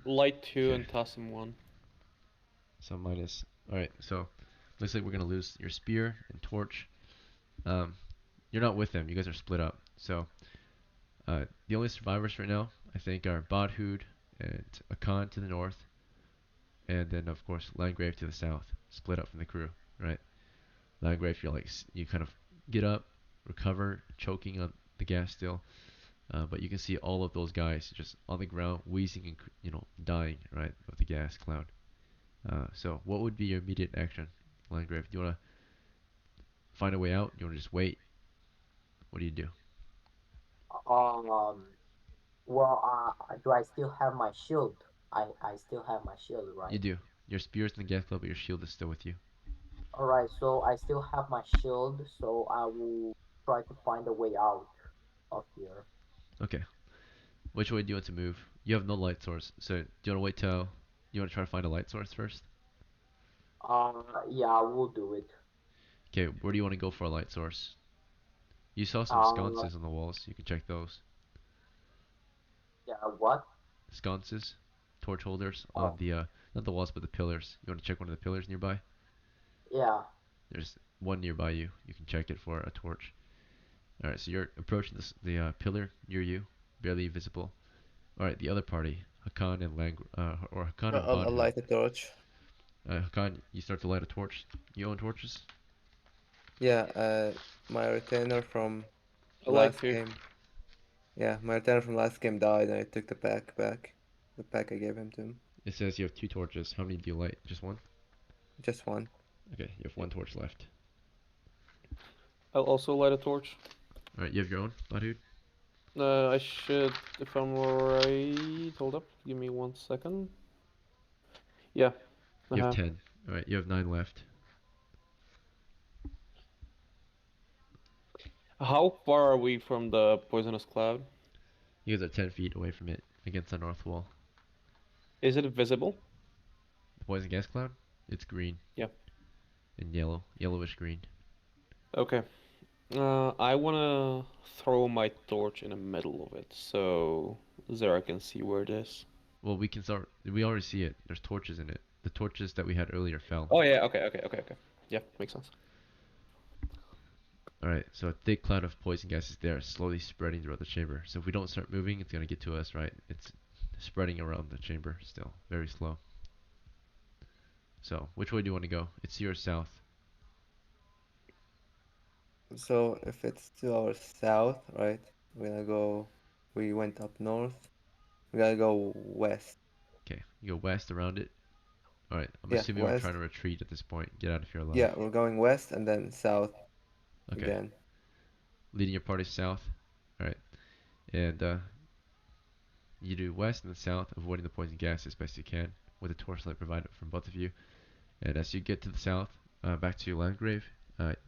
Light 2 okay. and toss him 1. So minus. All right, so looks like we're gonna lose your spear and torch. Um, you're not with them. You guys are split up. So the only survivors right now, I think, are Badhud and Akan to the north, and then of course Landgrave to the south, split up from the crew, right? Landgrave, you're like you kind of get up, recover, choking on the gas still, but you can see all of those guys just on the ground, wheezing and dying, right, of the gas cloud. So what would be your immediate action, Landgrave? Do you want to find a way out? Do you want to just wait? What do you do? Um, well, do I still have my shield? I still have my shield, You right? do. Your spear's in the gas cloud, but your shield is still with you. All right, so I still have my shield, so I will try to find a way out of here. Okay. Which way do you want to move? You have no light source, so do you want to wait till you want to try to find a light source first? Yeah, I will do it. Okay, where do you want to go for a light source? You saw some Uh, sconces on the walls. You can check those. yeah, what? Sconces, torch holders on Oh, the not the walls but the pillars. You want to check one of the pillars nearby? yeah, There's one nearby you. You can check it for a torch. All right, so you're approaching the pillar near you, barely visible. All right, the other party, Hakan and or Hakan and I'll Badhoud. light a torch. Hakan, you start to light a torch. You own torches? Yeah, my retainer from I like last to. game. Yeah, my retainer from last game died, and I took the pack back. The pack I gave him to him. It says you have two torches. How many do you light? Just one? Just one. Okay, you have one torch left. I'll also light a torch. All right, you have your own, Badhoud? I should, if I'm right. Hold up, give me 1 second. Yeah. You have Uh-huh. 10. All right, you have 9 left. How far are we from the poisonous cloud? You guys are 10 feet away from it against the north wall. Is it visible? The poison gas cloud? It's green Yeah. and yellow, yellowish green. Okay. I wanna throw my torch in the middle of it, so Zara can see where it is. Well, we can start. We already see it. There's torches in it. The torches that we had earlier fell. Oh yeah, okay. Yeah, makes sense. Alright, so a thick cloud of poison gas is there, slowly spreading throughout the chamber. So if we don't start moving, it's gonna get to us, right? It's spreading around the chamber still, very slow. So, which way do you want to go? It's your south. So if it's 2 hours south, right? We're gonna go. We went up north. We gotta go west. Okay, you go west around it. Alright, I'm Yeah, assuming we're trying west. to retreat at this point. Get out of here alive. Yeah, we're going west and then south Okay, again. leading your party south. Alright, and you do west and then south, avoiding the poison gas as best you can with the torchlight provided from both of you. And as you get to the south, back to Landgrave,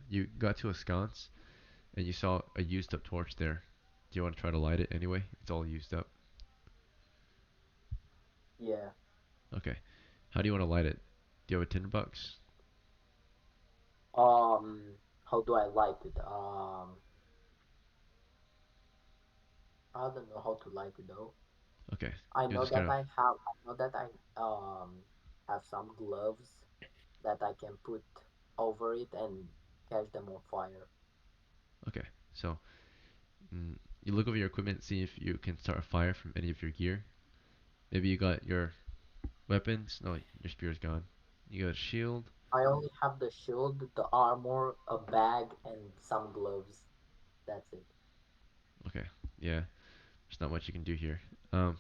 you got to a sconce and you saw a used up torch there. Do you want to try to light it anyway? It's all used up. yeah. Okay. How do you want to light it? Do you have a tinderbox? How do I light it? I don't know how to light it though. Okay. I You know just that kind of. I have some gloves that I can put over it and catch them on fire. Okay. So, you look over your equipment, see if you can start a fire from any of your gear. Maybe you got your weapons. No, your spear's gone. You got a shield. I only have the shield, the armor, a bag, and some gloves. That's it. Okay. Yeah. There's not much you can do here. Um,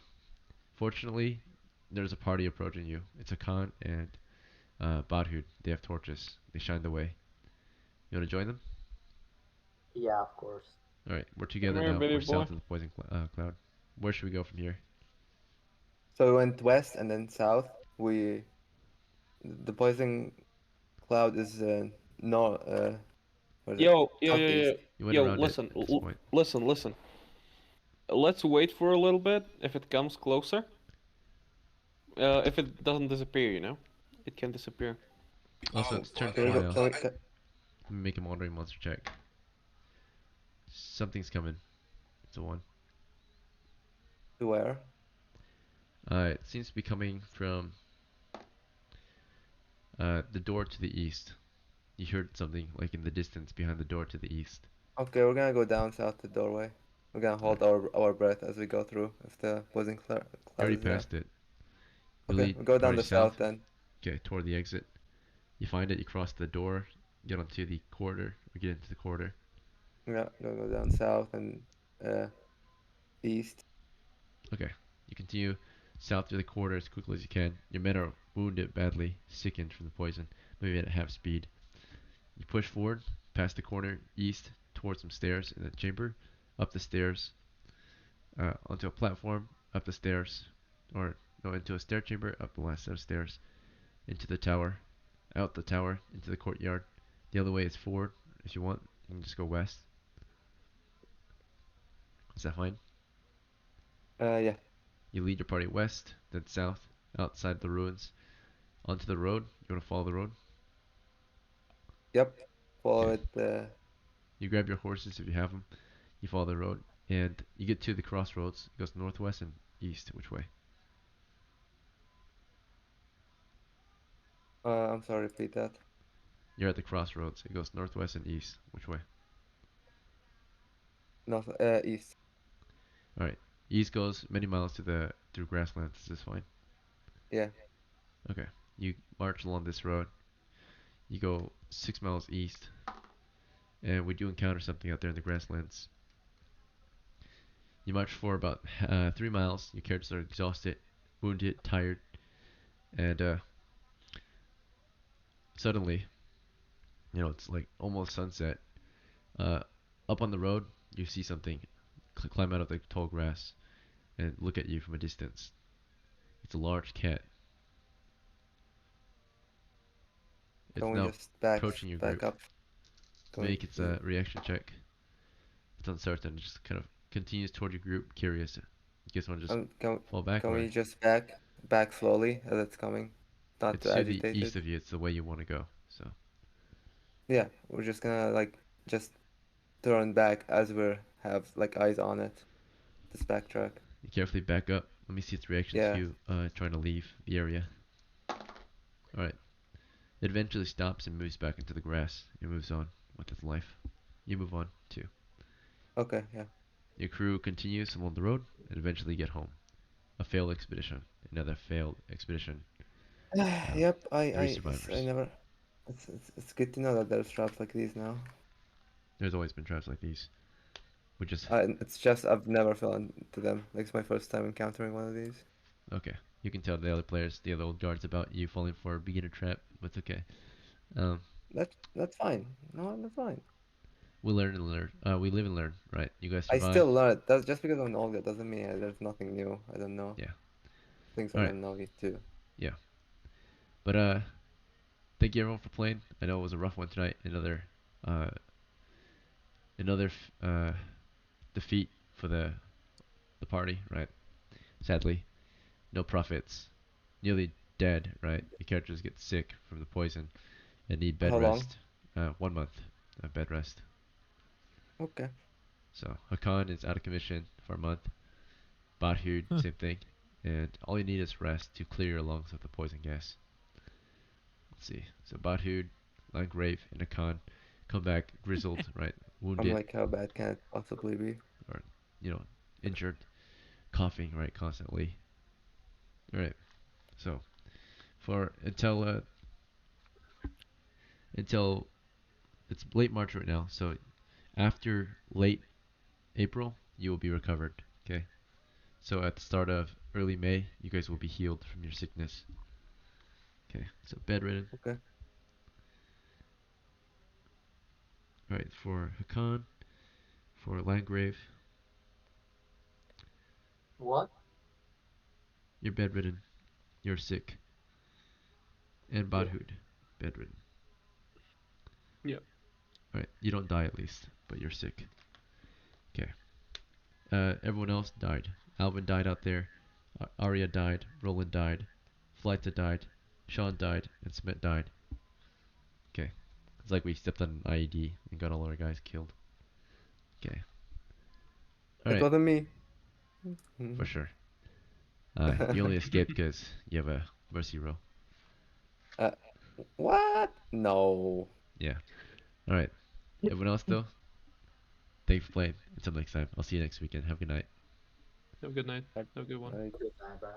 Fortunately, there's a party approaching you. It's a Khan and Badhud. They have torches. They shine the way. You want to join them? Yeah, of course. Alright, we're Come together here, now. baby We're boy. south of the poison cloud. Where should we go from here? So we went west and then south. The poison cloud is no what is it? Yo. Southeast. You went Yo, around it listen, at this point. listen. Let's wait for a little bit. If it comes closer, if it doesn't disappear, it can disappear. Also, it's turned Can we go? fly off. Can we? Let me make a wandering monster check. Something's coming. It's a 1. To where? It seems to be coming from the door to the east. You heard something like in the distance behind the door to the east. Okay, we're gonna go down south the doorway. We're gonna hold Okay. our breath as we go through if the poison You cloud already is there. passed it. You Okay, lead we go down party the south south. then. Okay, toward the exit. You find it. You cross the door. Get onto the corridor. Or get into the corridor. Yeah, go down south and uh, east. Okay. You continue south through the corridor as quickly as you can. Your men are wounded badly, sickened from the poison, maybe at half speed. You push forward, past the corner, east, towards some stairs in the chamber, up the stairs, onto a platform, up the stairs, or no, into a stair chamber, up the last set of stairs, into the tower, out the tower, into the courtyard. The other way is forward. If you want, you can just go west. Is that fine? Yeah. You lead your party west, then south, outside the ruins, onto the road. You want to follow the road? Yep. Follow Okay. it. You grab your horses if you have them. You follow the road, and you get to the crossroads. It goes northwest and east. Which way? I'm sorry. Repeat that. You're at the crossroads. It goes northwest and east. Which way? North. East. All right. East goes many miles to the through grasslands. Is this fine? Yeah. Okay. You march along this road. You go 6 miles east, and we do encounter something out there in the grasslands. You march for about 3 miles. Your characters are exhausted, wounded, tired, and suddenly, it's like almost sunset. Uh, Up on the road, you see something climb out of the tall grass and look at you from a distance. It's a large cat. It's Can we now just back approaching your back group. up? Can we Make its please? reaction check. It's uncertain. It just kind of continues toward your group, curious. You guys want to just Can fall back, can or we just back slowly as it's coming? Not it's too to the east agitated. of you. It's the way you want to go. So Yeah, we're just gonna like just turn back as we have like eyes on it. Just backtrack. you carefully back up. Let me see its reaction to Yeah. you trying to leave the area. All right. It eventually stops and moves back into the grass. It moves on with its life. You move on too. Okay. Yeah. Your crew continues along the road and eventually get home. A failed expedition. Another failed expedition. Yep. Three I survivors. never. It's good to know that there's traps like these now. There's always been traps like these. We just It's just I've never fell into them. Like it's my first time encountering one of these. okay. You can tell the other players, the other old guards, about you falling for a beginner trap, but it's okay. Um, That's fine. No, that's fine. we learn and learn. We live and learn, right? You guys I still survived. learn. That's just because I'm an older doesn't mean there's nothing new. I don't know Yeah. things I All right. don't know yet too. Yeah. But thank you everyone for playing. I know it was a rough one tonight. Uh, another defeat for the party, right? Sadly, no profits. Nearly dead, right? Your characters get sick from the poison and need bed How long? rest. 1 month of bed rest. Okay. So Hakan is out of commission for a month. Badhud, Hmm. same thing. And all you need is rest to clear your lungs of the poison gas. Let's see. So Badhud, Landgrave, and Hakan come back grizzled, right? I'm Wounded like, how bad can it possibly be? or injured, coughing, right, constantly. All right. So for until it's late March right now. So after late April, you will be recovered. Okay. So at the start of early May, you guys will be healed from your sickness. Okay. So bedridden. Okay. All right. For Hakan, for Landgrave, What? you're bedridden. You're sick. And Yeah. Badhud, bedridden. Yeah. All right. You don't die at least, but you're sick. Okay. Everyone else died. Alvin died out there. Arya died. Roland died. Fleita died. Sean died. And Smith died. Okay. It's like we stepped on an IED and got all our guys killed. Okay. It Alright. wasn't me. For sure. You only escaped because you have a mercy roll. uh, what? No. Yeah. Alright. Everyone else, though, thanks for playing. Until next time. I'll see you next weekend. Have a good night. Have a good night. Like, Have a good one. like, Good night, bro.